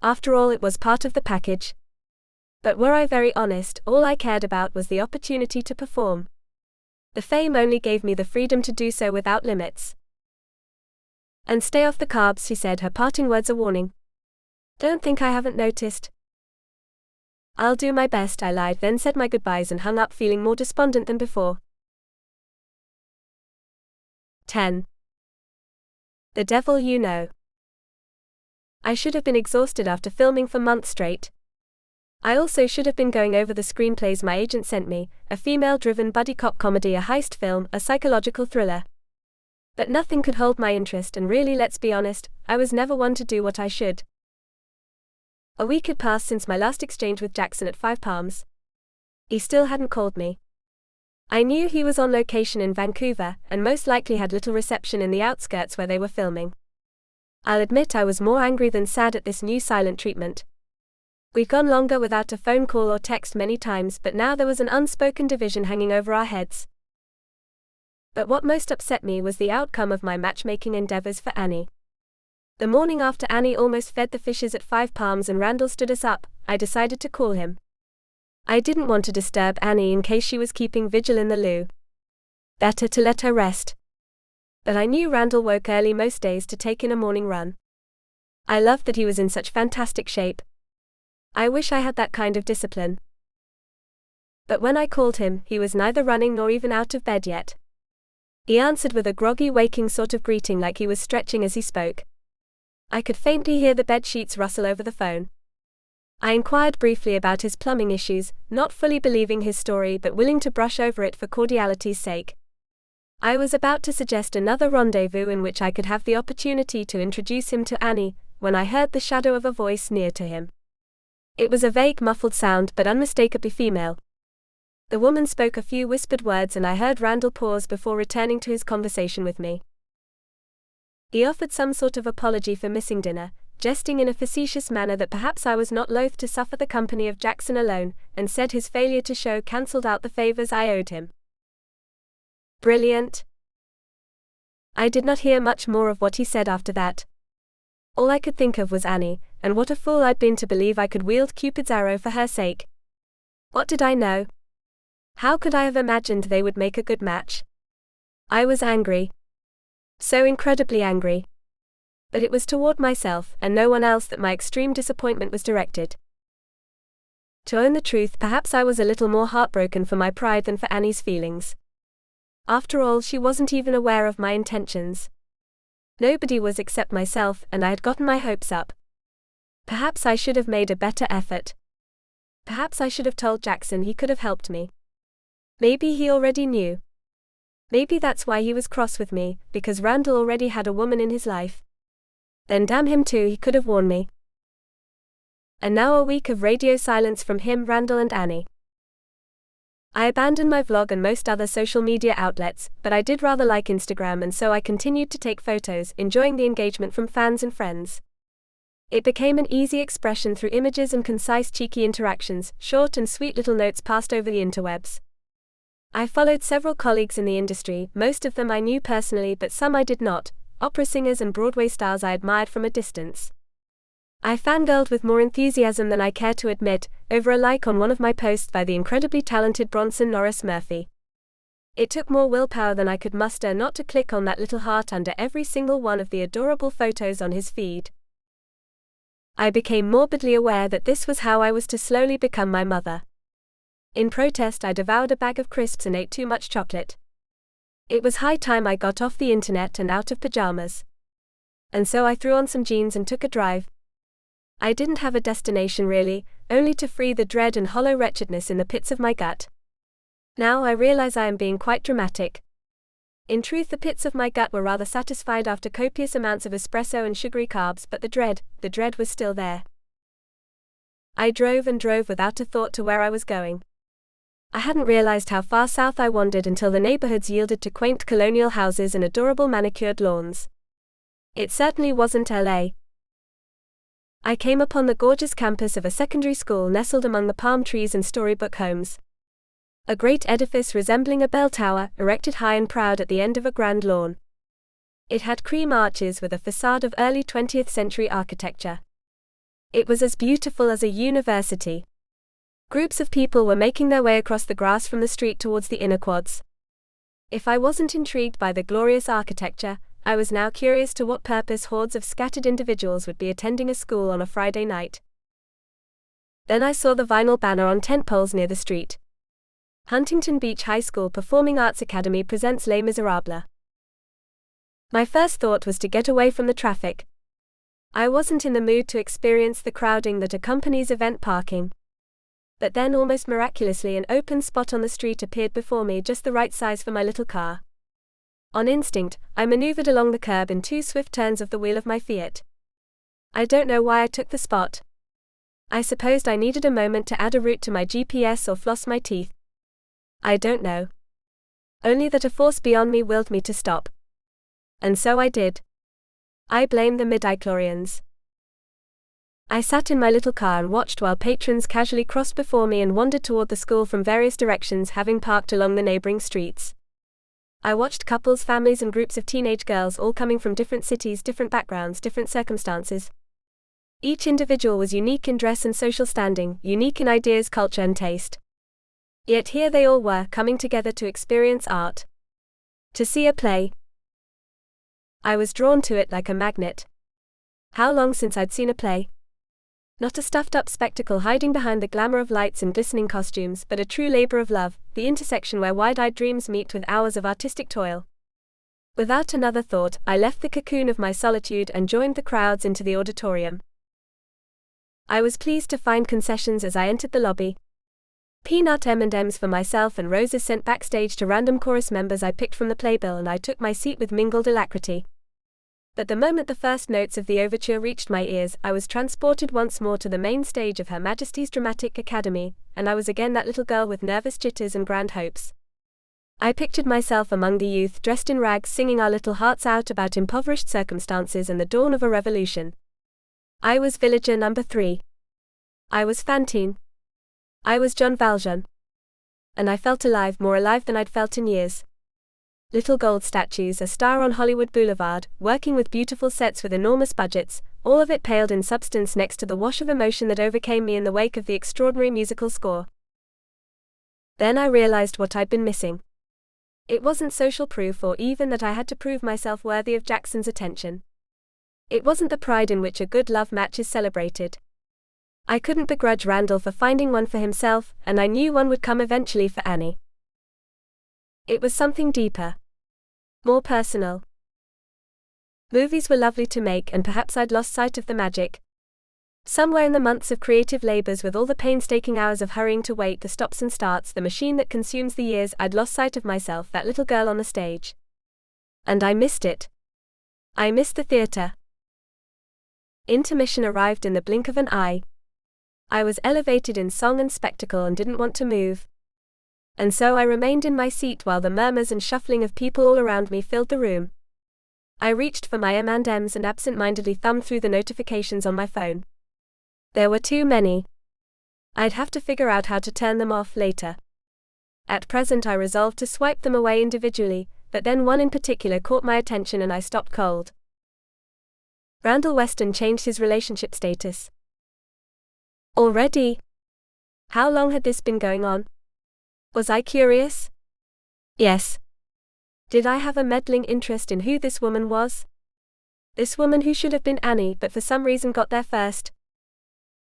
After all, it was part of the package. But were I very honest, all I cared about was the opportunity to perform. The fame only gave me the freedom to do so without limits. And stay off the carbs, she said, her parting words a warning. Don't think I haven't noticed. I'll do my best, I lied, then said my goodbyes and hung up feeling more despondent than before. 10. The Devil You Know. I should have been exhausted after filming for months straight. I also should have been going over the screenplays my agent sent me, a female-driven buddy cop comedy, a heist film, a psychological thriller. But nothing could hold my interest, and really, let's be honest, I was never one to do what I should. A week had passed since my last exchange with Jaxson at Five Palms. He still hadn't called me. I knew he was on location in Vancouver, and most likely had little reception in the outskirts where they were filming. I'll admit I was more angry than sad at this new silent treatment. We'd gone longer without a phone call or text many times, but now there was an unspoken division hanging over our heads. But what most upset me was the outcome of my matchmaking endeavors for Annie. The morning after Annie almost fed the fishes at 5 Palms and Randall stood us up, I decided to call him. I didn't want to disturb Annie in case she was keeping vigil in the loo. Better to let her rest. But I knew Randall woke early most days to take in a morning run. I loved that he was in such fantastic shape. I wish I had that kind of discipline. But when I called him, he was neither running nor even out of bed yet. He answered with a groggy waking sort of greeting like he was stretching as he spoke. I could faintly hear the bed sheets rustle over the phone. I inquired briefly about his plumbing issues, not fully believing his story but willing to brush over it for cordiality's sake. I was about to suggest another rendezvous in which I could have the opportunity to introduce him to Annie, when I heard the shadow of a voice near to him. It was a vague muffled sound but unmistakably female. The woman spoke a few whispered words and I heard Randall pause before returning to his conversation with me. He offered some sort of apology for missing dinner, jesting in a facetious manner that perhaps I was not loath to suffer the company of Jaxson alone, and said his failure to show cancelled out the favors I owed him. Brilliant. I did not hear much more of what he said after that. All I could think of was Annie, and what a fool I'd been to believe I could wield Cupid's arrow for her sake. What did I know? How could I have imagined they would make a good match? I was angry. So incredibly angry. But it was toward myself and no one else that my extreme disappointment was directed. To own the truth, perhaps I was a little more heartbroken for my pride than for Annie's feelings. After all, she wasn't even aware of my intentions. Nobody was except myself, and I had gotten my hopes up. Perhaps I should have made a better effort. Perhaps I should have told Jaxson he could have helped me. Maybe he already knew. Maybe that's why he was cross with me, because Randall already had a woman in his life. Then damn him too, he could have warned me. And now a week of radio silence from him, Randall and Annie. I abandoned my vlog and most other social media outlets, but I did rather like Instagram, and so I continued to take photos, enjoying the engagement from fans and friends. It became an easy expression through images and concise cheeky interactions, short and sweet little notes passed over the interwebs. I followed several colleagues in the industry, most of them I knew personally but some I did not, opera singers and Broadway stars I admired from a distance. I fangirled with more enthusiasm than I care to admit, over a like on one of my posts by the incredibly talented Bronson Norris Murphy. It took more willpower than I could muster not to click on that little heart under every single one of the adorable photos on his feed. I became morbidly aware that this was how I was to slowly become my mother. In protest, I devoured a bag of crisps and ate too much chocolate. It was high time I got off the internet and out of pajamas. And so I threw on some jeans and took a drive. I didn't have a destination really, only to free the dread and hollow wretchedness in the pits of my gut. Now I realize I am being quite dramatic. In truth, the pits of my gut were rather satisfied after copious amounts of espresso and sugary carbs, but the dread was still there. I drove and drove without a thought to where I was going. I hadn't realized how far south I wandered until the neighborhoods yielded to quaint colonial houses and adorable manicured lawns. It certainly wasn't LA. I came upon the gorgeous campus of a secondary school nestled among the palm trees and storybook homes. A great edifice resembling a bell tower, erected high and proud at the end of a grand lawn. It had cream arches with a facade of early 20th century architecture. It was as beautiful as a university. Groups of people were making their way across the grass from the street towards the inner quads. If I wasn't intrigued by the glorious architecture, I was now curious to what purpose hordes of scattered individuals would be attending a school on a Friday night. Then I saw the vinyl banner on tent poles near the street. Huntington Beach High School Performing Arts Academy presents Les Miserables. My first thought was to get away from the traffic. I wasn't in the mood to experience the crowding that accompanies event parking. But then, almost miraculously, an open spot on the street appeared before me, just the right size for my little car. On instinct, I maneuvered along the curb in 2 swift turns of the wheel of my Fiat. I don't know why I took the spot. I supposed I needed a moment to add a route to my GPS or floss my teeth. I don't know. Only that a force beyond me willed me to stop. And so I did. I blame the midichlorians. I sat in my little car and watched while patrons casually crossed before me and wandered toward the school from various directions, having parked along the neighboring streets. I watched couples, families, and groups of teenage girls, all coming from different cities, different backgrounds, different circumstances. Each individual was unique in dress and social standing, unique in ideas, culture, and taste. Yet here they all were, coming together to experience art. To see a play. I was drawn to it like a magnet. How long since I'd seen a play? Not a stuffed-up spectacle hiding behind the glamour of lights and glistening costumes, but a true labor of love, the intersection where wide-eyed dreams meet with hours of artistic toil. Without another thought, I left the cocoon of my solitude and joined the crowds into the auditorium. I was pleased to find concessions as I entered the lobby. Peanut M&Ms for myself and roses sent backstage to random chorus members I picked from the playbill, and I took my seat with mingled alacrity. But the moment the first notes of the overture reached my ears, I was transported once more to the main stage of Her Majesty's Dramatic Academy, and I was again that little girl with nervous jitters and grand hopes. I pictured myself among the youth, dressed in rags, singing our little hearts out about impoverished circumstances and the dawn of a revolution. I was Villager number 3. I was Fantine. I was John Valjean. And I felt alive, more alive than I'd felt in years. Little gold statues, a star on Hollywood Boulevard, working with beautiful sets with enormous budgets, all of it paled in substance next to the wash of emotion that overcame me in the wake of the extraordinary musical score. Then I realized what I'd been missing. It wasn't social proof, or even that I had to prove myself worthy of Jackson's attention. It wasn't the pride in which a good love match is celebrated. I couldn't begrudge Randall for finding one for himself, and I knew one would come eventually for Annie. It was something deeper. More personal. Movies were lovely to make, and perhaps I'd lost sight of the magic. Somewhere in the months of creative labors, with all the painstaking hours of hurrying to wait, the stops and starts, the machine that consumes the years, I'd lost sight of myself, that little girl on the stage. And I missed it. I missed the theater. Intermission arrived in the blink of an eye. I was elevated in song and spectacle and didn't want to move. And so I remained in my seat while the murmurs and shuffling of people all around me filled the room. I reached for my M&Ms and absent-mindedly thumbed through the notifications on my phone. There were too many. I'd have to figure out how to turn them off later. At present I resolved to swipe them away individually, but then one in particular caught my attention and I stopped cold. Randall Weston changed his relationship status. Already? How long had this been going on? Was I curious? Yes. Did I have a meddling interest in who this woman was? This woman who should have been Annie but for some reason got there first.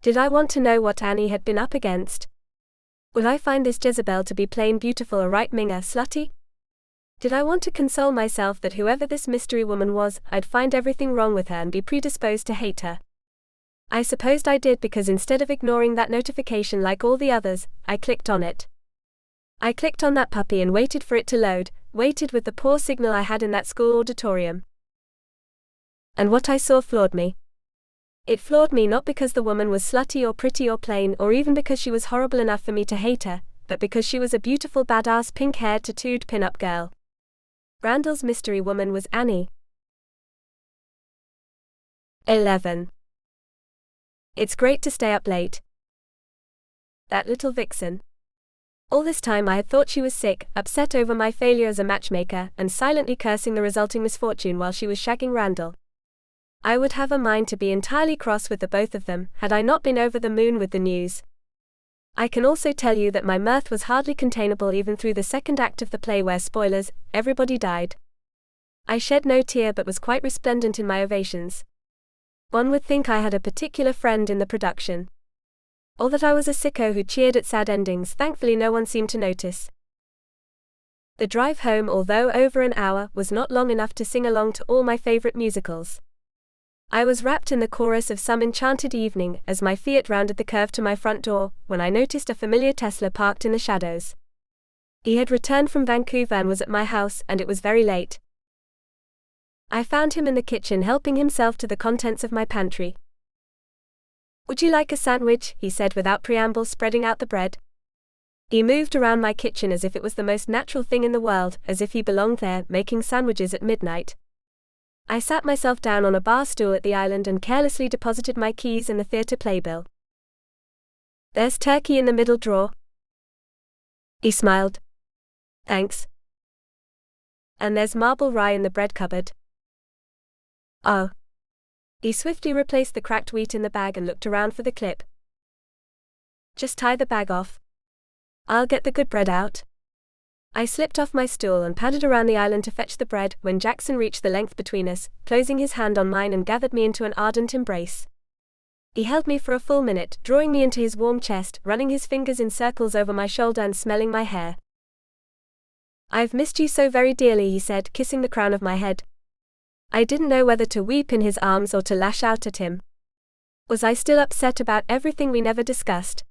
Did I want to know what Annie had been up against? Would I find this Jezebel to be plain beautiful, a right minger, slutty? Did I want to console myself that whoever this mystery woman was, I'd find everything wrong with her and be predisposed to hate her? I supposed I did, because instead of ignoring that notification like all the others, I clicked on it. I clicked on that puppy and waited for it to load, waited with the poor signal I had in that school auditorium. And what I saw floored me. It floored me not because the woman was slutty or pretty or plain, or even because she was horrible enough for me to hate her, but because she was a beautiful badass pink-haired tattooed pin-up girl. Randall's mystery woman was Annie. 11. It's great to stay up late. That little vixen. All this time I had thought she was sick, upset over my failure as a matchmaker, and silently cursing the resulting misfortune while she was shagging Randall. I would have a mind to be entirely cross with the both of them, had I not been over the moon with the news. I can also tell you that my mirth was hardly containable even through the second act of the play where, spoilers, everybody died. I shed no tear but was quite resplendent in my ovations. One would think I had a particular friend in the production. Or that I was a sicko who cheered at sad endings. Thankfully no one seemed to notice. The drive home, although over an hour, was not long enough to sing along to all my favorite musicals. I was wrapped in the chorus of some enchanted evening as my Fiat rounded the curve to my front door, when I noticed a familiar Tesla parked in the shadows. He had returned from Vancouver and was at my house, and it was very late. I found him in the kitchen helping himself to the contents of my pantry. "Would you like a sandwich?" he said without preamble, spreading out the bread. He moved around my kitchen as if it was the most natural thing in the world, as if he belonged there, making sandwiches at midnight. I sat myself down on a bar stool at the island and carelessly deposited my keys in the theatre playbill. There's turkey in the middle drawer. He smiled. Thanks. And there's marble rye in the bread cupboard. Oh. He swiftly replaced the cracked wheat in the bag and looked around for the clip. Just tie the bag off. I'll get the good bread out. I slipped off my stool and padded around the island to fetch the bread when Jaxson reached the length between us, closing his hand on mine and gathered me into an ardent embrace. He held me for a full minute, drawing me into his warm chest, running his fingers in circles over my shoulder and smelling my hair. I've missed you so very dearly, he said, kissing the crown of my head. I didn't know whether to weep in his arms or to lash out at him. Was I still upset about everything we never discussed?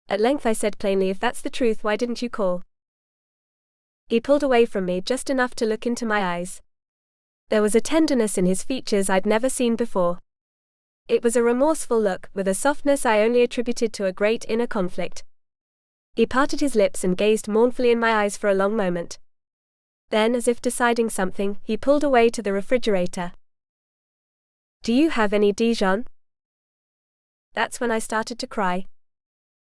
At length I said plainly, if that's the truth, why didn't you call? He pulled away from me just enough to look into my eyes. There was a tenderness in his features I'd never seen before. It was a remorseful look, with a softness I only attributed to a great inner conflict. He parted his lips and gazed mournfully in my eyes for a long moment. Then, as if deciding something, he pulled away to the refrigerator. Do you have any Dijon? That's when I started to cry.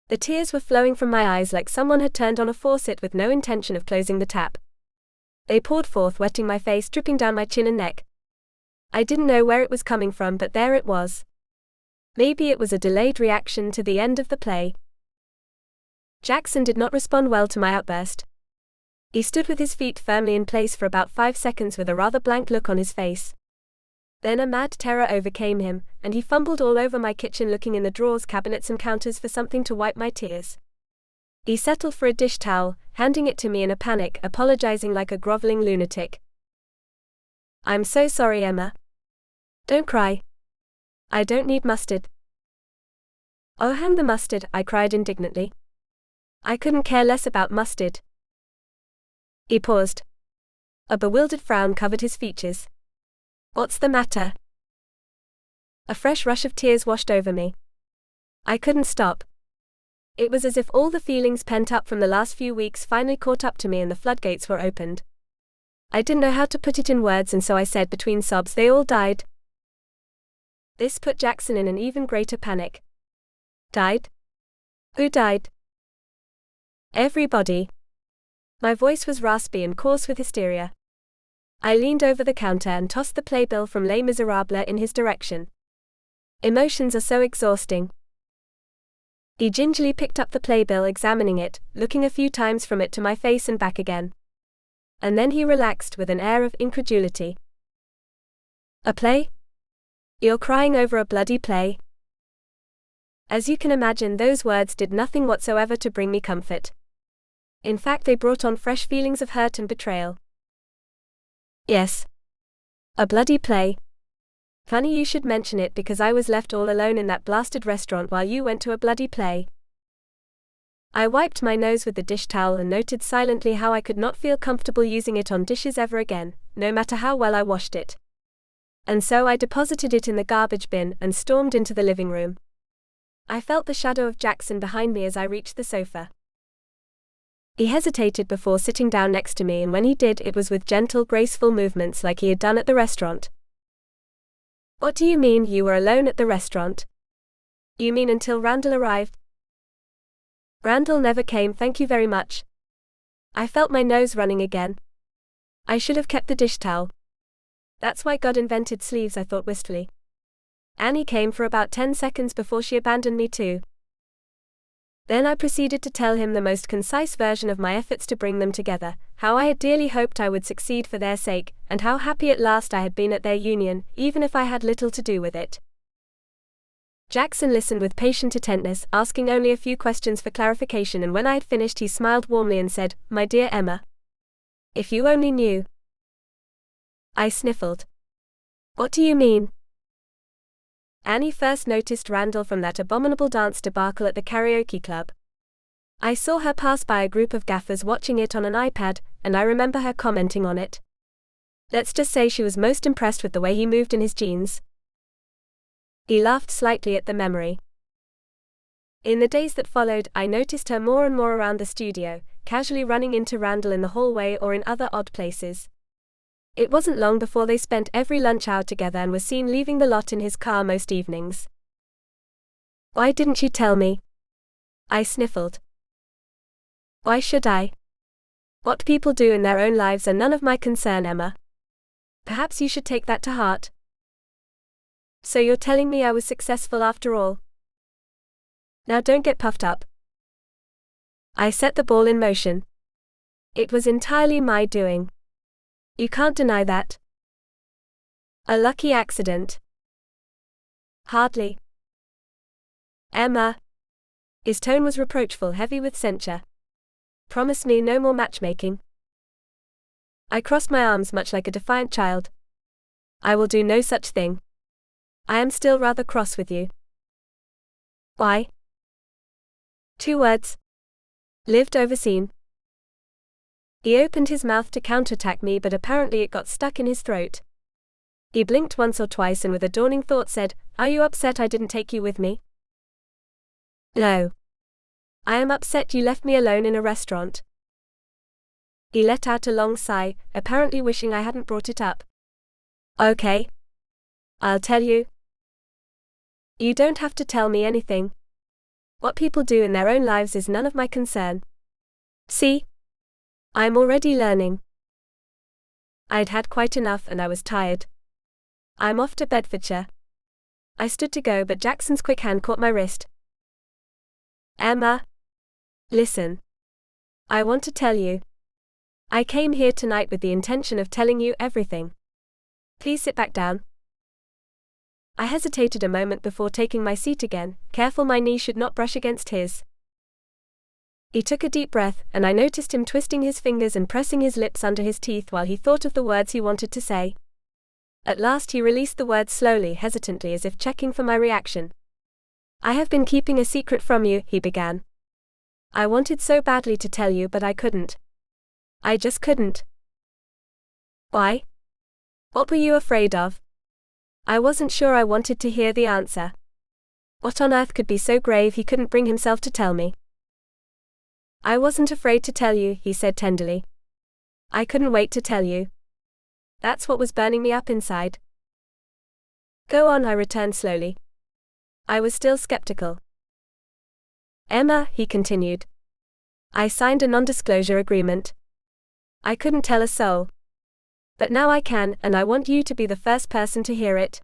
The tears were flowing from my eyes like someone had turned on a faucet with no intention of closing the tap. They poured forth, wetting my face, dripping down my chin and neck. I didn't know where it was coming from, but there it was. Maybe it was a delayed reaction to the end of the play. Jaxson did not respond well to my outburst. He stood with his feet firmly in place for about 5 seconds with a rather blank look on his face. Then a mad terror overcame him, and he fumbled all over my kitchen, looking in the drawers, cabinets and counters for something to wipe my tears. He settled for a dish towel, handing it to me in a panic, apologizing like a groveling lunatic. I'm so sorry, Emma. Don't cry. I don't need mustard. Oh, hang the mustard, I cried indignantly. I couldn't care less about mustard. He paused. A bewildered frown covered his features. What's the matter? A fresh rush of tears washed over me. I couldn't stop. It was as if all the feelings pent up from the last few weeks finally caught up to me and the floodgates were opened. I didn't know how to put it in words, and so I said between sobs, they all died. This put Jaxson in an even greater panic. Died? Who died? Everybody. My voice was raspy and coarse with hysteria. I leaned over the counter and tossed the playbill from Les Miserables in his direction. Emotions are so exhausting. He gingerly picked up the playbill, examining it, looking a few times from it to my face and back again. And then he relaxed with an air of incredulity. A play? You're crying over a bloody play? As you can imagine, those words did nothing whatsoever to bring me comfort. In fact, they brought on fresh feelings of hurt and betrayal. Yes. A bloody play. Funny you should mention it, because I was left all alone in that blasted restaurant while you went to a bloody play. I wiped my nose with the dish towel and noted silently how I could not feel comfortable using it on dishes ever again, no matter how well I washed it. And so I deposited it in the garbage bin and stormed into the living room. I felt the shadow of Jaxson behind me as I reached the sofa. He hesitated before sitting down next to me, and when he did, it was with gentle, graceful movements like he had done at the restaurant. What do you mean, you were alone at the restaurant? You mean until Randall arrived? Randall never came, thank you very much. I felt my nose running again. I should have kept the dish towel. That's why God invented sleeves, I thought wistfully. Annie came for about 10 seconds before she abandoned me too. Then I proceeded to tell him the most concise version of my efforts to bring them together, how I had dearly hoped I would succeed for their sake, and how happy at last I had been at their union, even if I had little to do with it. Jaxson listened with patient attentiveness, asking only a few questions for clarification, and when I had finished he smiled warmly and said, "My dear Emma. If you only knew." I sniffled. What do you mean? Annie first noticed Randall from that abominable dance debacle at the karaoke club. I saw her pass by a group of gaffers watching it on an iPad, and I remember her commenting on it. Let's just say she was most impressed with the way he moved in his jeans. He laughed slightly at the memory. In the days that followed, I noticed her more and more around the studio, casually running into Randall in the hallway or in other odd places. It wasn't long before they spent every lunch hour together and were seen leaving the lot in his car most evenings. "Why didn't you tell me?" I sniffled. "Why should I? What people do in their own lives are none of my concern, Emma. Perhaps you should take that to heart." "So you're telling me I was successful after all?" "Now don't get puffed up." I set the ball in motion. "It was entirely my doing. You can't deny that." "A lucky accident." "Hardly." "Emma." His tone was reproachful, heavy with censure. "Promise me no more matchmaking." I crossed my arms much like a defiant child. "I will do no such thing. I am still rather cross with you." "Why?" "2 words. Lived overseen." He opened his mouth to counterattack me, but apparently it got stuck in his throat. He blinked once or twice and with a dawning thought said, "Are you upset I didn't take you with me?" "No. I am upset you left me alone in a restaurant." He let out a long sigh, apparently wishing I hadn't brought it up. "Okay. I'll tell you." "You don't have to tell me anything. What people do in their own lives is none of my concern. See? I'm already learning." I'd had quite enough and I was tired. "I'm off to Bedfordshire." I stood to go, but Jackson's quick hand caught my wrist. "Emma. Listen. I want to tell you. I came here tonight with the intention of telling you everything. Please sit back down." I hesitated a moment before taking my seat again, careful my knee should not brush against his. He took a deep breath, and I noticed him twisting his fingers and pressing his lips under his teeth while he thought of the words he wanted to say. At last he released the words slowly, hesitantly, as if checking for my reaction. "I have been keeping a secret from you," he began. "I wanted so badly to tell you, but I couldn't. I just couldn't." "Why? What were you afraid of?" I wasn't sure I wanted to hear the answer. What on earth could be so grave he couldn't bring himself to tell me? "I wasn't afraid to tell you," he said tenderly. "I couldn't wait to tell you. That's what was burning me up inside." "Go on," I returned slowly. I was still skeptical. "Emma," he continued. "I signed a non-disclosure agreement. I couldn't tell a soul. But now I can, and I want you to be the first person to hear it."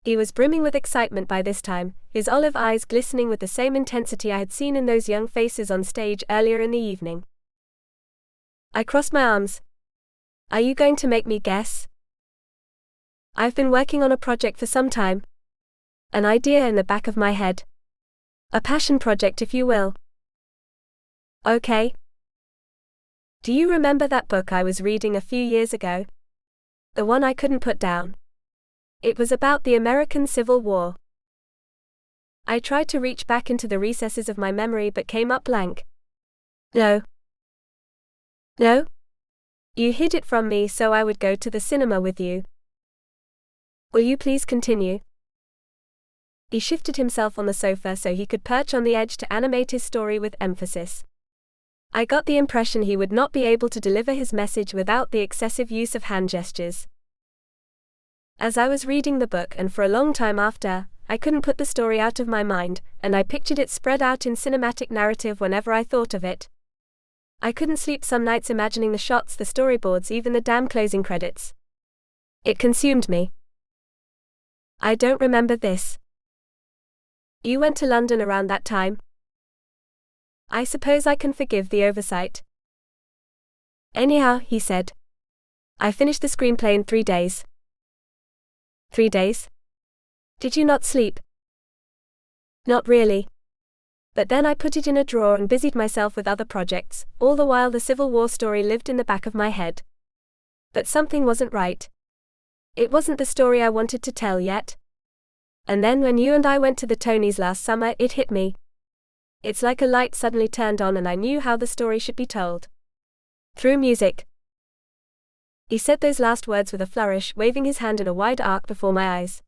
He was brimming with excitement by this time, his olive eyes glistening with the same intensity I had seen in those young faces on stage earlier in the evening. I crossed my arms. "Are you going to make me guess?" "I've been working on a project for some time. An idea in the back of my head. A passion project, if you will." "Okay. Do you remember that book I was reading a few years ago? The one I couldn't put down. It was about the American Civil War." I tried to reach back into the recesses of my memory but came up blank. "No." "No? You hid it from me so I would go to the cinema with you. Will you please continue?" He shifted himself on the sofa so he could perch on the edge to animate his story with emphasis. I got the impression he would not be able to deliver his message without the excessive use of hand gestures. As I was reading the book and for a long time after, I couldn't put the story out of my mind, and I pictured it spread out in cinematic narrative whenever I thought of it. I couldn't sleep some nights imagining the shots, the storyboards, even the damn closing credits. It consumed me. "I don't remember this." "You went to London around that time?" "I suppose I can forgive the oversight." "Anyhow," he said, "I finished the screenplay in 3 days." 3 days? Did you not sleep?" "Not really. But then I put it in a drawer and busied myself with other projects, all the while the Civil War story lived in the back of my head. But something wasn't right. It wasn't the story I wanted to tell yet. And then when you and I went to the Tonys last summer, it hit me. It's like a light suddenly turned on and I knew how the story should be told. Through music." He said those last words with a flourish, waving his hand in a wide arc before my eyes.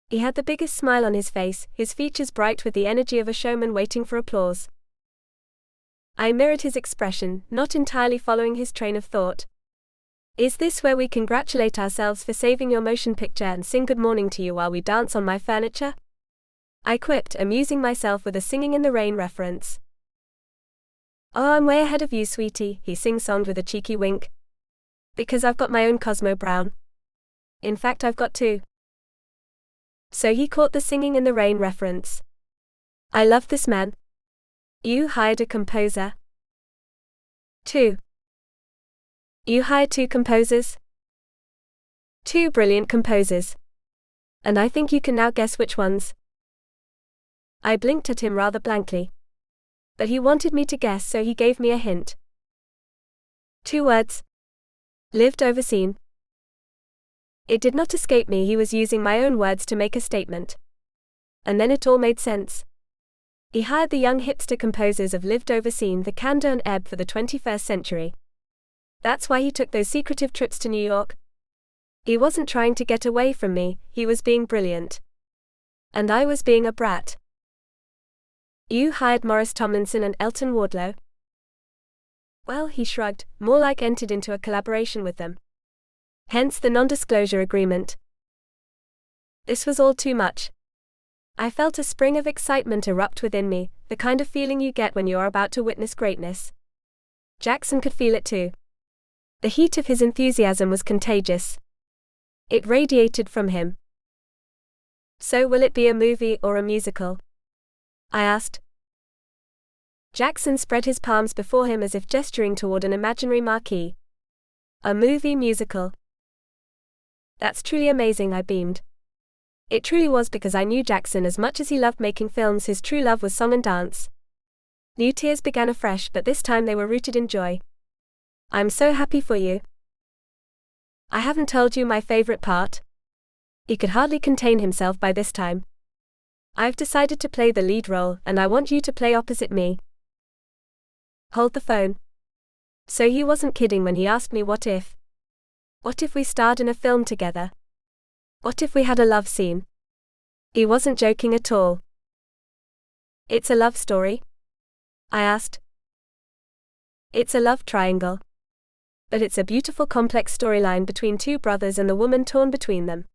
He had the biggest smile on his face, his features bright with the energy of a showman waiting for applause. I mirrored his expression, not entirely following his train of thought. Is this where we congratulate ourselves for saving your motion picture and sing good morning to you while we dance on my furniture? I quipped, amusing myself with a Singing in the Rain reference. Oh, I'm way ahead of you, sweetie, he sing-songed with a cheeky wink. Because I've got my own Cosmo Brown. In fact, I've got two. So he caught the Singing in the Rain reference. I love this man. You hired a composer? Two. You hired two composers? Two brilliant composers. And I think you can now guess which ones. I blinked at him rather blankly. But he wanted me to guess, so he gave me a hint. 2 words. Lived overseen. It did not escape me he was using my own words to make a statement. And then it all made sense. He hired the young hipster composers of Lived Overseen, the candor and ebb for the 21st century. That's why he took those secretive trips to New York. He wasn't trying to get away from me, he was being brilliant. And I was being a brat. You hired Morris Tomlinson and Elton Wardlow? Well, he shrugged, more like entered into a collaboration with them. Hence the non-disclosure agreement. This was all too much. I felt a spring of excitement erupt within me, the kind of feeling you get when you are about to witness greatness. Jaxson could feel it too. The heat of his enthusiasm was contagious. It radiated from him. So will it be a movie or a musical? I asked. Jaxson spread his palms before him as if gesturing toward an imaginary marquee. A movie musical. That's truly amazing, I beamed. It truly was, because I knew Jaxson as much as he loved making films. His true love was song and dance. New tears began afresh, but this time they were rooted in joy. I'm so happy for you. I haven't told you my favorite part. He could hardly contain himself by this time. I've decided to play the lead role, and I want you to play opposite me. Hold the phone. So he wasn't kidding when he asked me what if. What if we starred in a film together? What if we had a love scene? He wasn't joking at all. It's a love story? I asked. It's a love triangle. But it's a beautiful complex storyline between two brothers and the woman torn between them.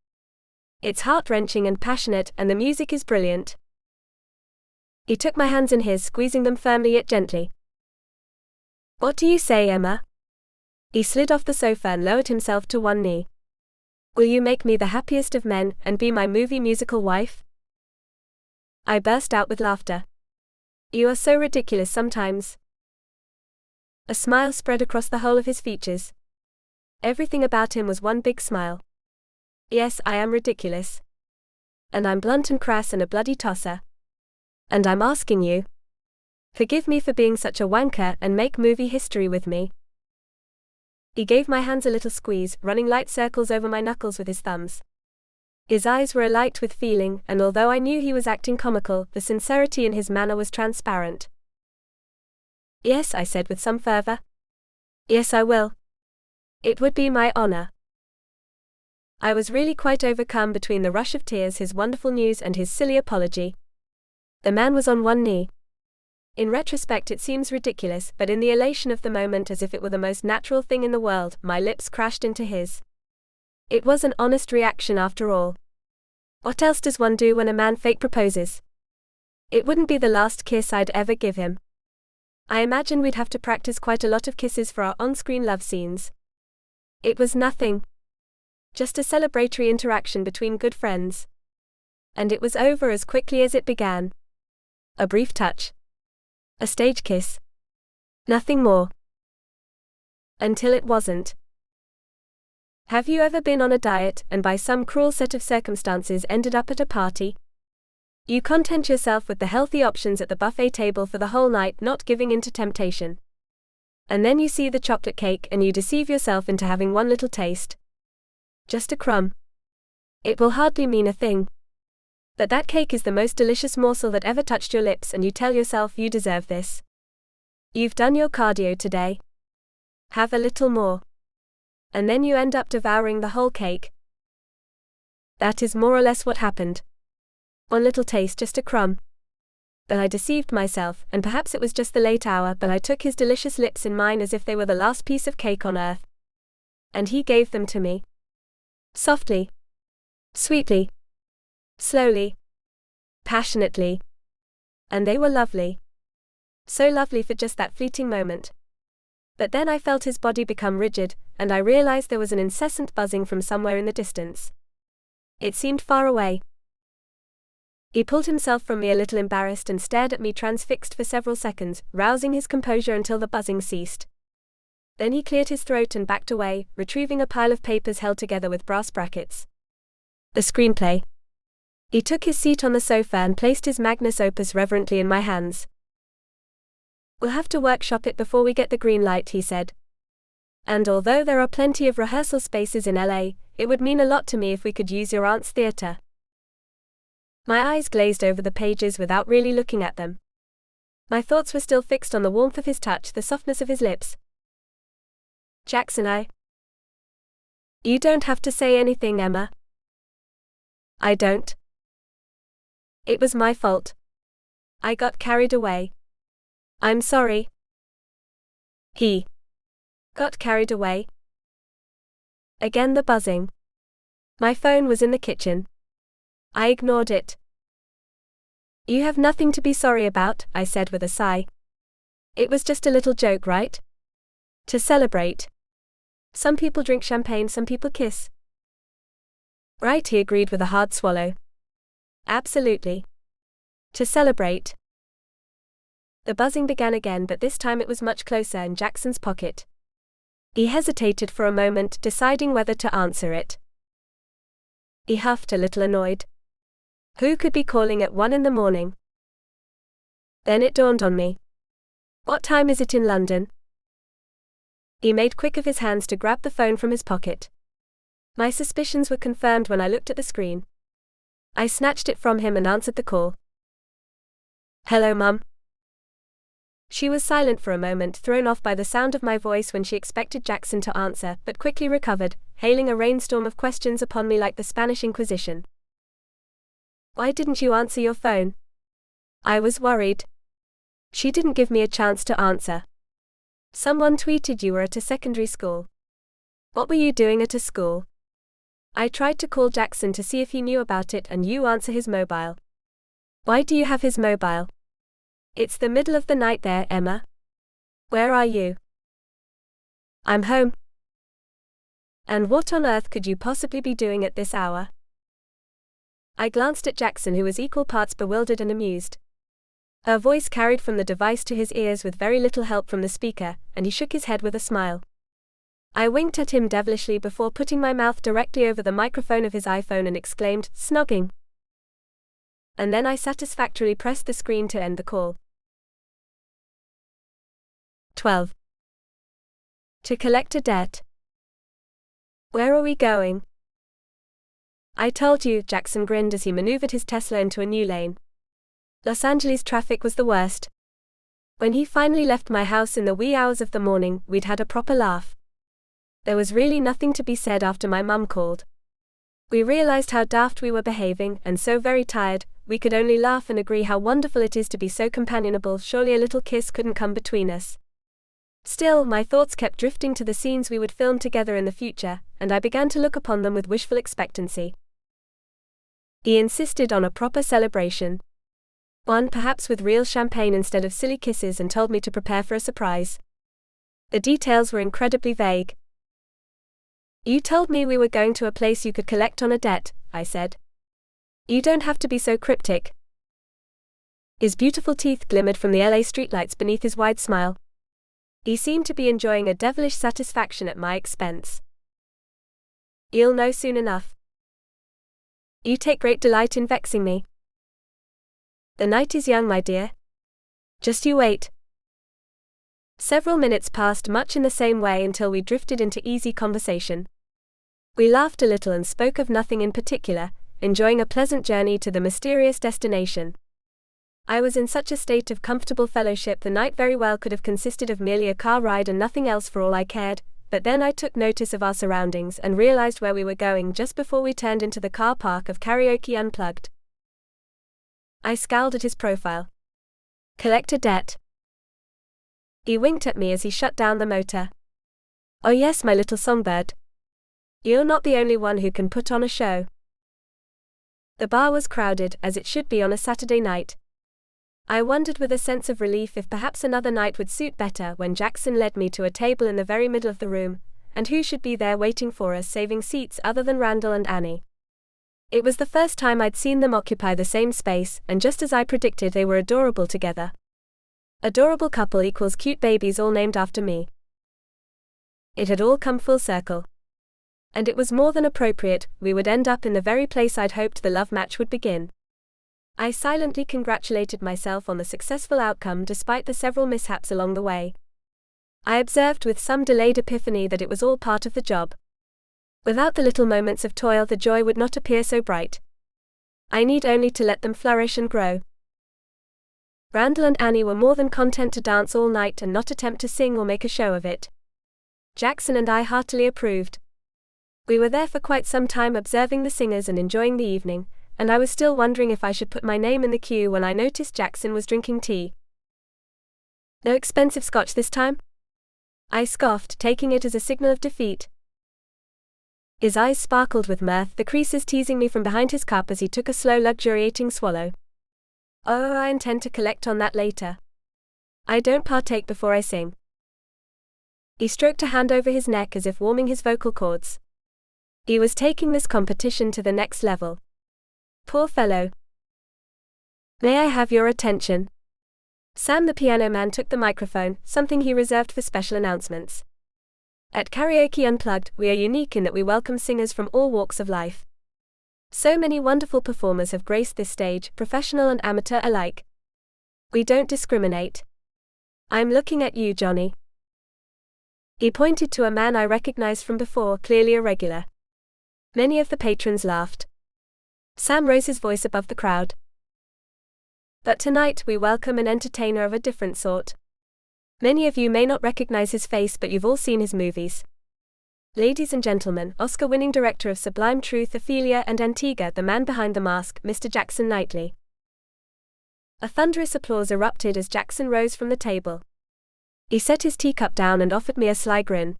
It's heart-wrenching and passionate, and the music is brilliant. He took my hands in his, squeezing them firmly yet gently. What do you say, Emma? He slid off the sofa and lowered himself to one knee. Will you make me the happiest of men, and be my movie musical wife? I burst out with laughter. You are so ridiculous sometimes. A smile spread across the whole of his features. Everything about him was one big smile. Yes, I am ridiculous. And I'm blunt and crass and a bloody tosser. And I'm asking you. Forgive me for being such a wanker, and make movie history with me. He gave my hands a little squeeze, running light circles over my knuckles with his thumbs. His eyes were alight with feeling, and although I knew he was acting comical, the sincerity in his manner was transparent. Yes, I said with some fervor. Yes, I will. It would be my honor. I was really quite overcome between the rush of tears, his wonderful news, and his silly apology. The man was on one knee. In retrospect it seems ridiculous, but in the elation of the moment, as if it were the most natural thing in the world, my lips crashed into his. It was an honest reaction after all. What else does one do when a man fake proposes? It wouldn't be the last kiss I'd ever give him. I imagine we'd have to practice quite a lot of kisses for our on-screen love scenes. It was nothing. Just a celebratory interaction between good friends. And it was over as quickly as it began. A brief touch. A stage kiss. Nothing more. Until it wasn't. Have you ever been on a diet, and by some cruel set of circumstances ended up at a party? You content yourself with the healthy options at the buffet table for the whole night, not giving in to temptation. And then you see the chocolate cake, and you deceive yourself into having one little taste. Just a crumb. It will hardly mean a thing. But that cake is the most delicious morsel that ever touched your lips, and you tell yourself you deserve this. You've done your cardio today. Have a little more. And then you end up devouring the whole cake. That is more or less what happened. One little taste, just a crumb. But I deceived myself, and perhaps it was just the late hour, but I took his delicious lips in mine as if they were the last piece of cake on earth. And he gave them to me. Softly. Sweetly. Slowly. Passionately. And they were lovely. So lovely for just that fleeting moment. But then I felt his body become rigid, and I realized there was an incessant buzzing from somewhere in the distance. It seemed far away. He pulled himself from me a little embarrassed and stared at me transfixed for several seconds, rousing his composure until the buzzing ceased. Then he cleared his throat and backed away, retrieving a pile of papers held together with brass brackets. The screenplay. He took his seat on the sofa and placed his magnus opus reverently in my hands. We'll have to workshop it before we get the green light, he said. And although there are plenty of rehearsal spaces in LA, it would mean a lot to me if we could use your aunt's theater. My eyes glazed over the pages without really looking at them. My thoughts were still fixed on the warmth of his touch, the softness of his lips. Jaxson, You don't have to say anything, Emma. I don't. It was my fault. I got carried away. I'm sorry. He got carried away. Again the buzzing. My phone was in the kitchen. I ignored it. You have nothing to be sorry about, I said with a sigh. It was just a little joke, right? To celebrate. Some people drink champagne, some people kiss. Right, he agreed with a hard swallow. Absolutely. To celebrate. The buzzing began again, but this time it was much closer in Jackson's pocket. He hesitated for a moment, deciding whether to answer it. He huffed, a little annoyed. Who could be calling at 1 a.m? Then it dawned on me. What time is it in London? He made quick of his hands to grab the phone from his pocket. My suspicions were confirmed when I looked at the screen. I snatched it from him and answered the call. Hello, Mum. She was silent for a moment, thrown off by the sound of my voice when she expected Jaxson to answer, but quickly recovered, hailing a rainstorm of questions upon me like the Spanish Inquisition. Why didn't you answer your phone? I was worried. She didn't give me a chance to answer. Someone tweeted you were at a secondary school. What were you doing at a school? I tried to call Jaxson to see if he knew about it, and you answer his mobile. Why do you have his mobile? It's the middle of the night there, Emma. Where are you? I'm home. And what on earth could you possibly be doing at this hour? I glanced at Jaxson, who was equal parts bewildered and amused. Her voice carried from the device to his ears with very little help from the speaker, and he shook his head with a smile. I winked at him devilishly before putting my mouth directly over the microphone of his iPhone and exclaimed, "Snogging." And then I satisfactorily pressed the screen to end the call. 12. To collect a debt. Where are we going? I told you, Jaxson grinned as he maneuvered his Tesla into a new lane. Los Angeles traffic was the worst. When he finally left my house in the wee hours of the morning, we'd had a proper laugh. There was really nothing to be said after my mum called. We realized how daft we were behaving, and so very tired, we could only laugh and agree how wonderful it is to be so companionable. Surely a little kiss couldn't come between us. Still, my thoughts kept drifting to the scenes we would film together in the future, and I began to look upon them with wishful expectancy. He insisted on a proper celebration. One perhaps with real champagne instead of silly kisses, and told me to prepare for a surprise. The details were incredibly vague. You told me we were going to a place you could collect on a debt, I said. You don't have to be so cryptic. His beautiful teeth glimmered from the LA streetlights beneath his wide smile. He seemed to be enjoying a devilish satisfaction at my expense. You'll know soon enough. You take great delight in vexing me. The night is young, my dear. Just you wait. Several minutes passed much in the same way until we drifted into easy conversation. We laughed a little and spoke of nothing in particular, enjoying a pleasant journey to the mysterious destination. I was in such a state of comfortable fellowship the night very well could have consisted of merely a car ride and nothing else for all I cared, but then I took notice of our surroundings and realized where we were going just before we turned into the car park of Karaoke Unplugged. I scowled at his profile. Collect a debt. He winked at me as he shut down the motor. Oh yes, my little songbird, You're not the only one who can put on a show. The bar was crowded, as it should be on a Saturday night. I wondered with a sense of relief if perhaps another night would suit better when Jaxson led me to a table in the very middle of the room, and who should be there waiting for us saving seats other than Randall and Annie. It was the first time I'd seen them occupy the same space, and just as I predicted, they were adorable together. Adorable couple equals cute babies all named after me. It had all come full circle. And it was more than appropriate, we would end up in the very place I'd hoped the love match would begin. I silently congratulated myself on the successful outcome despite the several mishaps along the way. I observed with some delayed epiphany that it was all part of the job. Without the little moments of toil, the joy would not appear so bright. I need only to let them flourish and grow. Randall and Annie were more than content to dance all night and not attempt to sing or make a show of it. Jaxson and I heartily approved. We were there for quite some time observing the singers and enjoying the evening, and I was still wondering if I should put my name in the queue when I noticed Jaxson was drinking tea. No expensive scotch this time? I scoffed, taking it as a signal of defeat. His eyes sparkled with mirth, the creases teasing me from behind his cup as he took a slow, luxuriating swallow. Oh, I intend to collect on that later. I don't partake before I sing. He stroked a hand over his neck as if warming his vocal cords. He was taking this competition to the next level. Poor fellow. May I have your attention? Sam the piano man took the microphone, something he reserved for special announcements. At Karaoke Unplugged, we are unique in that we welcome singers from all walks of life. So many wonderful performers have graced this stage, professional and amateur alike. We don't discriminate. I'm looking at you, Johnny. He pointed to a man I recognized from before, clearly a regular. Many of the patrons laughed. Sam rose his voice above the crowd. But tonight we welcome an entertainer of a different sort. Many of you may not recognize his face, but you've all seen his movies. Ladies and gentlemen, Oscar-winning director of Sublime Truth, Ophelia and Antigua, the man behind the mask, Mr. Jaxson Knightly. A thunderous applause erupted as Jaxson rose from the table. He set his teacup down and offered me a sly grin.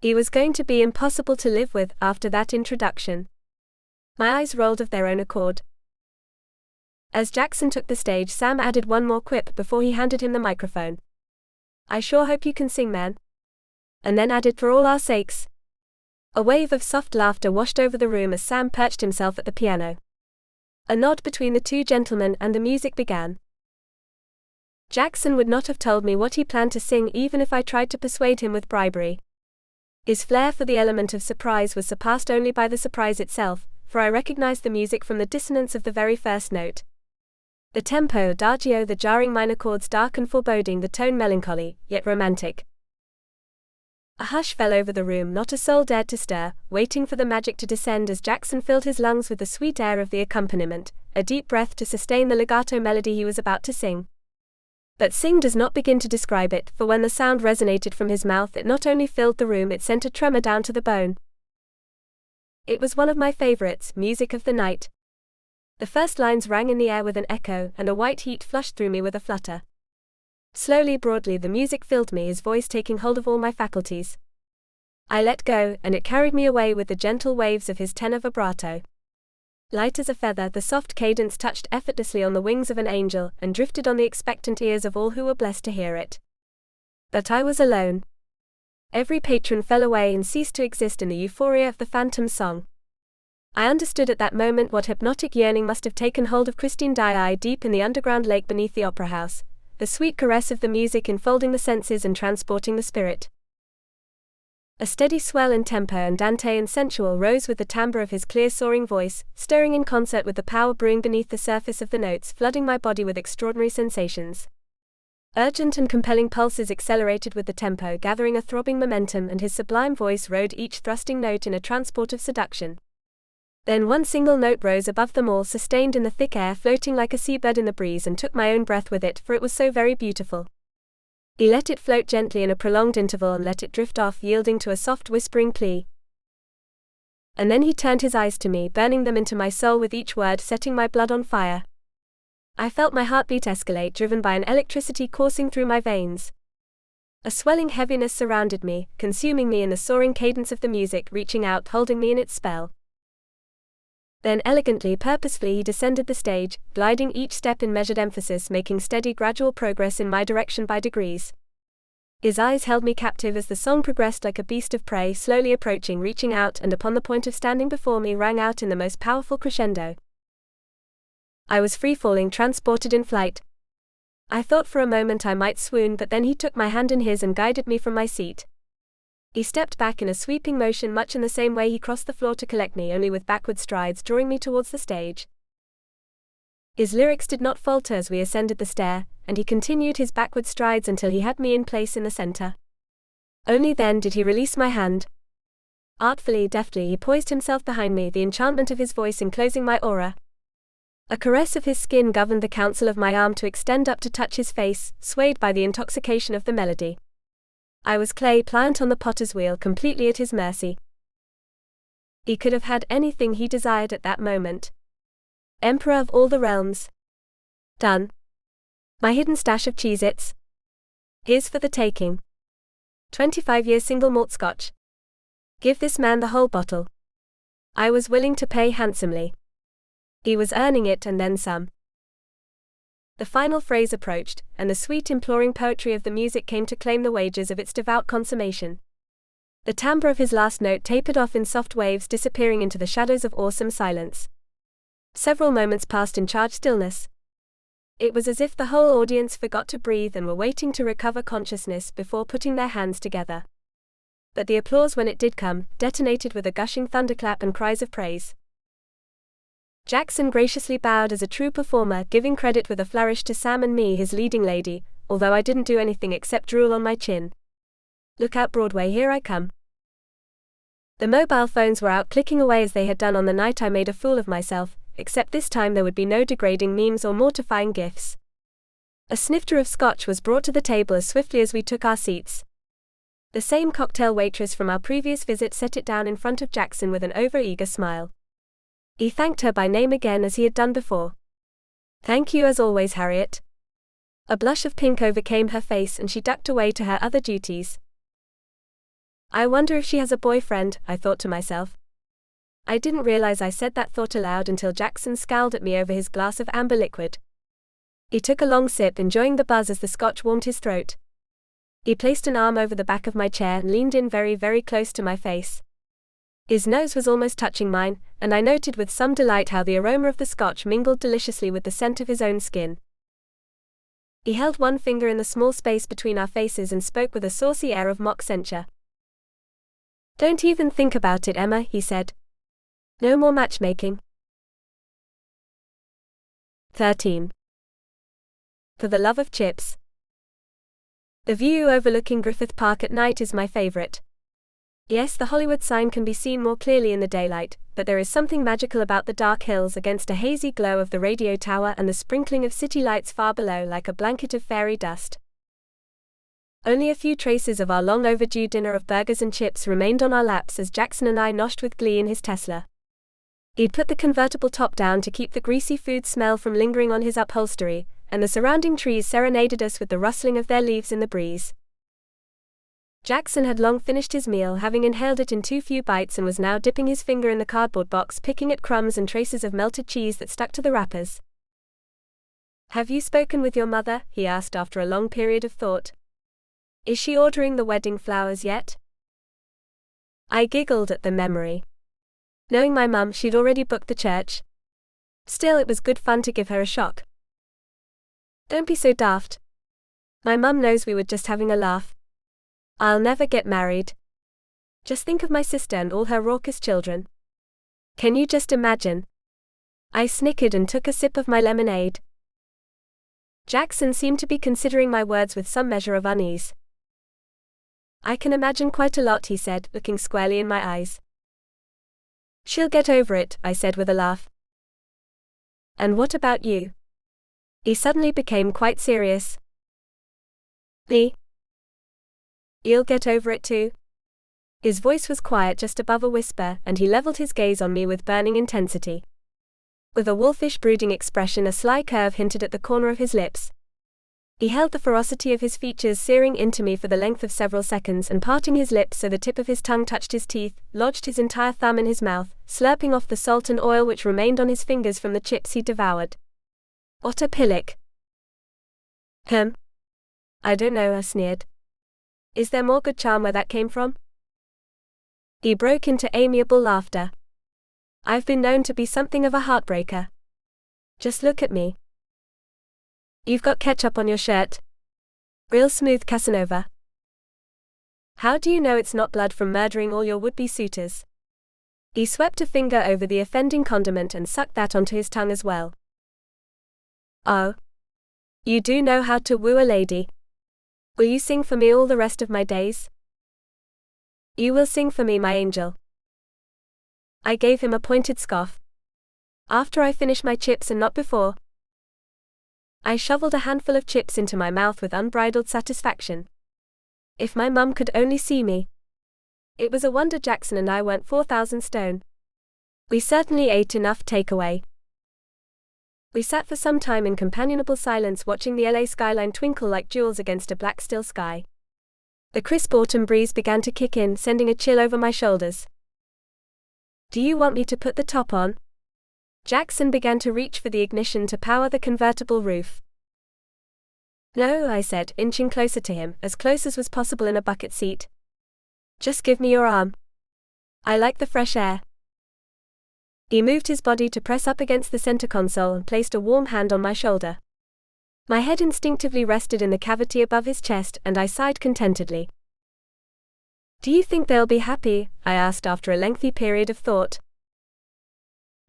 He was going to be impossible to live with after that introduction. My eyes rolled of their own accord. As Jaxson took the stage, Sam added one more quip before he handed him the microphone. I sure hope you can sing, man. And then added, for all our sakes. A wave of soft laughter washed over the room as Sam perched himself at the piano. A nod between the two gentlemen and the music began. Jaxson would not have told me what he planned to sing even if I tried to persuade him with bribery. His flair for the element of surprise was surpassed only by the surprise itself, for I recognized the music from the dissonance of the very first note. The tempo, adagio, the jarring minor chords, dark and foreboding, the tone melancholy, yet romantic. A hush fell over the room, not a soul dared to stir, waiting for the magic to descend as Jaxson filled his lungs with the sweet air of the accompaniment, a deep breath to sustain the legato melody he was about to sing. But sing does not begin to describe it, for when the sound resonated from his mouth, it not only filled the room, it sent a tremor down to the bone. It was one of my favorites, music of the night. The first lines rang in the air with an echo, and a white heat flushed through me with a flutter. Slowly, broadly, the music filled me, his voice taking hold of all my faculties. I let go, and it carried me away with the gentle waves of his tenor vibrato. Light as a feather, the soft cadence touched effortlessly on the wings of an angel, and drifted on the expectant ears of all who were blessed to hear it. But I was alone. Every patron fell away and ceased to exist in the euphoria of the phantom song. I understood at that moment what hypnotic yearning must have taken hold of Christine Daae deep in the underground lake beneath the opera house, the sweet caress of the music enfolding the senses and transporting the spirit. A steady swell in tempo, andante and sensual, rose with the timbre of his clear soaring voice, stirring in concert with the power brewing beneath the surface of the notes, flooding my body with extraordinary sensations. Urgent and compelling pulses accelerated with the tempo, gathering a throbbing momentum, and his sublime voice rode each thrusting note in a transport of seduction. Then one single note rose above them all, sustained in the thick air, floating like a seabird in the breeze, and took my own breath with it, for it was so very beautiful. He let it float gently in a prolonged interval and let it drift off, yielding to a soft whispering plea. And then he turned his eyes to me, burning them into my soul with each word, setting my blood on fire. I felt my heartbeat escalate, driven by an electricity coursing through my veins. A swelling heaviness surrounded me, consuming me in the soaring cadence of the music, reaching out, holding me in its spell. Then elegantly, purposefully he descended the stage, gliding each step in measured emphasis, making steady, gradual progress in my direction by degrees. His eyes held me captive as the song progressed like a beast of prey, slowly approaching, reaching out, and upon the point of standing before me rang out in the most powerful crescendo. I was free-falling, transported in flight. I thought for a moment I might swoon, but then he took my hand in his and guided me from my seat. He stepped back in a sweeping motion, much in the same way he crossed the floor to collect me, only with backward strides, drawing me towards the stage. His lyrics did not falter as we ascended the stair, and he continued his backward strides until he had me in place in the center. Only then did he release my hand. Artfully, deftly, he poised himself behind me, the enchantment of his voice enclosing my aura. A caress of his skin governed the counsel of my arm to extend up to touch his face, swayed by the intoxication of the melody. I was clay, pliant on the potter's wheel, completely at his mercy. He could have had anything he desired at that moment. Emperor of all the realms. Done. My hidden stash of Cheez-Its. His for the taking. 25-year single malt scotch. Give this man the whole bottle. I was willing to pay handsomely. He was earning it and then some. The final phrase approached, and the sweet imploring poetry of the music came to claim the wages of its devout consummation. The timbre of his last note tapered off in soft waves, disappearing into the shadows of awesome silence. Several moments passed in charged stillness. It was as if the whole audience forgot to breathe and were waiting to recover consciousness before putting their hands together. But the applause, when it did come, detonated with a gushing thunderclap and cries of praise. Jaxson graciously bowed as a true performer, giving credit with a flourish to Sam and me, his leading lady, although I didn't do anything except drool on my chin. Look out, Broadway, here I come. The mobile phones were out, clicking away as they had done on the night I made a fool of myself, except this time there would be no degrading memes or mortifying gifs. A snifter of scotch was brought to the table as swiftly as we took our seats. The same cocktail waitress from our previous visit set it down in front of Jaxson with an over-eager smile. He thanked her by name again as he had done before. Thank you as always, Harriet. A blush of pink overcame her face and she ducked away to her other duties. I wonder if she has a boyfriend, I thought to myself. I didn't realize I said that thought aloud until Jaxson scowled at me over his glass of amber liquid. He took a long sip, enjoying the buzz as the scotch warmed his throat. He placed an arm over the back of my chair and leaned in very, very close to my face. His nose was almost touching mine, and I noted with some delight how the aroma of the scotch mingled deliciously with the scent of his own skin. He held one finger in the small space between our faces and spoke with a saucy air of mock censure. Don't even think about it, Emma, he said. No more matchmaking. 13. For the love of chips. The view overlooking Griffith Park at night is my favorite. Yes, the Hollywood sign can be seen more clearly in the daylight, but there is something magical about the dark hills against a hazy glow of the radio tower and the sprinkling of city lights far below like a blanket of fairy dust. Only a few traces of our long overdue dinner of burgers and chips remained on our laps as Jaxson and I noshed with glee in his Tesla. He'd put the convertible top down to keep the greasy food smell from lingering on his upholstery, and the surrounding trees serenaded us with the rustling of their leaves in the breeze. Jaxson had long finished his meal, having inhaled it in too few bites, and was now dipping his finger in the cardboard box, picking at crumbs and traces of melted cheese that stuck to the wrappers. Have you spoken with your mother? He asked after a long period of thought. Is she ordering the wedding flowers yet? I giggled at the memory. Knowing my mum, she'd already booked the church. Still, it was good fun to give her a shock. Don't be so daft. My mum knows we were just having a laugh. I'll never get married. Just think of my sister and all her raucous children. Can you just imagine? I snickered and took a sip of my lemonade. Jaxson seemed to be considering my words with some measure of unease. I can imagine quite a lot, he said, looking squarely in my eyes. She'll get over it, I said with a laugh. And what about you? He suddenly became quite serious. Me? You'll get over it too? His voice was quiet, just above a whisper, and he leveled his gaze on me with burning intensity. With a wolfish brooding expression, a sly curve hinted at the corner of his lips. He held the ferocity of his features searing into me for the length of several seconds and parting his lips so the tip of his tongue touched his teeth, lodged his entire thumb in his mouth, slurping off the salt and oil which remained on his fingers from the chips he devoured. What a pillock. I don't know, I sneered. Is there more good charm where that came from? He broke into amiable laughter. I've been known to be something of a heartbreaker. Just look at me. You've got ketchup on your shirt. Real smooth Casanova. How do you know it's not blood from murdering all your would-be suitors? He swept a finger over the offending condiment and sucked that onto his tongue as well. Oh. You do know how to woo a lady. Will you sing for me all the rest of my days? You will sing for me, my angel. I gave him a pointed scoff. After I finish my chips and not before. I shoveled a handful of chips into my mouth with unbridled satisfaction. If my mum could only see me. It was a wonder Jackson and I weren't 4,000 stone. We certainly ate enough takeaway. We sat for some time in companionable silence watching the LA skyline twinkle like jewels against a black still sky. The crisp autumn breeze began to kick in, sending a chill over my shoulders. Do you want me to put the top on? Jackson began to reach for the ignition to power the convertible roof. No, I said, inching closer to him, as close as was possible in a bucket seat. Just give me your arm. I like the fresh air. He moved his body to press up against the center console and placed a warm hand on my shoulder. My head instinctively rested in the cavity above his chest, and I sighed contentedly. Do you think they'll be happy? I asked after a lengthy period of thought.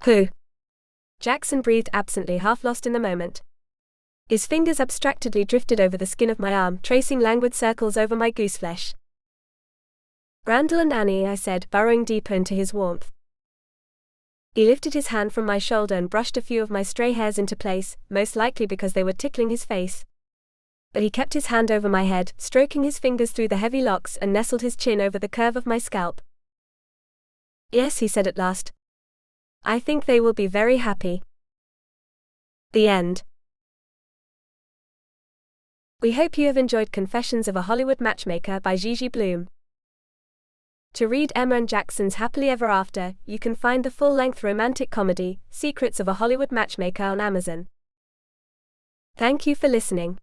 Who? Jackson breathed absently, half lost in the moment. His fingers abstractedly drifted over the skin of my arm, tracing languid circles over my gooseflesh. Randall and Annie, I said, burrowing deeper into his warmth. He lifted his hand from my shoulder and brushed a few of my stray hairs into place, most likely because they were tickling his face. But he kept his hand over my head, stroking his fingers through the heavy locks and nestled his chin over the curve of my scalp. Yes, he said at last. I think they will be very happy. The end. We hope you have enjoyed Confessions of a Hollywood Matchmaker by Gigi Blume. To read Emma and Jackson's Happily Ever After, you can find the full-length romantic comedy, Secrets of a Hollywood Matchmaker on Amazon. Thank you for listening.